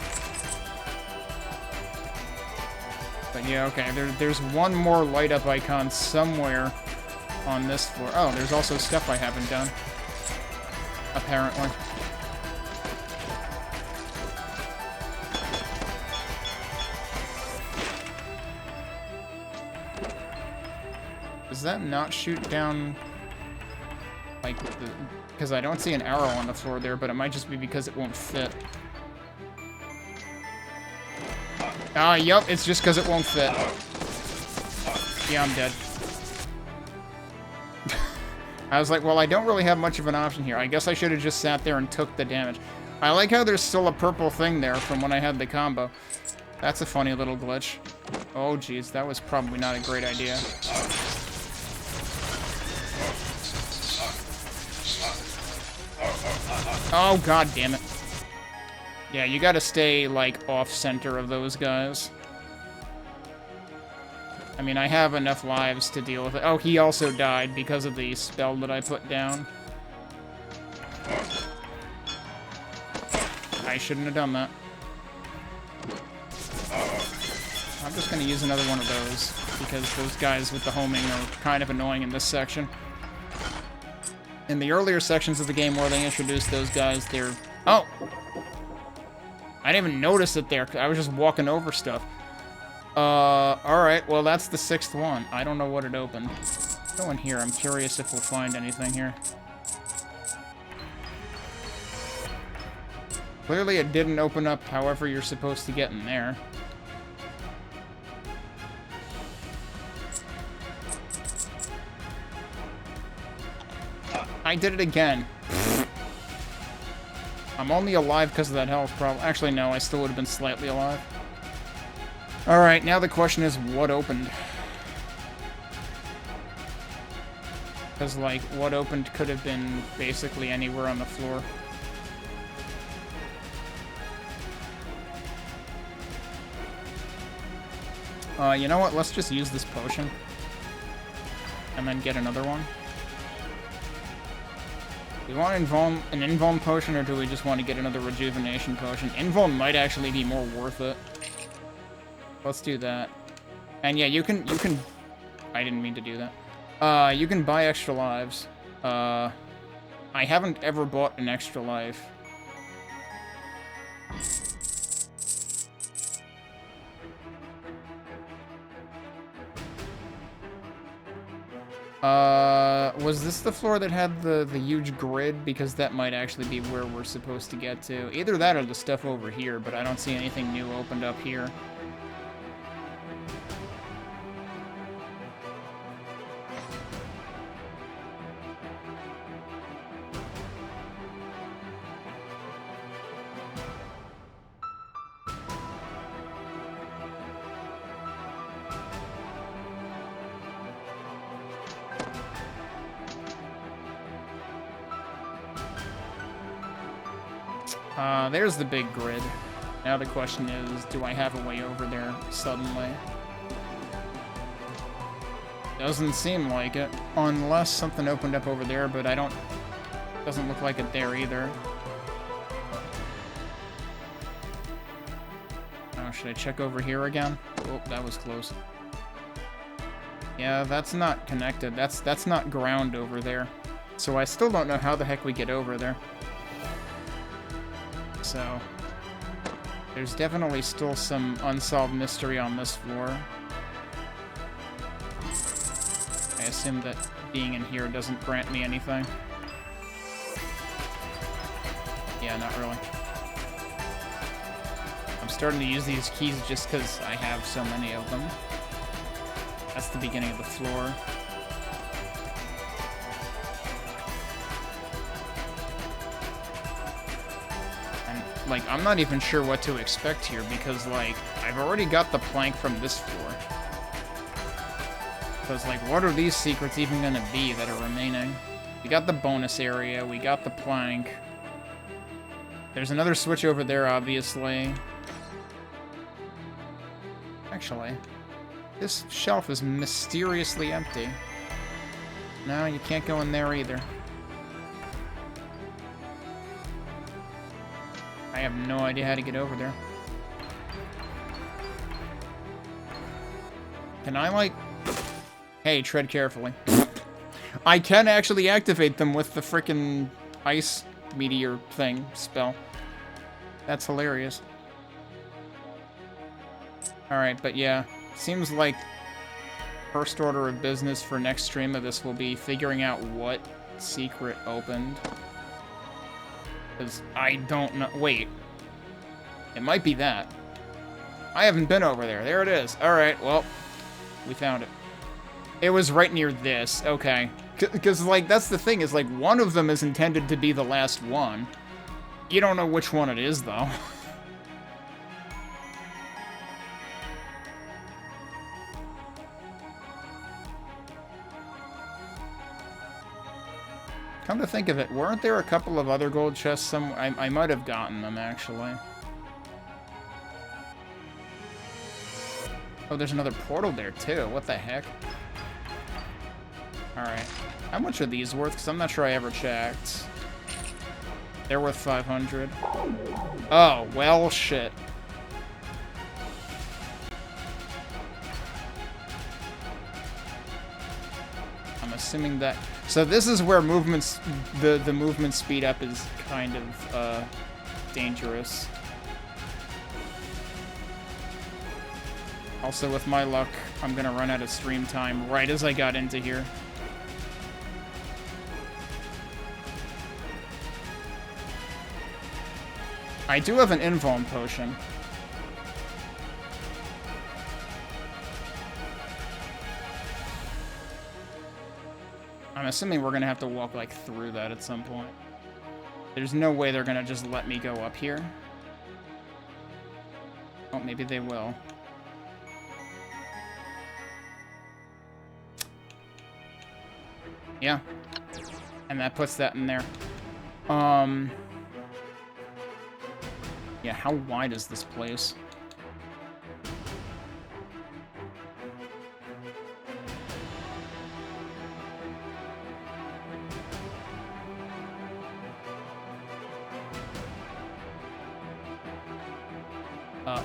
But yeah, okay, there's one more light up icon somewhere on this floor. Oh, there's also stuff I haven't done. Apparently. Does that not shoot down, like, because I don't see an arrow on the floor there, but it might just be because it won't fit. Ah, yup, it's just because it won't fit. Yeah, I'm dead. I was like, well, I don't really have much of an option here. I guess I should have just sat there and took the damage. I like how there's still a purple thing there from when I had the combo. That's a funny little glitch. Oh, geez, that was probably not a great idea. Oh, god damn it. Yeah, you gotta stay, like, off-center of those guys. I mean, I have enough lives to deal with it. Oh, he also died because of the spell that I put down. I shouldn't have done that. I'm just gonna use another one of those, because those guys with the homing are kind of annoying in this section. In the earlier sections of the game where they introduced those guys, they're... Oh! I didn't even notice it there. I was just walking over stuff. Alright. Well, that's the 6th one. I don't know what it opened. Let's go in here. I'm curious if we'll find anything here. Clearly it didn't open up however you're supposed to get in there. I did it again. I'm only alive because of that health problem. Actually, no, I still would have been slightly alive. Alright, now the question is, what opened? Because, like, what opened could have been basically anywhere on the floor. You know what? Let's just use this potion. And then get another one. Do we want an invuln potion, or do we just want to get another rejuvenation potion? Invuln might actually be more worth it. Let's do that. And yeah, you can... I didn't mean to do that. You can buy extra lives. I haven't ever bought an extra life. Was this the floor that had the huge grid? Because that might actually be where we're supposed to get to. Either that or the stuff over here, but I don't see anything new opened up here. There's the big grid. Now the question is, do I have a way over there suddenly? Doesn't seem like it. Unless something opened up over there, but I don't... Doesn't look like it there either. Oh, should I check over here again? Oh, that was close. Yeah, that's not connected. That's not ground over there. So I still don't know how the heck we get over there. So, there's definitely still some unsolved mystery on this floor. I assume that being in here doesn't grant me anything. Yeah, not really. I'm starting to use these keys just because I have so many of them. That's the beginning of the floor. Like, I'm not even sure what to expect here, because, like, I've already got the plank from this floor. Because, like, what are these secrets even gonna be that are remaining? We got the bonus area, we got the plank. There's another switch over there, obviously. Actually, this shelf is mysteriously empty. No, you can't go in there either. I have no idea how to get over there. Can I, like... Hey, tread carefully. I can actually activate them with the frickin' ice meteor thing spell. That's hilarious. Alright, but yeah. Seems like first order of business for next stream of this will be figuring out what secret opened. Because I don't know... Wait. It might be that. I haven't been over there. There it is. Alright, well. We found it. It was right near this. Okay. Because, like, that's the thing, is, like, one of them is intended to be the last one. You don't know which one it is, though. Come to think of it, weren't there a couple of other gold chests somewhere? I might have gotten them, actually. Oh, there's another portal there, too. What the heck? Alright. How much are these worth? Because I'm not sure I ever checked. They're worth 500. Oh, well, shit. I'm assuming that... So this is where movements, the movement speed up is kind of dangerous. Also, with my luck, I'm gonna run out of stream time right as I got into here. I do have an invuln potion. I'm assuming we're gonna have to walk, like, through that at some point. There's no way they're gonna just let me go up here. Oh, maybe they will. Yeah. And that puts that in there. Yeah, how wide is this place?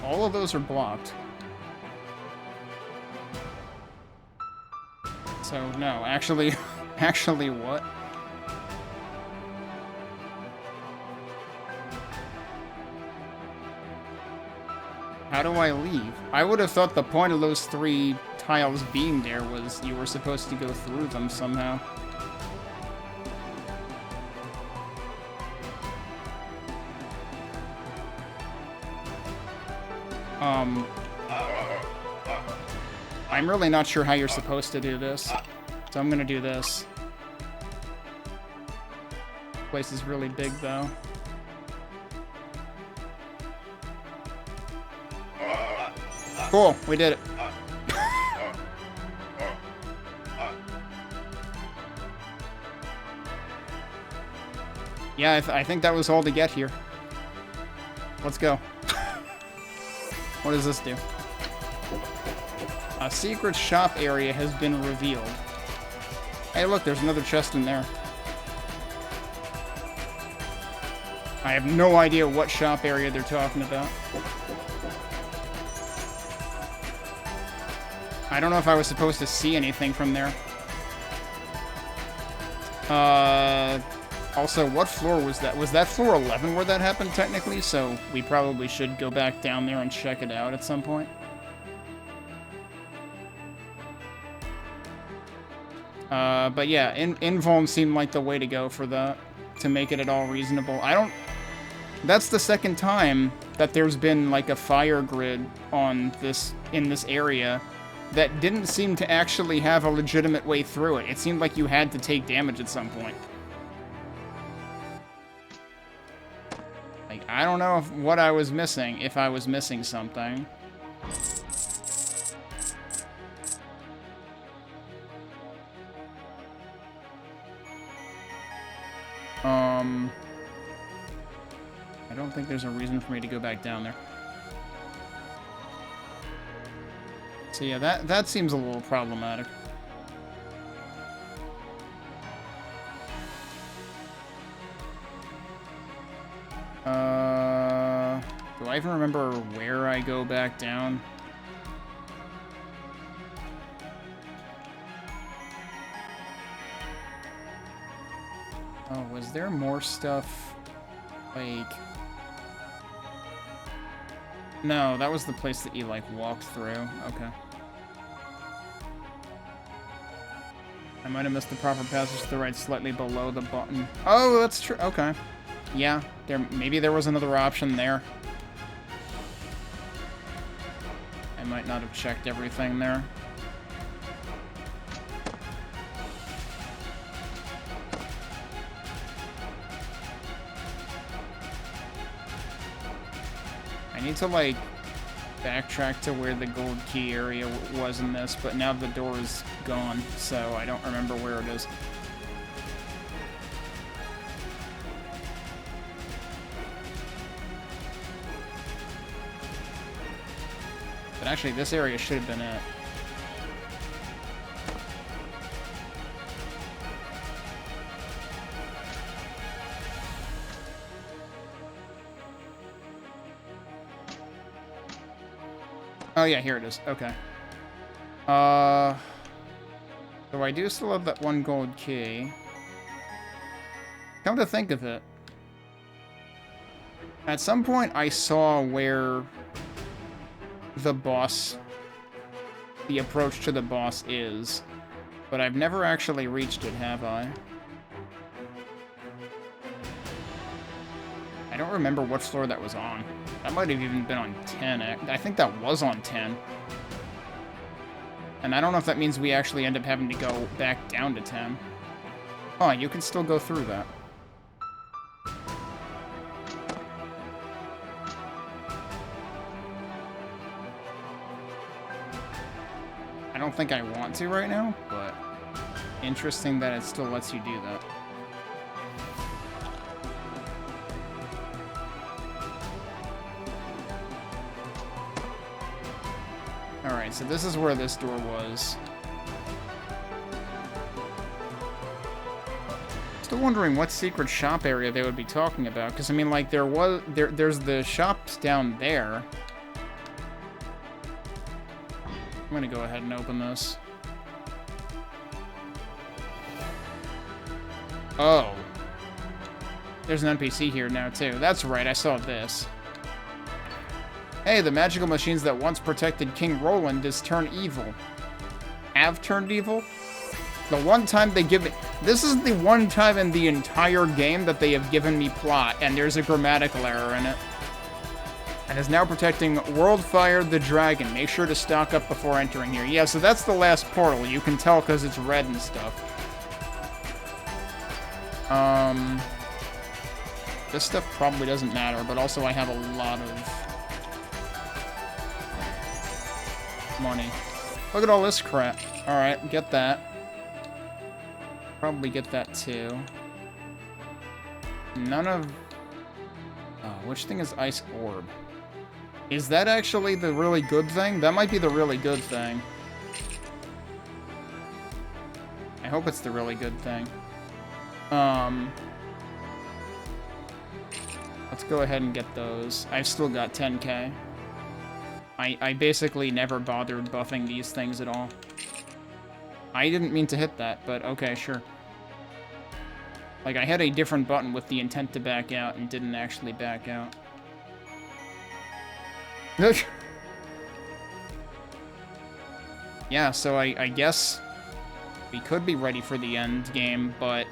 All of those are blocked. So, no, actually, actually what? How do I leave? I would have thought the point of those 3 tiles being there was you were supposed to go through them somehow. I'm really not sure how you're supposed to do this, so I'm gonna do this. Place is really big, though. Cool, we did it. Yeah, I think that was all to get here. Let's go. What does this do? A secret shop area has been revealed. Hey, look, there's another chest in there. I have no idea what shop area they're talking about. I don't know if I was supposed to see anything from there. Also, what floor was that? Was that floor 11 where that happened, technically? So we probably should go back down there and check it out at some point. But yeah, invuln seemed like the way to go for that, to make it at all reasonable. That's the second time that there's been, like, a fire grid on in this area that didn't seem to actually have a legitimate way through it. It seemed like you had to take damage at some point. Like, I don't know what I was missing, if I was missing something. I don't think there's a reason for me to go back down there. So yeah, that seems a little problematic. Do I even remember where I go back down? Oh, was there more stuff? Like... No, that was the place that you, like, walked through. Okay. I might have missed the proper passage to the right slightly below the button. Oh, that's true. Okay. Yeah, maybe there was another option there. I might not have checked everything there. I need to, like, backtrack to where the gold key area was in this, but now the door is gone, so I don't remember where it is. But actually, this area should have been it. Oh yeah, here it is. Okay. So I do still have that one gold key. Come to think of it, at some point I saw where the approach to the boss is, but I've never actually reached it, have I? I don't remember what floor that was on. That might have even been on 10. I think that was on 10. And I don't know if that means we actually end up having to go back down to 10. Oh, you can still go through that. I don't think I want to right now, but interesting that it still lets you do that. Alright, so this is where this door was. Still wondering what secret shop area they would be talking about, because I mean, like, there's the shops down there. I'm gonna go ahead and open this. Oh. There's an NPC here now, too. That's right, I saw this. Hey, the magical machines that once protected King Roland is turned evil. Have turned evil? The one time they give it... This is the one time in the entire game that they have given me plot, and there's a grammatical error in it. And is now protecting Worldfire the Dragon. Make sure to stock up before entering here. Yeah, so that's the last portal. You can tell because it's red and stuff. This stuff probably doesn't matter, but also I have a lot of money. Look at all this crap. Alright, get that. Probably get that too. None of... Oh, which thing is Ice Orb? Is that actually the really good thing? That might be the really good thing. I hope it's the really good thing. Let's go ahead and get those. I've still got 10k. I basically never bothered buffing these things at all. I didn't mean to hit that, but okay, sure. Like, I had a different button with the intent to back out and didn't actually back out. Yeah, so I guess we could be ready for the end game, but...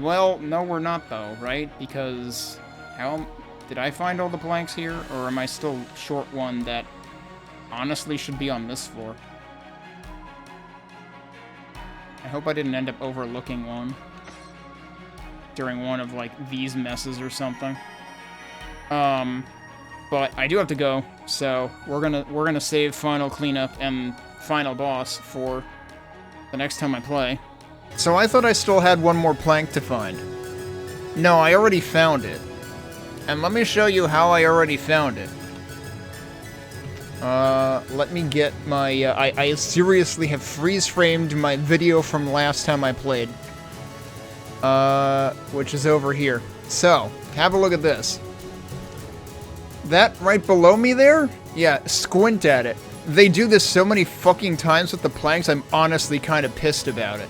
Well, no we're not though, right? Because... How... Did I find all the planks here? Or am I still short one that honestly should be on this floor? I hope I didn't end up overlooking one during one of, like, these messes or something. But I do have to go, so we're gonna save final cleanup and final boss for the next time I play. So I thought I still had one more plank to find. No, I already found it. And let me show you how I already found it. Let me get my, I seriously have freeze-framed my video from last time I played. Which is over here. So, have a look at this. That right below me there? Yeah, squint at it. They do this so many fucking times with the planks, I'm honestly kind of pissed about it.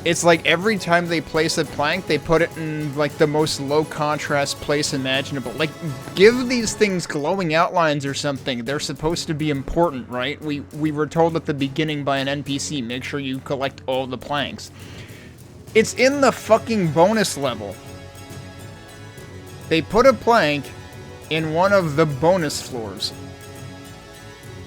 It's like every time they place a plank, they put it in, like, the most low-contrast place imaginable. Like, give these things glowing outlines or something. They're supposed to be important, right? We were told at the beginning by an NPC, make sure you collect all the planks. It's in the fucking bonus level. They put a plank in one of the bonus floors.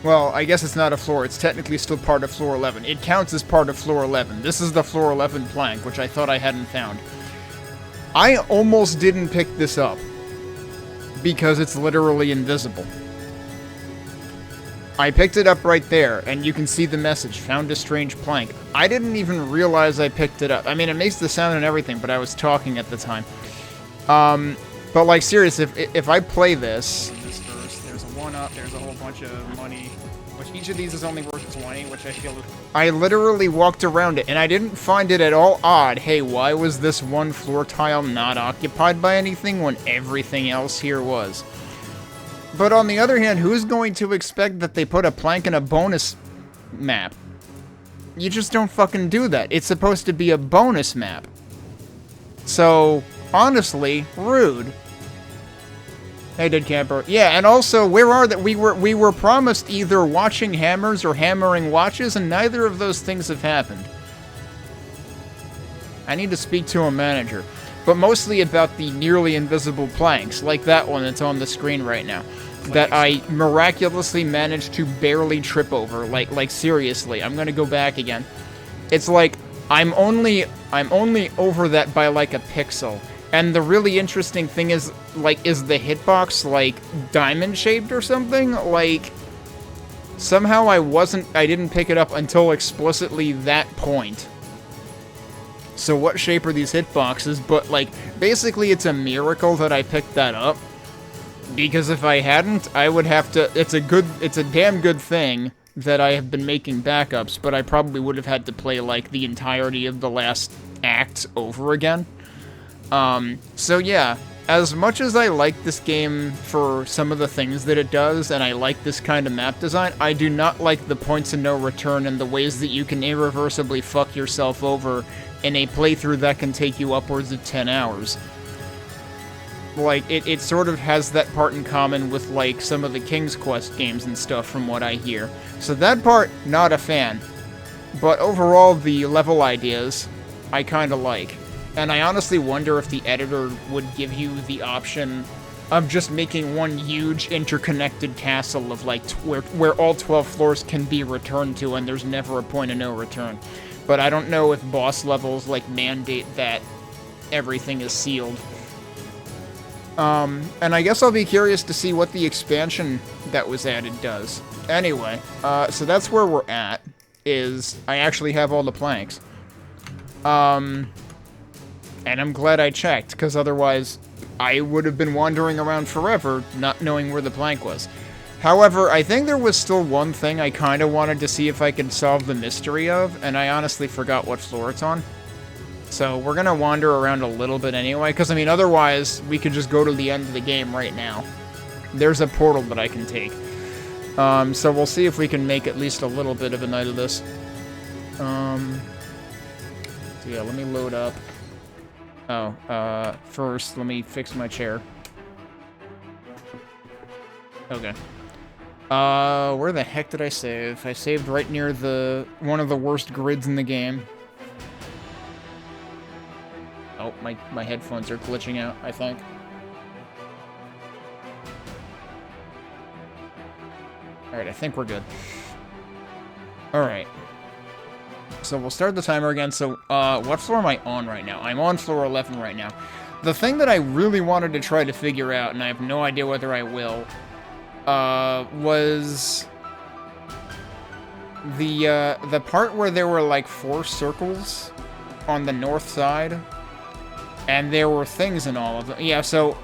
Well, I guess it's not a floor. It's technically still part of floor 11. It counts as part of floor 11. This is the floor 11 plank, which I thought I hadn't found. I almost didn't pick this up because it's literally invisible. I picked it up right there, and you can see the message, found a strange plank. I didn't even realize I picked it up. I mean, it makes the sound and everything, but I was talking at the time. But, like, serious, if I play this... There's a 1-up, there's a whole bunch of money, which each of these is only worth 20, which I feel... I literally walked around it, and I didn't find it at all odd. Hey, why was this one floor tile not occupied by anything when everything else here was? But on the other hand, who's going to expect that they put a plank in a bonus map? You just don't fucking do that. It's supposed to be a bonus map. So, honestly, rude. Hey, Dead Camper. Yeah, and also, where are that? We were promised either watching hammers or hammering watches, and neither of those things have happened. I need to speak to a manager. but mostly about the nearly invisible planks, like that one that's on the screen right now, that I miraculously managed to barely trip over. Like seriously, I'm gonna go back again. It's like, I'm only over that by like a pixel. And the really interesting thing is, like, is the hitbox, like, diamond-shaped or something? Like, somehow I didn't pick it up until explicitly that point. So what shape are these hitboxes? But, like, basically it's a miracle that I picked that up. Because if I hadn't, I would have to... It's a damn good thing that I have been making backups, but I probably would have had to play, like, the entirety of the last act over again. So yeah, as much as I like this game for some of the things that it does, and I like this kind of map design, I do not like the points of no return and the ways that you can irreversibly fuck yourself over in a playthrough that can take you upwards of 10 hours. Like, it sort of has that part in common with, like, some of the King's Quest games and stuff from what I hear. So that part, not a fan. But overall, the level ideas, I kinda like. And I honestly wonder if the editor would give you the option of just making one huge interconnected castle of, like, where all 12 floors can be returned to and there's never a point of no return. But I don't know if boss levels, like, mandate that everything is sealed. And I guess I'll be curious to see what the expansion that was added does. Anyway, so that's where we're at, is I actually have all the planks. And I'm glad I checked, because otherwise I would have been wandering around forever, not knowing where the plank was. However, I think there was still one thing I kind of wanted to see if I could solve the mystery of, and I honestly forgot what floor it's on. So we're going to wander around a little bit anyway, because, I mean, otherwise we could just go to the end of the game right now. There's a portal that I can take. So we'll see if we can make at least a little bit of a night of this. So yeah, let me load up. Oh, first, let me fix my chair. Okay. Where the heck did I save? I saved right near one of the worst grids in the game. Oh, my headphones are glitching out, I think. Alright, I think we're good. Alright. So we'll start the timer again. So, what floor am I on right now? I'm on floor 11 right now. The thing that I really wanted to try to figure out, and I have no idea whether I will, was the part where there were, like, 4 circles on the north side, and there were things in all of them. Yeah, so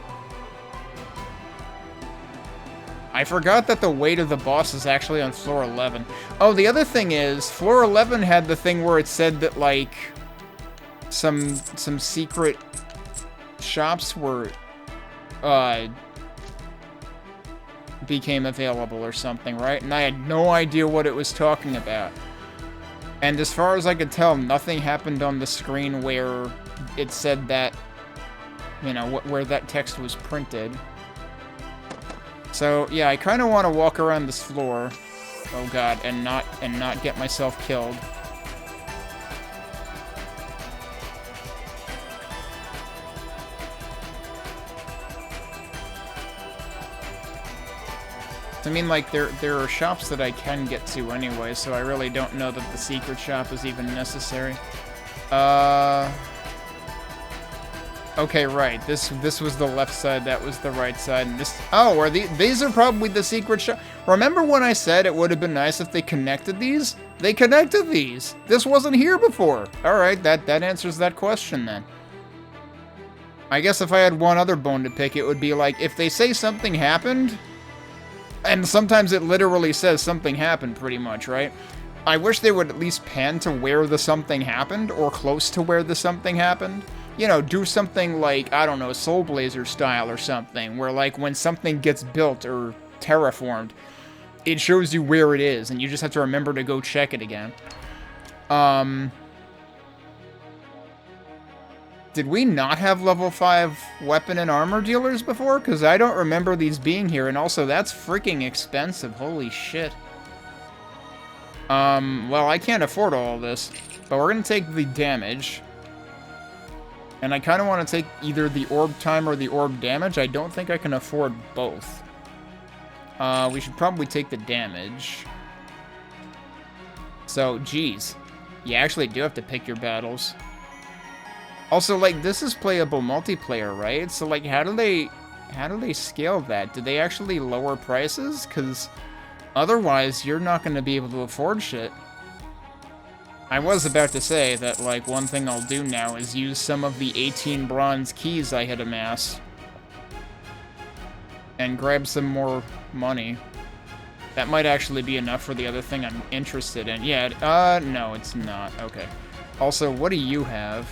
I forgot that the weight of the boss is actually on floor 11. Oh, the other thing is, floor 11 had the thing where it said that, like, some secret shops were, became available or something, right? And I had no idea what it was talking about. And as far as I could tell, nothing happened on the screen where it said that, you know, where that text was printed. So, yeah, I kind of want to walk around this floor, oh god, and not get myself killed. I mean, like, there are shops that I can get to anyway, so I really don't know that the secret shop is even necessary. Okay, right. This was the left side, that was the right side, and this... Oh, these are probably the secret shop. Remember when I said it would have been nice if they connected these? They connected these! This wasn't here before! Alright, that answers that question then. I guess if I had one other bone to pick, it would be like, if they say something happened, and sometimes it literally says something happened pretty much, right? I wish they would at least pan to where the something happened, or close to where the something happened. You know, do something like, I don't know, Soul Blazer style or something, where, like, when something gets built or terraformed, it shows you where it is, and you just have to remember to go check it again. Did we not have level 5 weapon and armor dealers before? Because I don't remember these being here, and also, that's freaking expensive, holy shit. Well, I can't afford all this, but we're gonna take the damage. And I kind of want to take either the orb time or the orb damage. I don't think I can afford both. We should probably take the damage. So, geez. You actually do have to pick your battles. Also, like, this is playable multiplayer, right? So, like, how do they scale that? Do they actually lower prices? Because otherwise, you're not going to be able to afford shit. I was about to say that, like, one thing I'll do now is use some of the 18 bronze keys I had amassed. And grab some more money. That might actually be enough for the other thing I'm interested in. Yeah, no, it's not. Okay. Also, what do you have?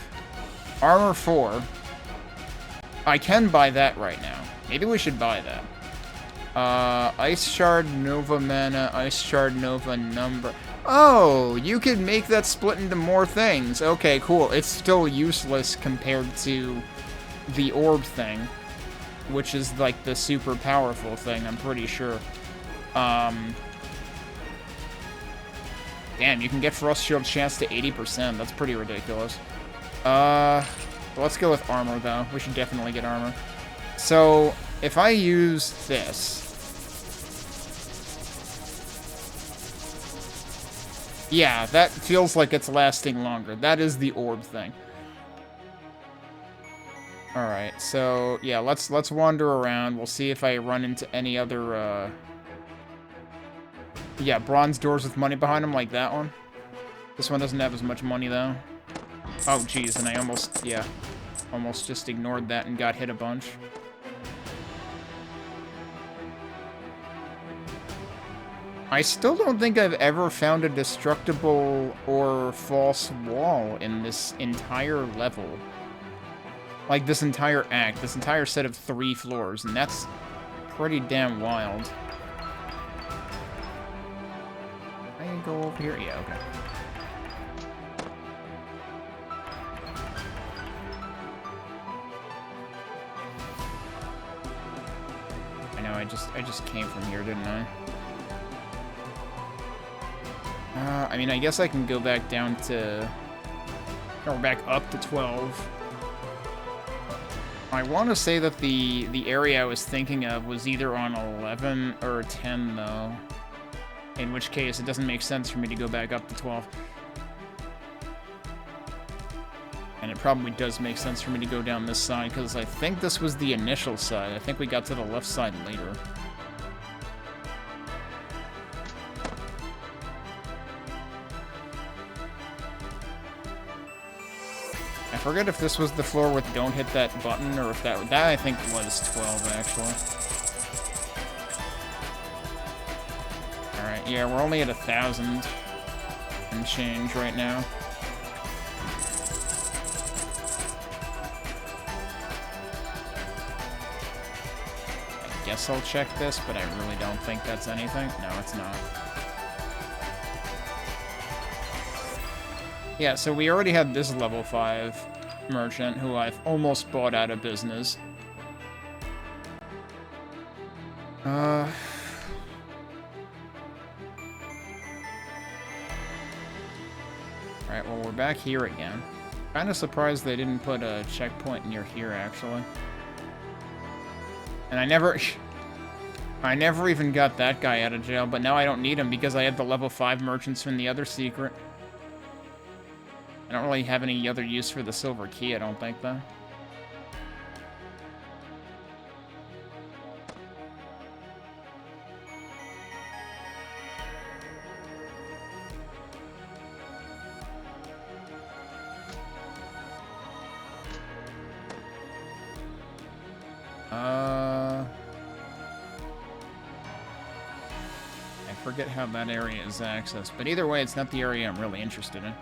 Armor 4. I can buy that right now. Maybe we should buy that. Ice Shard, Nova Mana, Ice Shard, Nova Number. Oh, you could make that split into more things. Okay, cool. It's still useless compared to the orb thing, which is like the super powerful thing, I'm pretty sure. Damn, you can get Frost Shield chance to 80%. That's pretty ridiculous. Let's go with armor, though. We should definitely get armor. So, if I use this... Yeah, that feels like it's lasting longer. That is the orb thing. Alright, so, yeah, let's wander around. We'll see if I run into any other, Yeah, bronze doors with money behind them, like that one. This one doesn't have as much money, though. Oh, geez, and I almost just ignored that and got hit a bunch. I still don't think I've ever found a destructible or false wall in this entire level. Like, this entire act, this entire set of 3 floors, and that's pretty damn wild. I can go over here? Yeah, okay. I know, I just came from here, didn't I? I mean, I guess I can go back down to... Or back up to 12. I want to say that the area I was thinking of was either on 11 or 10, though. In which case, it doesn't make sense for me to go back up to 12. And it probably does make sense for me to go down this side, because I think this was the initial side. I think we got to the left side later. I forget if this was the floor with don't hit that button, or if that I think was 12, actually. Alright, yeah, we're only at 1,000 and change right now. I guess I'll check this, but I really don't think that's anything. No, it's not. Yeah, so we already had this level 5 merchant who I've almost bought out of business. Alright, well, we're back here again. Kinda surprised they didn't put a checkpoint near here, actually. And I never even got that guy out of jail, but now I don't need him because I had the level 5 merchants from the other secret. I don't really have any other use for the silver key, I don't think, though. I forget how that area is accessed, but either way, it's not the area I'm really interested in.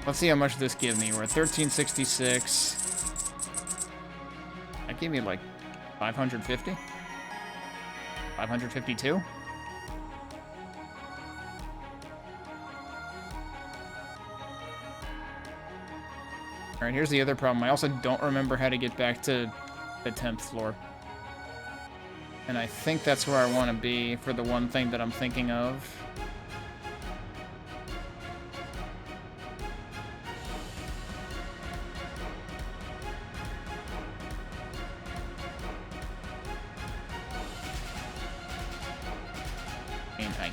Let's see how much this gives me. We're at 1366. That gave me like 550? 552? Alright, here's the other problem. I also don't remember how to get back to the 10th floor. And I think that's where I want to be for the one thing that I'm thinking of.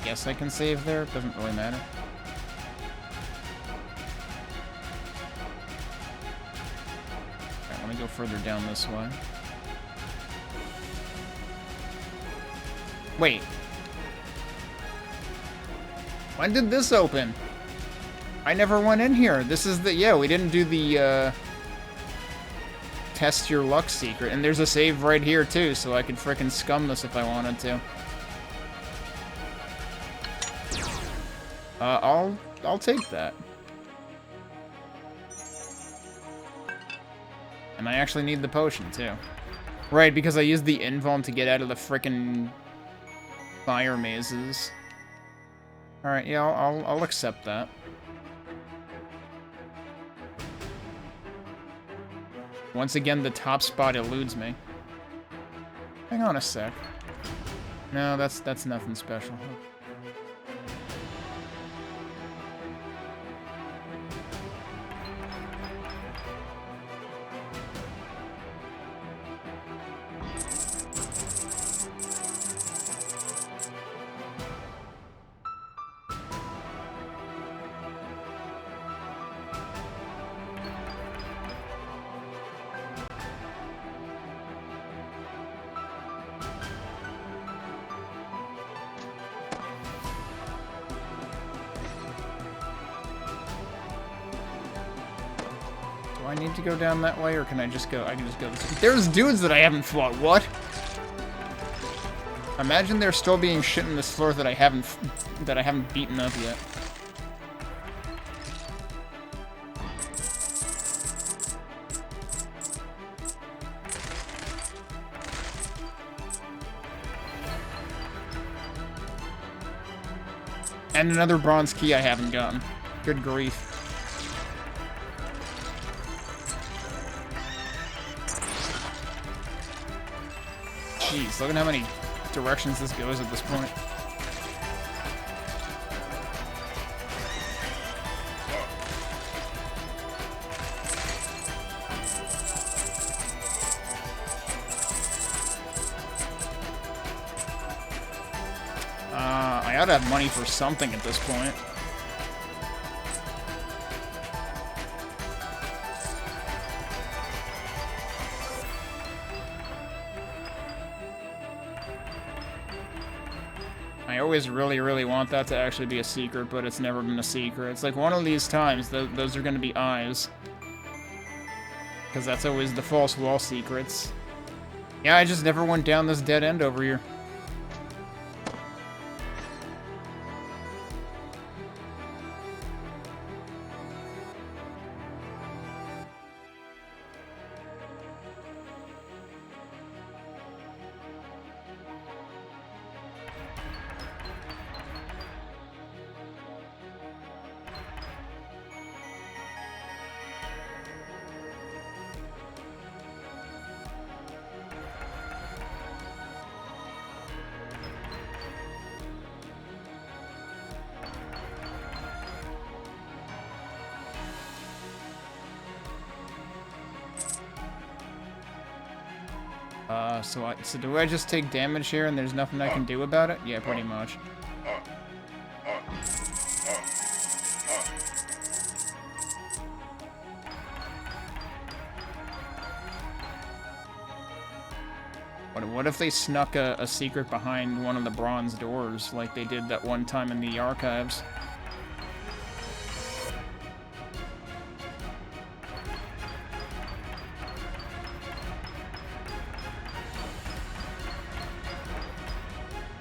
guess I can save there. It doesn't really matter. Alright, let me go further down this way. Wait. When did this open? I never went in here. This is the... Yeah, we didn't do the, test your luck secret. And there's a save right here, too, so I could frickin' scum this if I wanted to. I'll take that. And I actually need the potion, too. Right, because I used the invuln to get out of the frickin' fire mazes. Alright, yeah, I'll accept that. Once again, the top spot eludes me. Hang on a sec. No, that's nothing special. Do I need to go down that way, or can I just go? I can just go this way. There's dudes that I haven't fought. What? Imagine there still being shit in this floor that I haven't beaten up yet. And another bronze key I haven't gotten. Good grief. Jeez, look at how many directions this goes at this point. I ought to have money for something at this point. I always really, really want that to actually be a secret, but it's never been a secret. It's like one of these times, those are going to be eyes. Because that's always the false wall secrets. Yeah, I just never went down this dead end over here. So do I just take damage here and there's nothing I can do about it? Yeah, pretty much. What if they snuck a secret behind one of the bronze doors, like they did that one time in the archives?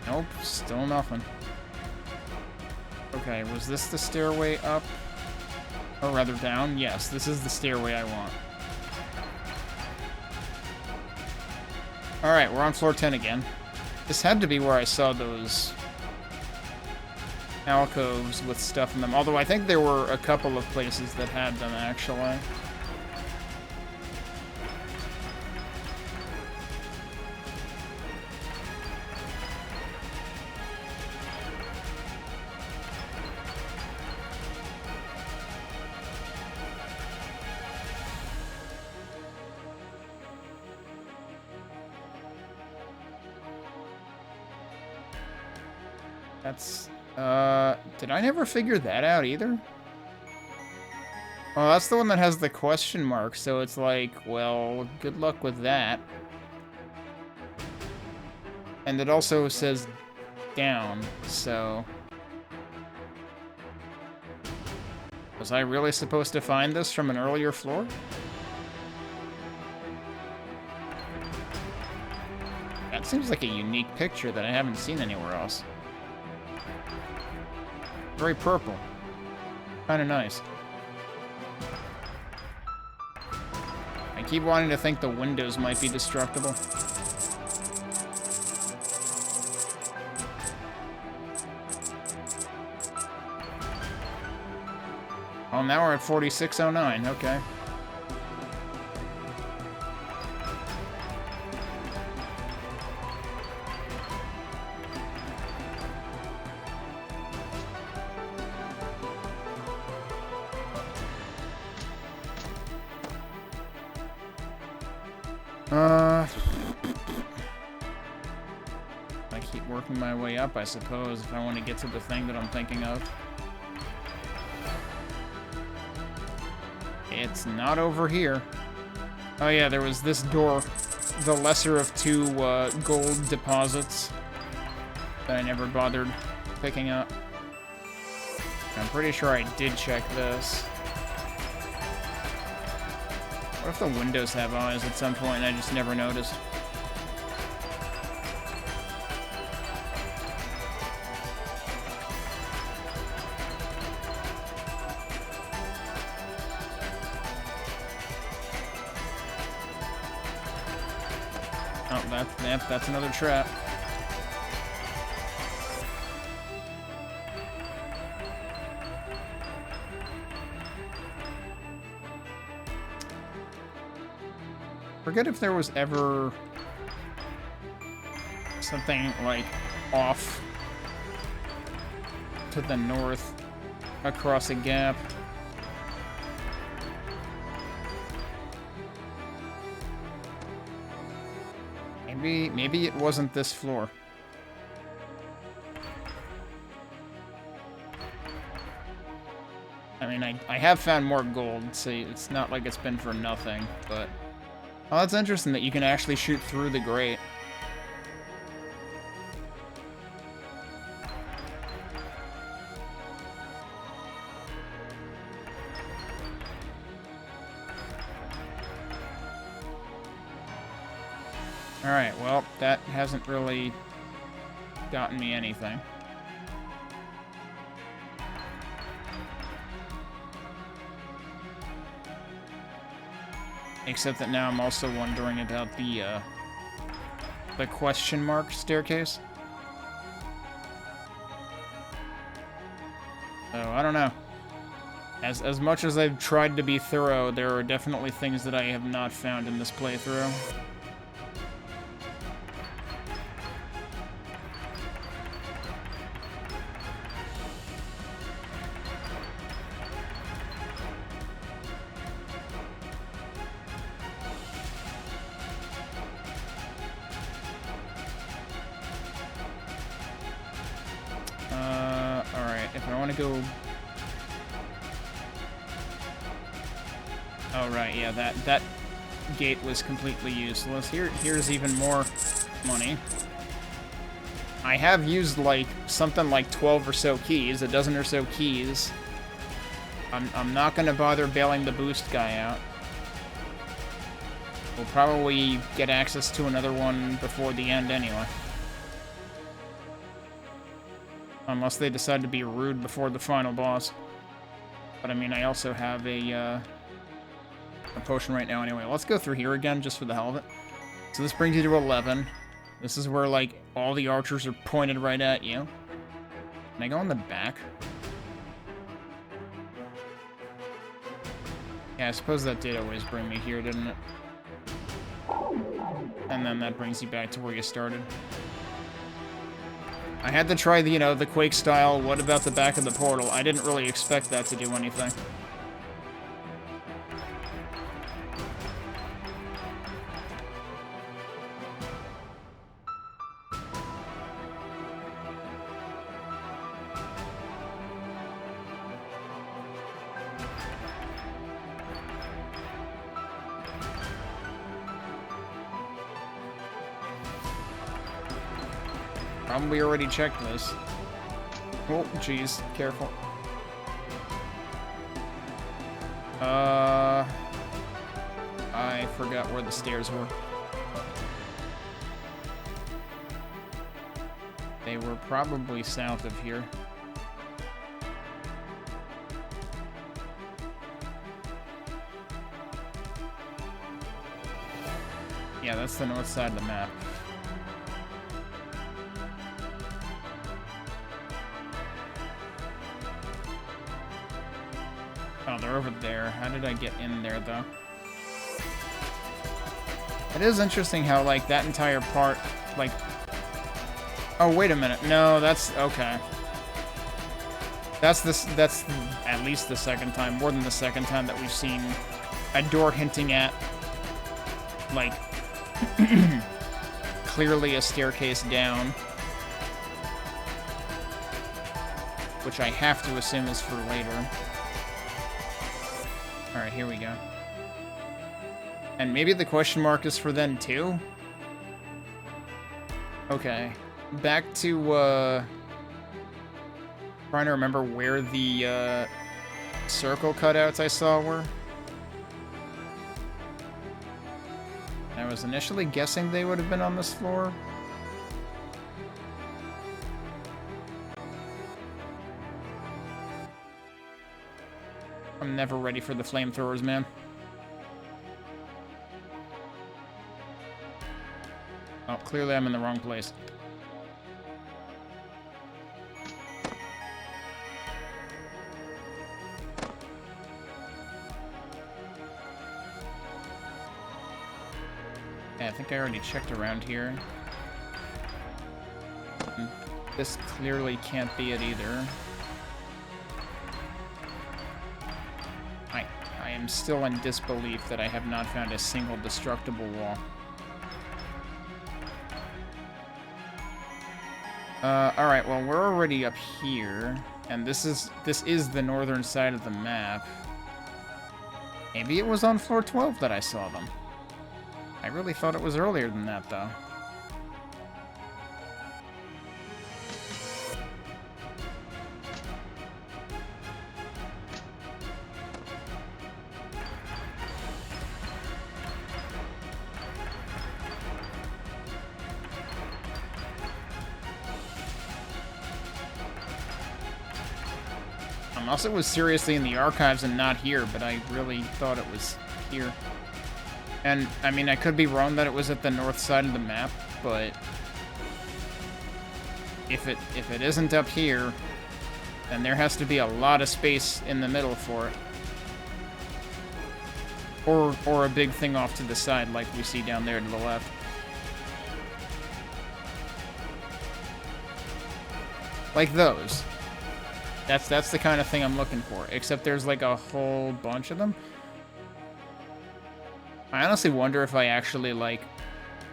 Nope, still nothing. Okay, was this the stairway up? Or rather down? Yes, this is the stairway I want. Alright, we're on floor 10 again. This had to be where I saw those alcoves with stuff in them. Although I think there were a couple of places that had them, actually. Did I never figure that out either? Well, that's the one that has the question mark, so it's like, well, good luck with that. And it also says down, so... Was I really supposed to find this from an earlier floor? That seems like a unique picture that I haven't seen anywhere else. Very purple. Kinda nice. I keep wanting to think the windows might be destructible. Oh, now we're at 4609, okay. I keep working my way up, I suppose, if I want to get to the thing that I'm thinking of. It's not over here. Oh yeah, there was this door. The lesser of two gold deposits that I never bothered picking up. I'm pretty sure I did check this. What if the windows have eyes at some point and I just never noticed? Oh, that's another trap. Forget if there was ever something like off to the north across a gap. Maybe it wasn't this floor. I mean, I have found more gold, so it's not like it's been for nothing, but... Oh, that's interesting that you can actually shoot through the grate. Alright, well, that hasn't really gotten me anything. Except that now I'm also wondering about the question mark staircase. So, I don't know. As much as I've tried to be thorough, there are definitely things that I have not found in this playthrough. Alright, if I want to go... Oh, right, yeah, that gate was completely useless. Here's even more money. I have used, like, something like 12 or so keys, a dozen or so keys. I'm not gonna bother bailing the boost guy out. We'll probably get access to another one before the end anyway. Unless they decide to be rude before the final boss. But I mean, I also have a potion right now anyway. Let's go through here again, just for the hell of it. So this brings you to 11. This is where, like, all the archers are pointed right at you. Can I go in the back? Yeah, I suppose that did always bring me here, didn't it? And then that brings you back to where you started. I had to try the, you know, the Quake style, what about the back of the portal? I didn't really expect that to do anything. probably already checked this. Oh, jeez. Careful. I forgot where the stairs were. They were probably south of here. Yeah, that's the north side of the map. Oh, they're over there. How did I get in there, though? It is interesting how, like, that entire part, like... Oh, wait a minute. No, that's... Okay. That's at least the second time, more than the second time that we've seen a door hinting at, like, clearly a staircase down. Which I have to assume is for later. Alright, here we go. And maybe the question mark is for then, too? Okay. Back to, trying to remember where the, circle cutouts I saw were. I was initially guessing they would have been on this floor. I'm never ready for the flamethrowers, man. Oh, clearly I'm in the wrong place. Yeah, I think I already checked around here. This clearly can't be it either. I am still in disbelief that I have not found a single destructible wall. Alright, well, we're already up here, and this is the northern side of the map. Maybe it was on floor 12 that I saw them. I really thought it was earlier than that, though. Unless it was seriously in the archives and not here, but I really thought it was here. And, I mean, I could be wrong that it was at the north side of the map, but if it isn't up here, then there has to be a lot of space in the middle for it. Or a big thing off to the side like we see down there to the left. Like those. That's the kind of thing I'm looking for, except there's like a whole bunch of them. I honestly wonder if I actually, like,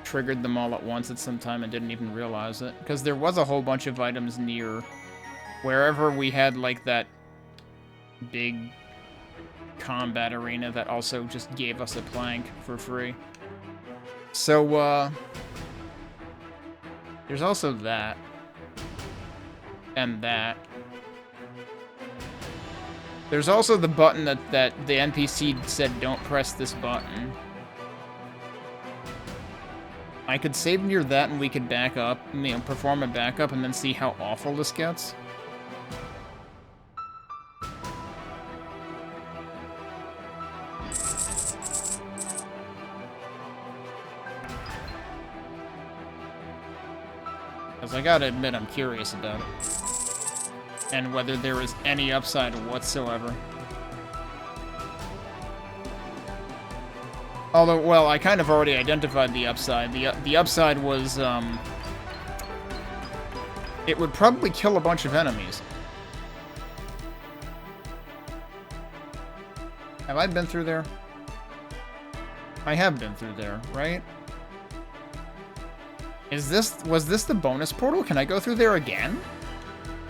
triggered them all at once at some time and didn't even realize it. Because there was a whole bunch of items near wherever we had, like, that big combat arena that also just gave us a plank for free. So, there's also that. And that. There's also the button that the NPC said, don't press this button. I could save near that and we could back up, you know, perform a backup and then see how awful this gets. Because I gotta admit, I'm curious about it. And whether there is any upside whatsoever. Although, well, I kind of already identified the upside. The upside was, it would probably kill a bunch of enemies. Have I been through there? I have been through there, right? Was this the bonus portal? Can I go through there again?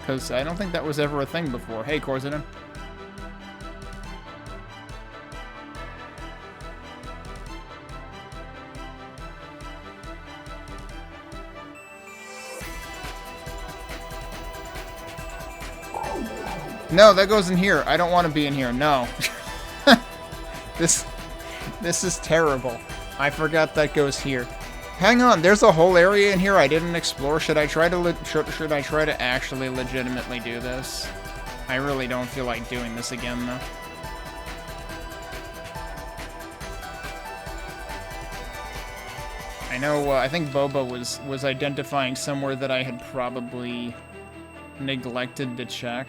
Because I don't think that was ever a thing before. Hey, Corzinen. No, that goes in here. I don't want to be in here. No. This is terrible. I forgot that goes here. Hang on, there's a whole area in here I didn't explore. Should I try to actually legitimately do this? I really don't feel like doing this again, though. I know, I think Boba was identifying somewhere that I had probably neglected to check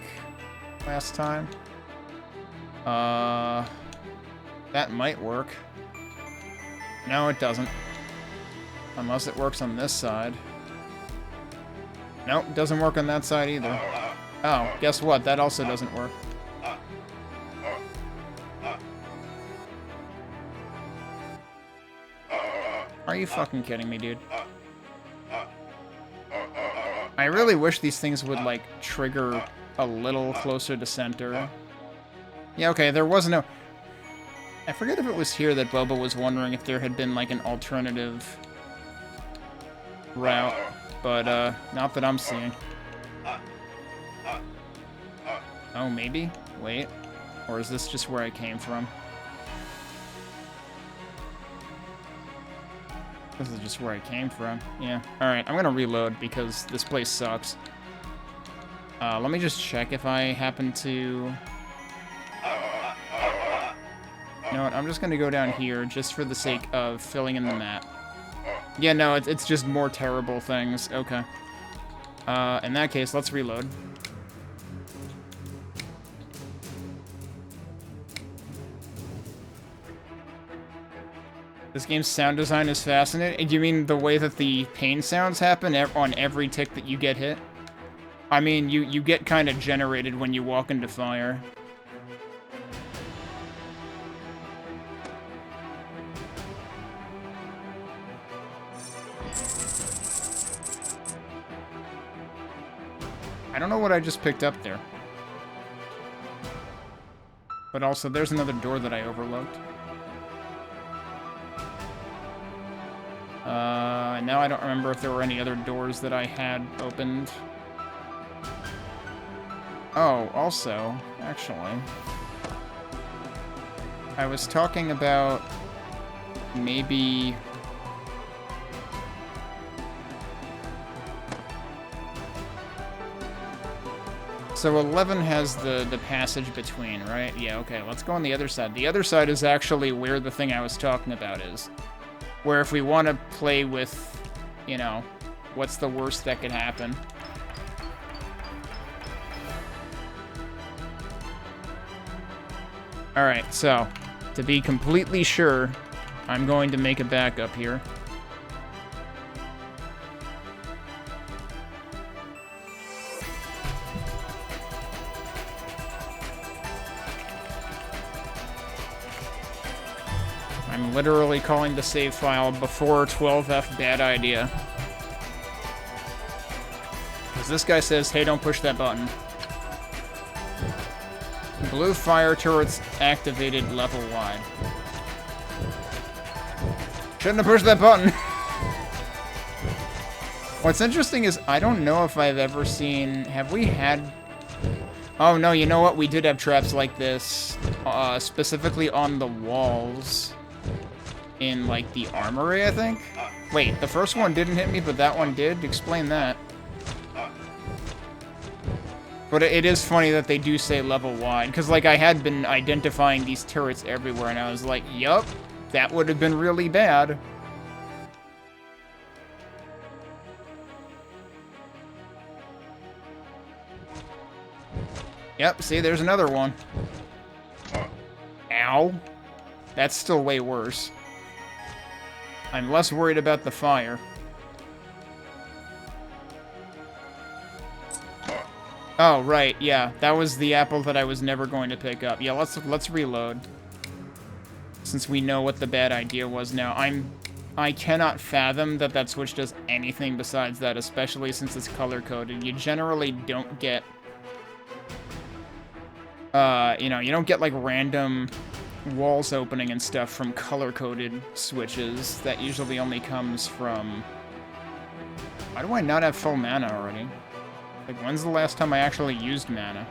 last time. That might work. No, it doesn't. Unless it works on this side. Nope, doesn't work on that side either. Oh, guess what? That also doesn't work. Are you fucking kidding me, dude? I really wish these things would, like, trigger a little closer to center. Yeah, okay, there was no... I forget if it was here that Boba was wondering if there had been, like, an alternative route, but, not that I'm seeing. Oh, maybe? Wait. Or is this just where I came from? This is just where I came from. Yeah. Alright, I'm gonna reload because this place sucks. Let me just check if I happen to... You know what, I'm just gonna go down here just for the sake of filling in the map. Yeah, no, it's just more terrible things. Okay. In that case, let's reload. This game's sound design is fascinating. Do you mean the way that the pain sounds happen on every tick that you get hit? I mean, you get kind of generated when you walk into fire. I don't know what I just picked up there. But also, there's another door that I overlooked. Now I don't remember if there were any other doors that I had opened. Oh, also, actually, I was talking about maybe... So 11 has the passage between, right? Yeah, okay, let's go on the other side. The other side is actually where the thing I was talking about is. Where if we want to play with, you know, what's the worst that could happen? Alright, so, to be completely sure, I'm going to make a backup here. I'm literally calling the save file before 12F, bad idea. Because this guy says, hey, don't push that button. Blue fire turrets activated level wide. Shouldn't have pushed that button. What's interesting is, I don't know if I've ever seen... Have we had... Oh, no, you know what? We did have traps like this, specifically on the walls. In, like, the armory, I think? Wait, the first one didn't hit me, but that one did? Explain that. But it is funny that they do say level wide, because, like, I had been identifying these turrets everywhere, and I was like, yup, that would have been really bad. Yep, see, there's another one. Ow. That's still way worse. I'm less worried about the fire. Oh, right, yeah. That was the apple that I was never going to pick up. Yeah, let's reload. Since we know what the bad idea was now. I cannot fathom that that switch does anything besides that, especially since it's color-coded. You generally don't get... you know, you don't get, like, random... walls opening and stuff from color-coded switches. That usually only comes from... Why do I not have full mana already? Like, when's the last time I actually used mana?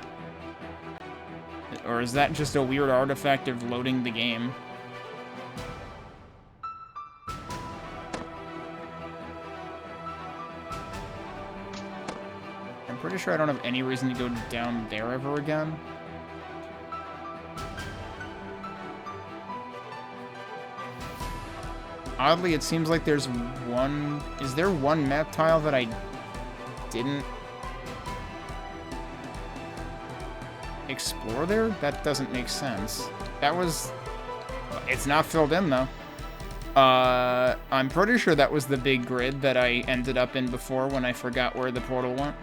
Or is that just a weird artifact of loading the game? I'm pretty sure I don't have any reason to go down there ever again. Oddly, it seems like there's one... Is there one map tile that I didn't explore there? That doesn't make sense. That was... It's not filled in, though. I'm pretty sure that was the big grid that I ended up in before when I forgot where the portal went.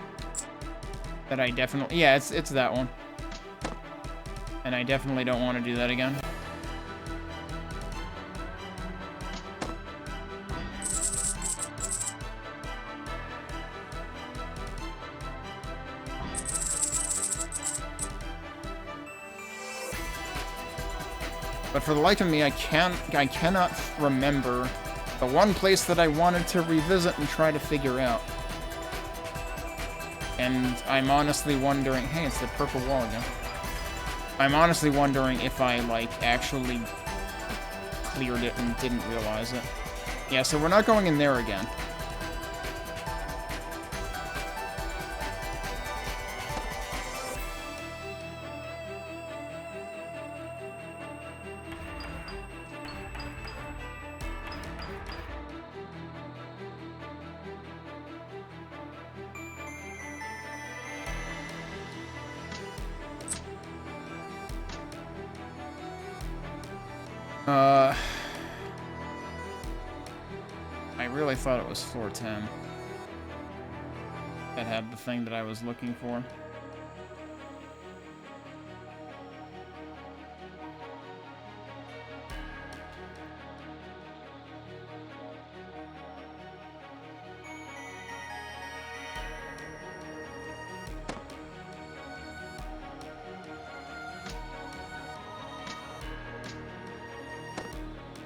That I definitely... Yeah, it's that one. And I definitely don't want to do that again. But for the life of me, I cannot remember the one place that I wanted to revisit and try to figure out. And I'm honestly wondering... Hey, it's the purple wall again. I'm honestly wondering if I, like, actually cleared it and didn't realize it. Yeah, so we're not going in there again. I really thought it was floor 10 that had the thing that I was looking for.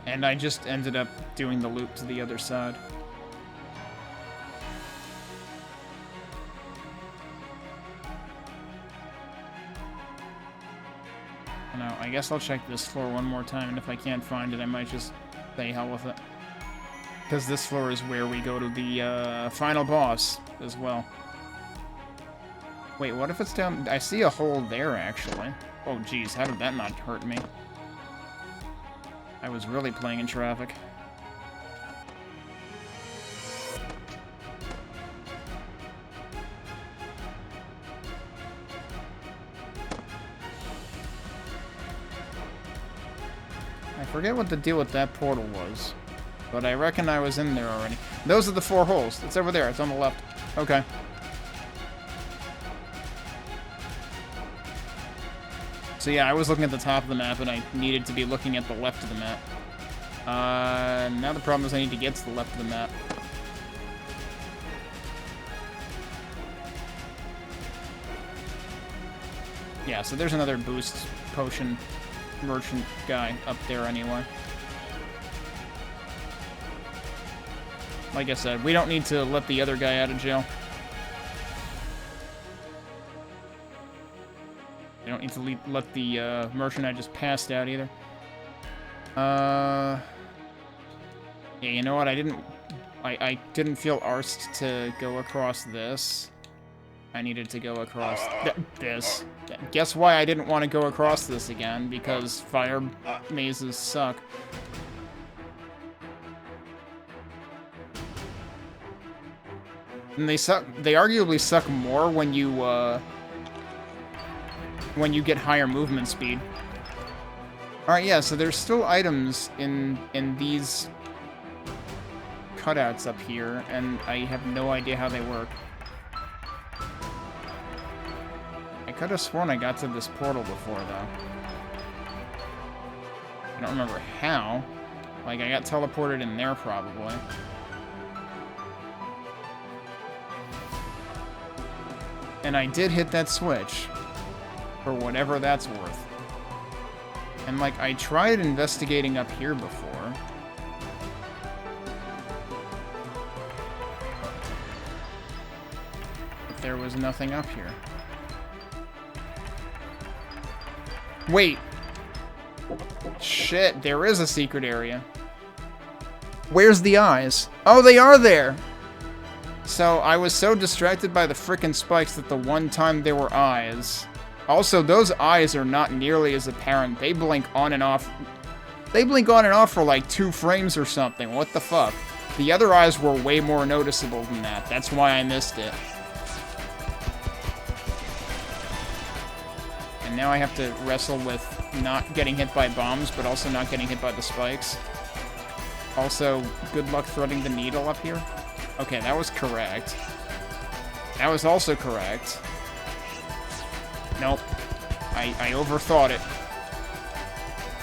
And I just ended up doing the loop to the other side. Now, I guess I'll check this floor one more time, and if I can't find it, I might just say hell with it. Because this floor is where we go to the final boss as well. Wait, what if it's down... I see a hole there, actually. Oh, geez, how did that not hurt me? I was really playing in traffic. I forget what the deal with that portal was, but I reckon I was in there already. Those are the 4 holes. It's over there. It's on the left. Okay. So yeah, I was looking at the top of the map, and I needed to be looking at the left of the map. Now the problem is I need to get to the left of the map. Yeah, so there's another boost potion merchant guy up there anyway. Like I said, we don't need to let the other guy out of jail. I don't need to let the merchant I just passed out either. Yeah, you know what? I didn't feel arsed to go across this. I needed to go across this. Guess why I didn't want to go across this again? Because fire mazes suck. And they suck. They arguably suck more when you get higher movement speed. Alright, yeah, so there's still items in these cutouts up here, and I have no idea how they work. I could have sworn I got to this portal before, though. I don't remember how. Like, I got teleported in there, probably. And I did hit that switch. For whatever that's worth. And, like, I tried investigating up here before. But there was nothing up here. Wait. Shit, there is a secret area. Where's the eyes? Oh, they are there! So, I was so distracted by the frickin' spikes that the one time there were eyes... Also, those eyes are not nearly as apparent. They blink on and off. They blink on and off for like 2 frames or something. What the fuck? The other eyes were way more noticeable than that. That's why I missed it. And now I have to wrestle with not getting hit by bombs, but also not getting hit by the spikes. Also, good luck threading the needle up here. Okay, that was correct. That was also correct. Nope. I overthought it.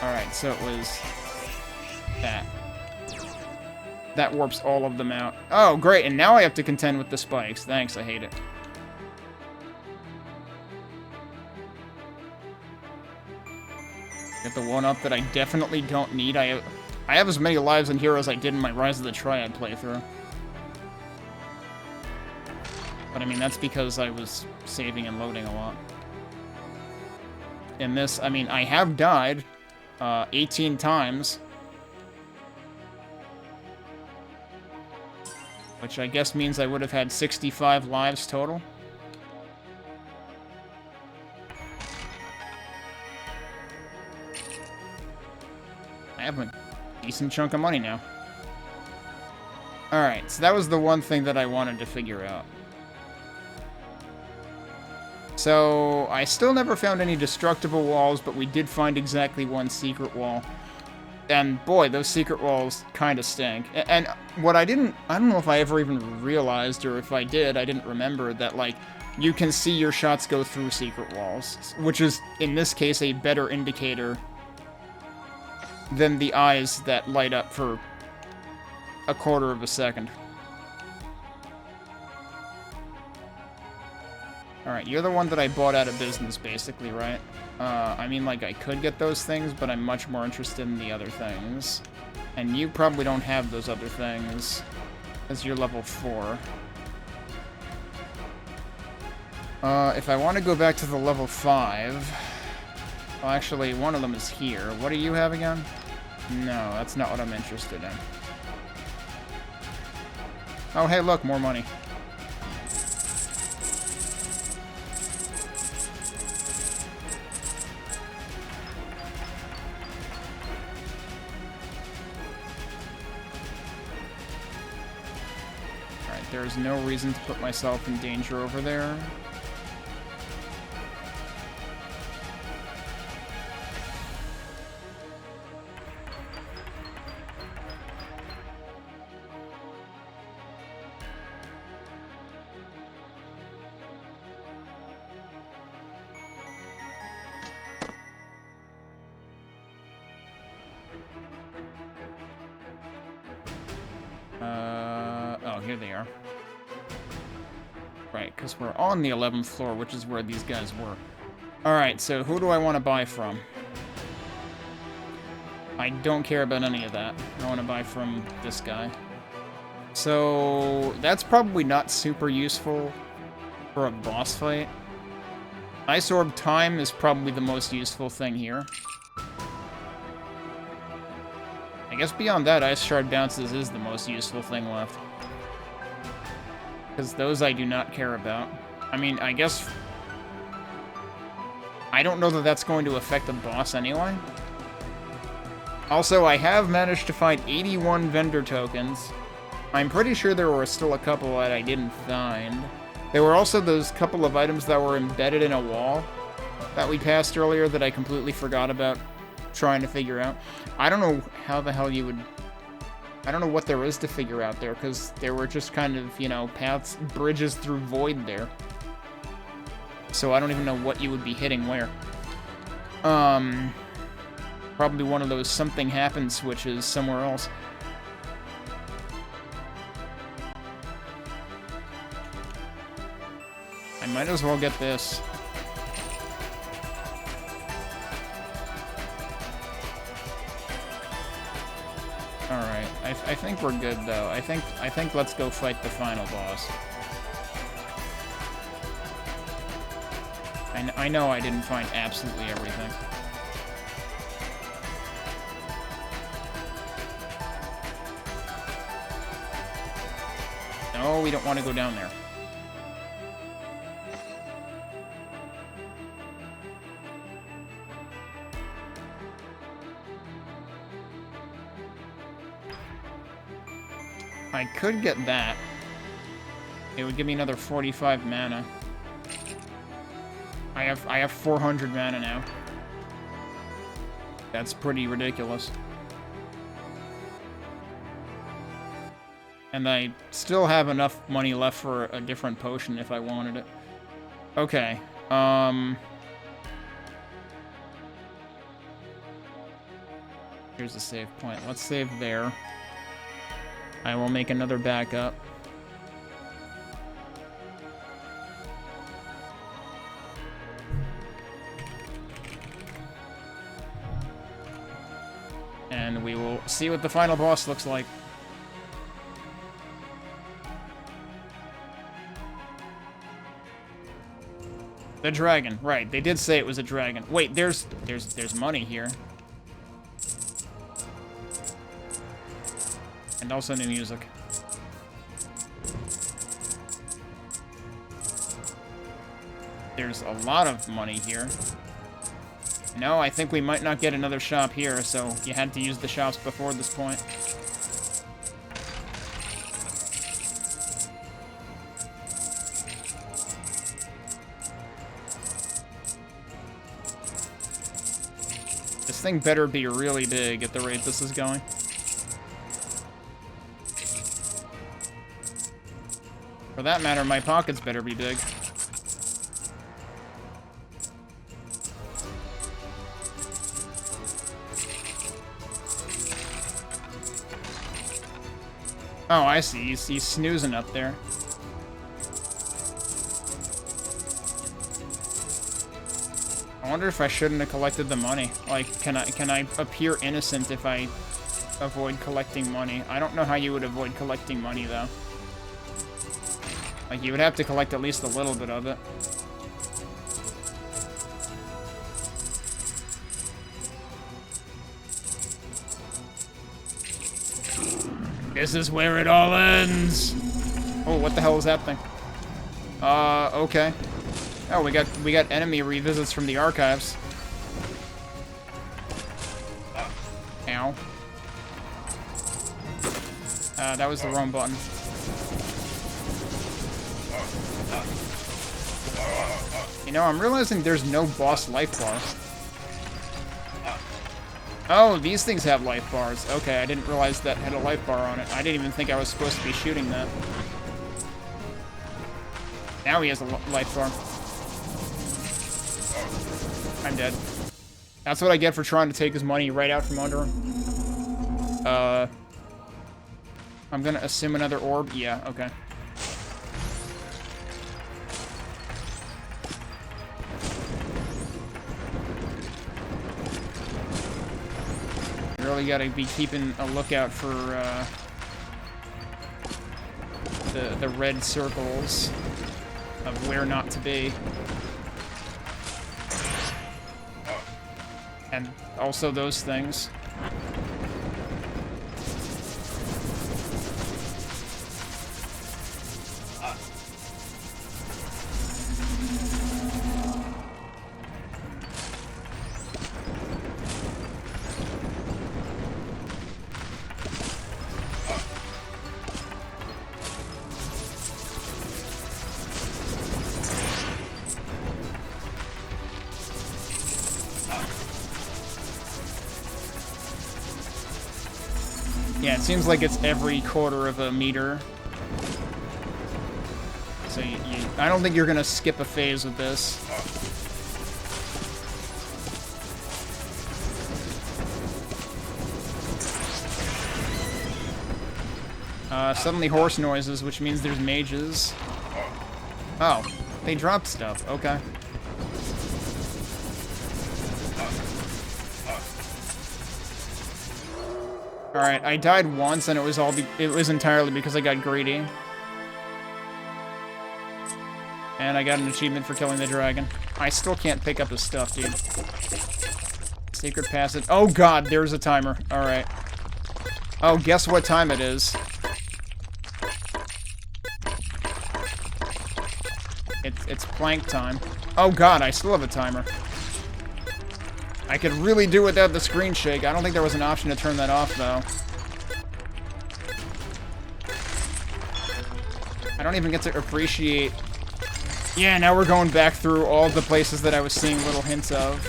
Alright, so it was that. That warps all of them out. Oh, great, and now I have to contend with the spikes. Thanks, I hate it. Get the one-up that I definitely don't need. I have as many lives in here as I did in my Rise of the Triad playthrough. But I mean, that's because I was saving and loading a lot. In this, I mean, I have died 18 times. Which I guess means I would have had 65 lives total. I have a decent chunk of money now. Alright, so that was the one thing that I wanted to figure out. So, I still never found any destructible walls, but we did find exactly one secret wall. And boy, those secret walls kind of stink. And what I don't know if I ever even realized, or if I did, I didn't remember, that, like, you can see your shots go through secret walls. Which is, in this case, a better indicator than the eyes that light up for a quarter of a second. Alright, you're the one that I bought out of business, basically, right? I mean, like, I could get those things, but I'm much more interested in the other things. And you probably don't have those other things, as you're level 4. If I want to go back to the level 5... Well, actually, one of them is here. What do you have again? No, that's not what I'm interested in. Oh, hey, look, more money. There's no reason to put myself in danger over there. Oh, here they are. Right, because we're on the 11th floor, which is where these guys were. Alright, so who do I want to buy from? I don't care about any of that. I want to buy from this guy. So, that's probably not super useful for a boss fight. Ice Orb Time is probably the most useful thing here. I guess beyond that, Ice Shard Bounces is the most useful thing left. Because those I do not care about. I mean, I guess... I don't know that that's going to affect the boss anyway. Also, I have managed to find 81 vendor tokens. I'm pretty sure there were still a couple that I didn't find. There were also those couple of items that were embedded in a wall that we passed earlier that I completely forgot about trying to figure out. I don't know how the hell you would... I don't know what there is to figure out there, because there were just kind of, you know, paths, bridges through void there. So I don't even know what you would be hitting where. Probably one of those something happens switches somewhere else. I might as well get this. Alright, I think we're good though. I think let's go fight the final boss. I know I didn't find absolutely everything. No, we don't want to go down there. I could get that. It would give me another 45 mana. I have 400 mana now. That's pretty ridiculous. And I still have enough money left for a different potion if I wanted it. Okay. Here's the save point. Let's save there. I will make another backup. And we will see what the final boss looks like. The dragon, right. They did say it was a dragon. Wait, there's money here. And also new music. There's a lot of money here. No, I think we might not get another shop here, so you had to use the shops before this point. This thing better be really big at the rate this is going. For that matter, my pockets better be big. Oh, I see. He's snoozing up there. I wonder if I shouldn't have collected the money. Like, can I appear innocent if I avoid collecting money? I don't know how you would avoid collecting money, though. Like, you would have to collect at least a little bit of it. This is where it all ends! Oh, what the hell is that thing? Okay. Oh, we got enemy revisits from the archives. Ow. That was the wrong button. You know, I'm realizing there's no boss life bar. Oh, these things have life bars. Okay, I didn't realize that had a life bar on it. I didn't even think I was supposed to be shooting that. Now he has a life bar. I'm dead. That's what I get for trying to take his money right out from under him. I'm gonna assume another orb. Yeah, okay. Really gotta be keeping a lookout for the red circles of where not to be. And also those things. Yeah, it seems like it's every quarter of a meter. So I don't think you're gonna skip a phase with this. Suddenly horse noises, which means there's mages. Oh, they dropped stuff. Okay. Alright, I died once and it was entirely because I got greedy. And I got an achievement for killing the dragon. I still can't pick up his stuff, dude. Secret passage. Oh god, there's a timer. Alright. Oh, guess what time it is. It's plank time. Oh god, I still have a timer. I could really do without the screen shake. I don't think there was an option to turn that off, though. I don't even get to appreciate... Yeah, now we're going back through all the places that I was seeing little hints of.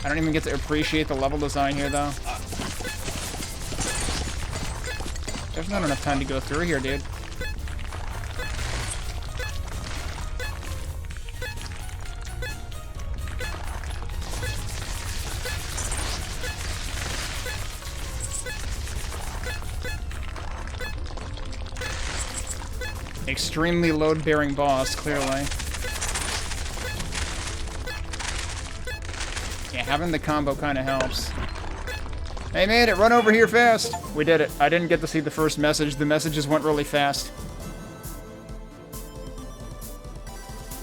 I don't even get to appreciate the level design here, though. There's not enough time to go through here, dude. Extremely load-bearing boss, clearly. Yeah, having the combo kind of helps. Hey, made it! Run over here fast! We did it. I didn't get to see the first message. The messages went really fast.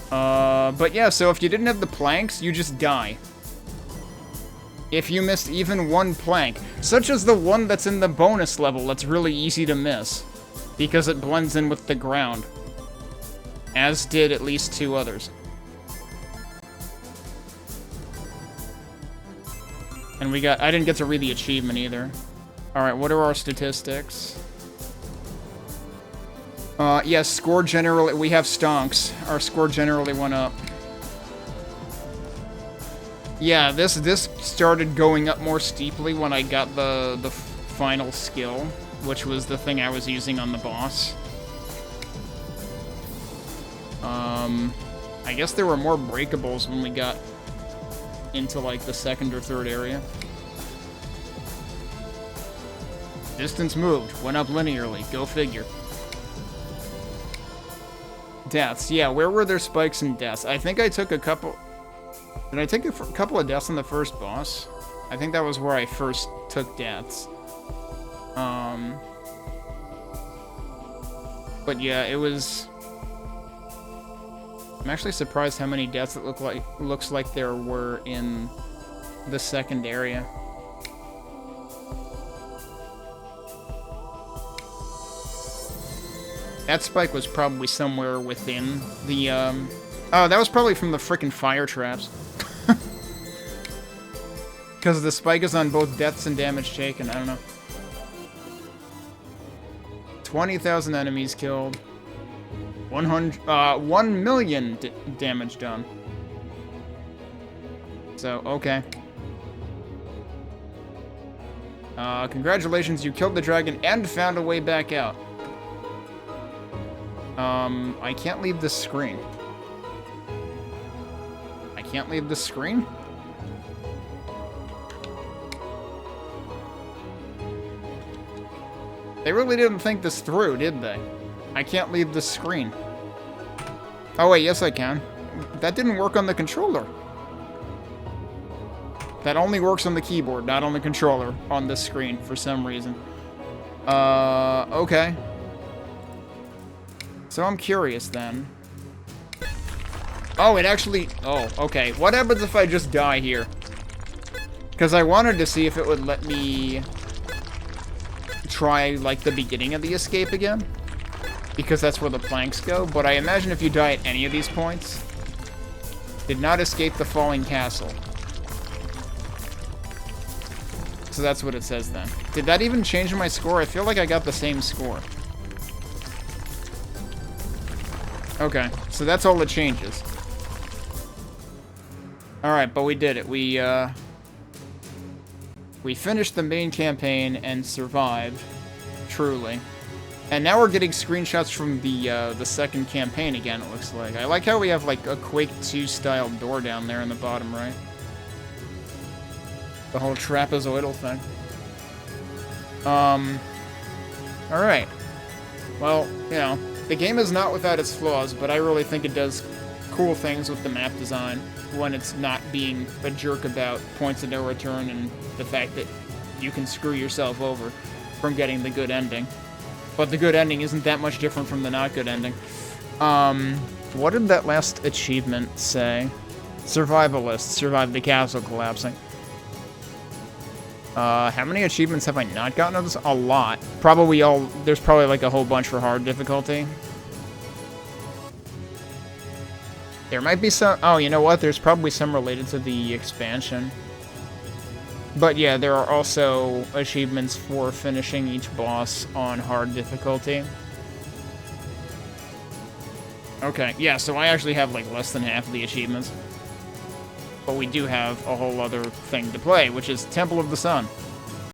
But yeah, so if you didn't have the planks, you just die. If you missed even one plank, such as the one that's in the bonus level that's really easy to miss, because it blends in with the ground, as did at least 2 others. And I didn't get to read the achievement either. Alright, what are our statistics? Yes, score generally, we have stonks. Our score generally went up. Yeah, this started going up more steeply when I got the final skill, which was the thing I was using on the boss. I guess there were more breakables when we got into, like, the 2nd or 3rd area. Distance moved, went up linearly, go figure. Deaths, yeah, where were there spikes and deaths? I think I took a couple... Did I take a couple of deaths on the first boss? I think that was where I first took deaths. But yeah, it was... I'm actually surprised how many deaths it looks like there were in the 2nd area. That spike was probably somewhere within the, Oh, that was probably from the frickin' fire traps. Because the spike is on both deaths and damage taken, I don't know. 20,000 enemies killed. 1 million damage done. So, okay. Congratulations, you killed the dragon and found a way back out. I can't leave this screen. I can't leave this screen? They really didn't think this through, did they? I can't leave the screen. Oh wait, yes I can. That didn't work on the controller. That only works on the keyboard, not on the controller, on this screen, for some reason. Okay. So I'm curious then. Oh, it actually... Oh, okay. What happens if I just die here? Because I wanted to see if it would let me try, like, the beginning of the escape again. Because that's where the planks go. But I imagine if you die at any of these points... Did not escape the falling castle. So that's what it says then. Did that even change my score? I feel like I got the same score. Okay, so that's all that changes. Alright, but we did it. We finished the main campaign and survived. Truly. And now we're getting screenshots from the second campaign again, it looks like. I like how we have, like, a Quake 2 style door down there in the bottom right. The whole trapezoidal thing. Alright. Well, you know, the game is not without its flaws, but I really think it does cool things with the map design when it's not being a jerk about points of no return and the fact that you can screw yourself over from getting the good ending. But the good ending isn't that much different from the not good ending. What did that last achievement say? Survivalist, survived the castle collapsing. How many achievements have I not gotten of this? A lot. There's probably like a whole bunch for hard difficulty. There might be some... Oh, you know what? There's probably some related to the expansion. But yeah, there are also achievements for finishing each boss on hard difficulty. Okay, yeah, so I actually have, like, less than half of the achievements. But we do have a whole other thing to play, which is Temple of the Sun.